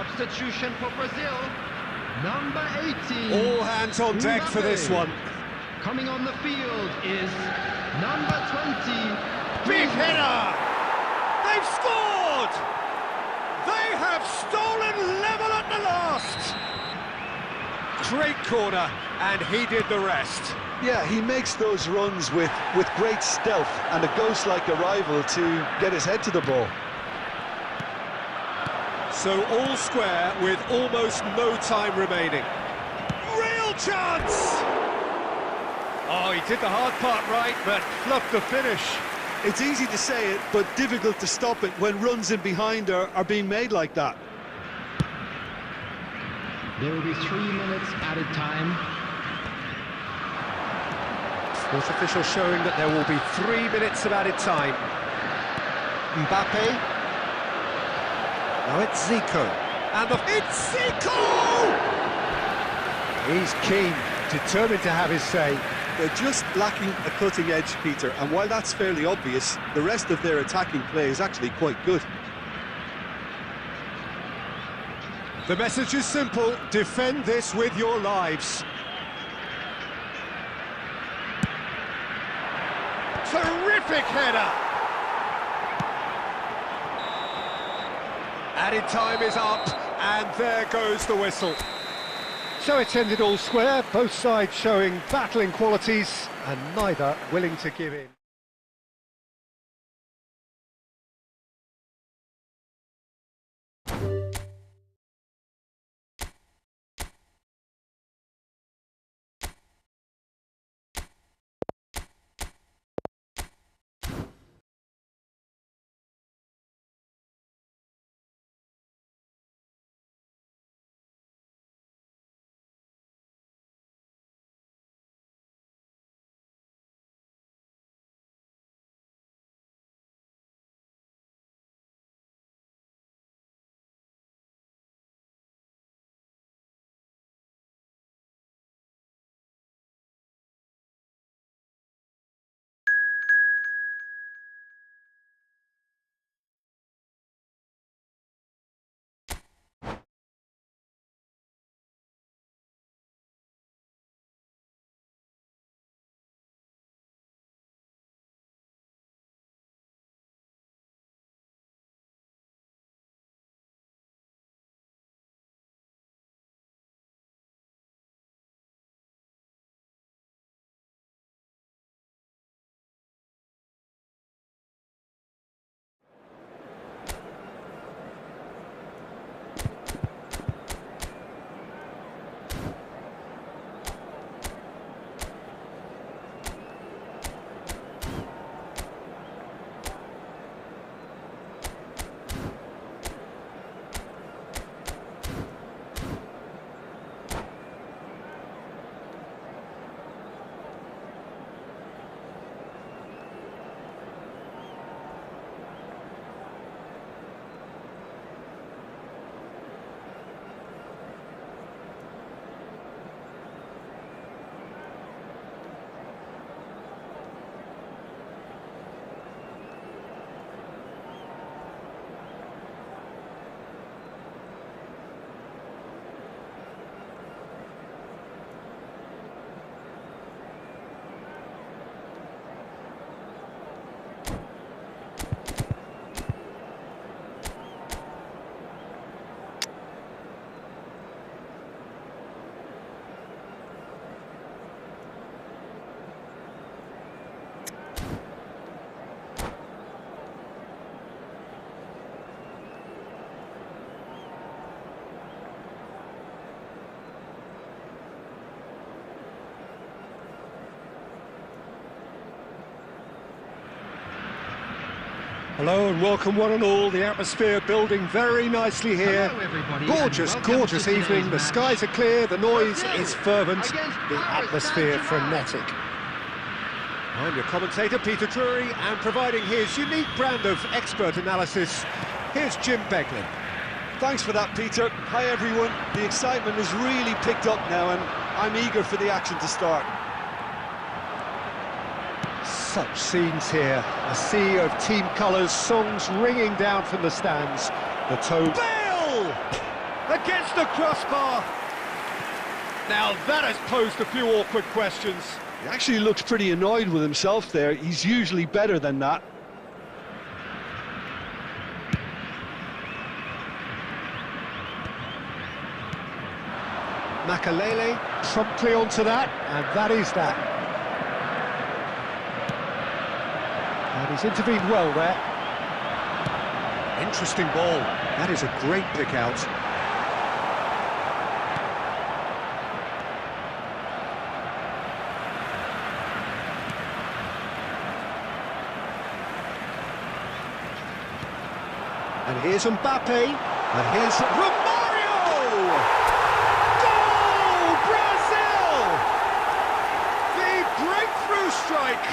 Substitution for Brazil. Number 18. All hands on deck for this one. Coming on the field is number 20. Big header! They've scored! They have stolen level at the last! Great corner, and he did the rest. Yeah, he makes those runs with great stealth and a ghost-like arrival to get his head to the ball. So all square with almost no time remaining. Real chance! Oh, he did the hard part right, but fluffed the finish. It's easy to say it, but difficult to stop it when runs in behind are being made like that. There will be 3 minutes added time. Sports official showing that there will be 3 minutes of added time. Mbappe. Now it's Zico. And it's Zico! He's keen, determined to have his say. They're just lacking a cutting edge, Peter, and while that's fairly obvious, the rest of their attacking play is actually quite good. The message is simple: defend this with your lives. Terrific header! Added time is up, and there goes the whistle. So it's ended all square, both sides showing battling qualities, and neither willing to give in. Hello and welcome one and all. The atmosphere building very nicely here. Gorgeous, gorgeous evening. The skies are clear, the noise is fervent, the atmosphere frenetic. I'm your commentator, Peter Drury, and providing his unique brand of expert analysis, here's Jim Beglin. Thanks for that, Peter. Hi, everyone. The excitement has really picked up now, and I'm eager for the action to start. Such scenes here, a sea of team colours, songs ringing down from the stands, the tone... Bale! against the crossbar. Now that has posed a few awkward questions. He actually looks pretty annoyed with himself there. He's usually better than that. Makalele promptly onto that, and that is that. And he's intervened well there. Interesting ball. That is a great pick out. And here's Mbappe, and here's Romario! Goal! Brazil! The breakthrough strike!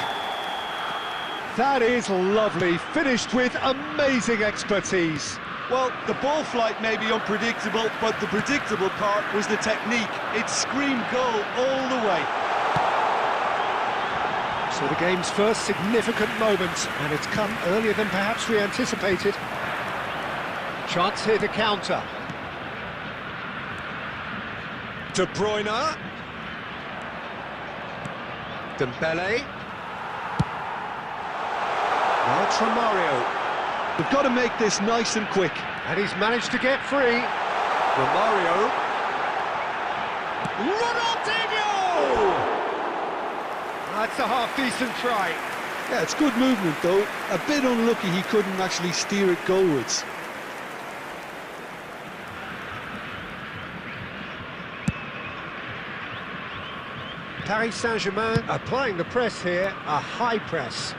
That is lovely, finished with amazing expertise. Well, the ball flight may be unpredictable, but the predictable part was the technique. It screamed goal all the way. So the game's first significant moment, and it's come earlier than perhaps we anticipated. Chance here to counter. De Bruyne. Dembele. Now it's Romario. They've got to make this nice and quick. And he's managed to get free. Romario. Ronaldinho! That's a half-decent try. Yeah, it's good movement though. A bit unlucky he couldn't actually steer it goalwards. Paris Saint-Germain applying the press here, a high press.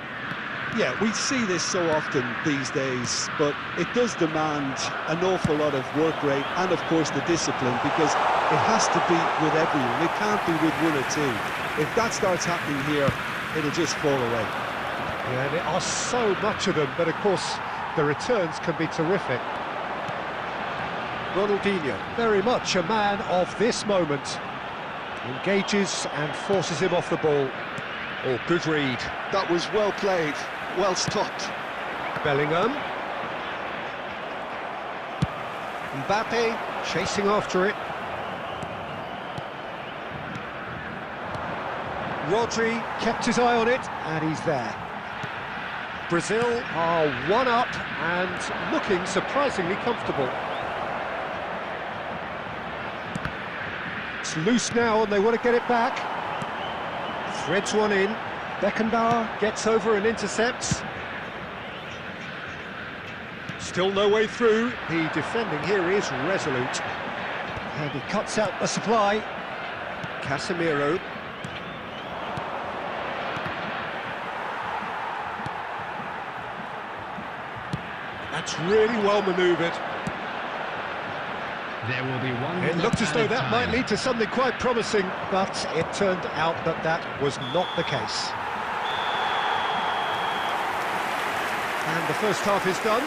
Yeah, we see this so often these days, but it does demand an awful lot of work rate and, of course, the discipline, because it has to be with everyone. It can't be with one or two. If that starts happening here, it'll just fall away. Yeah, and there are so much of them, but of course, the returns can be terrific. Ronaldinho, very much a man of this moment. Engages and forces him off the ball. Oh, good read. That was well played, well stopped. Bellingham. Mbappe chasing after it. Rodri kept his eye on it, and he's there. Brazil are one up and looking surprisingly comfortable. It's loose now and they want to get it back. Threads one in. Beckenbauer gets over and intercepts. Still no way through. The defending here is resolute. And he cuts out the supply. Casemiro. That's really well manoeuvred. There will be one. It looked as though that might lead to something quite promising, but it turned out that that was not the case. And the first half is done.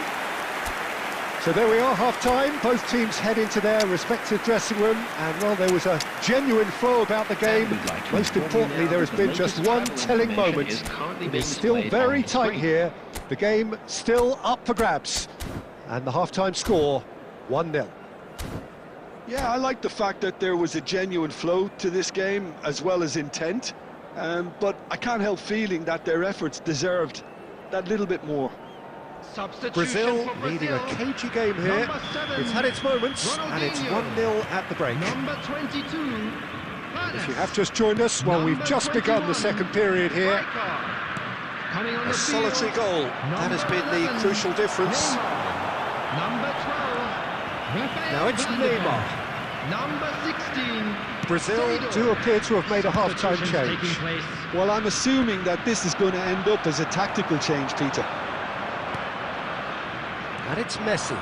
So there we are, half-time. Both teams head into their respective dressing room, and well, there was a genuine flow about the game. Most importantly, there has been just one telling moment. It is still very tight here. The game still up for grabs. And the half-time score, 1-0. Yeah, I like the fact that there was a genuine flow to this game, as well as intent. But I can't help feeling that their efforts deserved that little bit more. Brazil leading a cagey game here. It's had its moments, and it's 1-0 at the break. Number 22. If you have just joined us, well, we've just begun the second period here. A solitary goal, that has been the crucial difference. Number 12. Now it's Neymar. Number 16. Brazil do appear to have made a half-time change. Well, I'm assuming that this is going to end up as a tactical change, Peter. And it's Messi.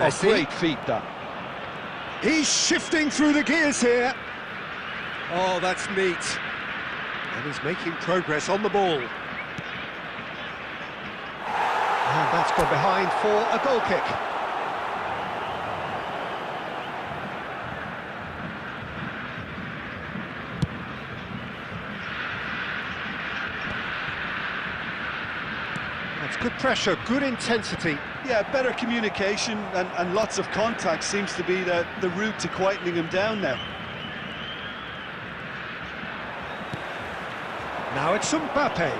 A great feat, that. He's shifting through the gears here. Oh, that's neat. And he's making progress on the ball. And that's gone behind for a goal kick. That's good pressure, good intensity. Yeah, better communication and lots of contact seems to be the route to quietening him down now. Now it's Mbappe.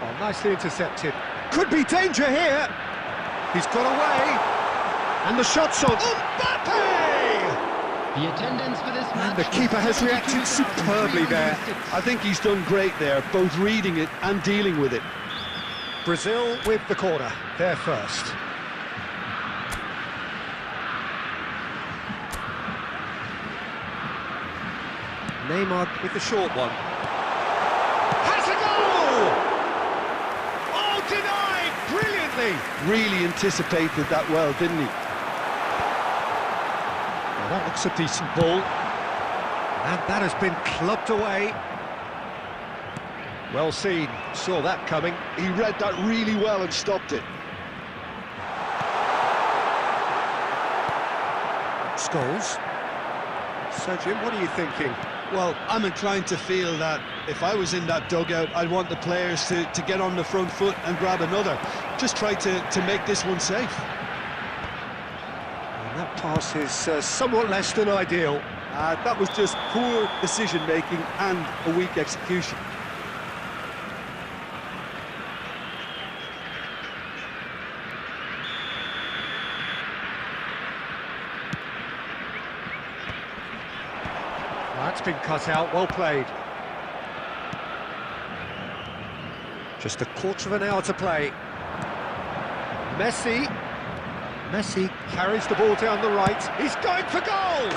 Oh, nicely intercepted. Could be danger here. He's got away. And the shot's on. Mbappe! The attendance for this match. The keeper has reacted superbly there. I think he's done great there, both reading it and dealing with it. Brazil with the corner. They're first. Neymar with the short one. Has a goal! Oh, denied! Brilliantly! Really anticipated that well, didn't he? Well, that looks a decent ball. And that has been clubbed away. Well seen. Saw that coming. He read that really well and stopped it. Scholes. Sergio, what are you thinking? Well, I'm inclined to feel that if I was in that dugout, I'd want the players to get on the front foot and grab another. Just try to make this one safe. And that pass is somewhat less than ideal. That was just poor decision-making and a weak execution. That's been cut out, well played. Just a quarter of an hour to play. Messi carries the ball down the right. He's going for goal!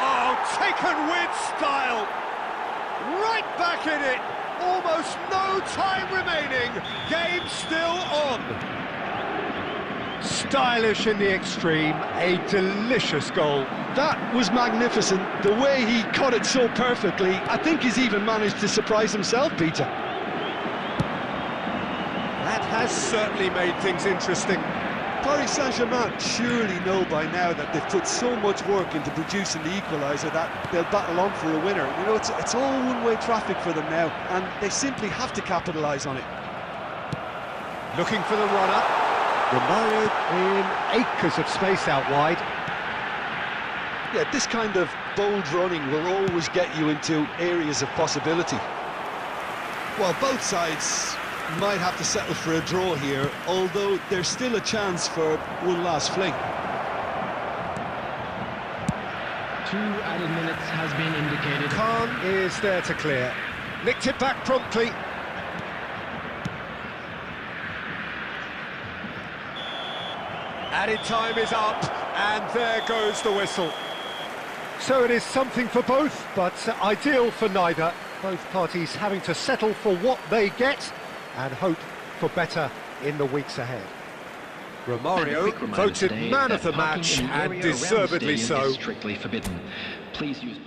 Oh, taken with style! Right back in it! Almost no time remaining. Game still on. Stylish in the extreme, a delicious goal. That was magnificent. The way he cut it so perfectly, I think he's even managed to surprise himself, Peter. That has certainly made things interesting. Paris Saint-Germain surely know by now that they've put so much work into producing the equaliser that they'll battle on for a winner. You know, it's all one-way traffic for them now, and they simply have to capitalise on it. Looking for the runner. Romario in acres of space out wide. Yeah, this kind of bold running will always get you into areas of possibility. Well, both sides might have to settle for a draw here, although there's still a chance for one last fling. 2 added minutes has been indicated. Khan is there to clear. Nicked it back promptly. Added time is up, and there goes the whistle. So it is something for both, but ideal for neither. Both parties having to settle for what they get and hope for better in the weeks ahead. Romario voted man of the match, and deservedly so. Strictly forbidden. Please use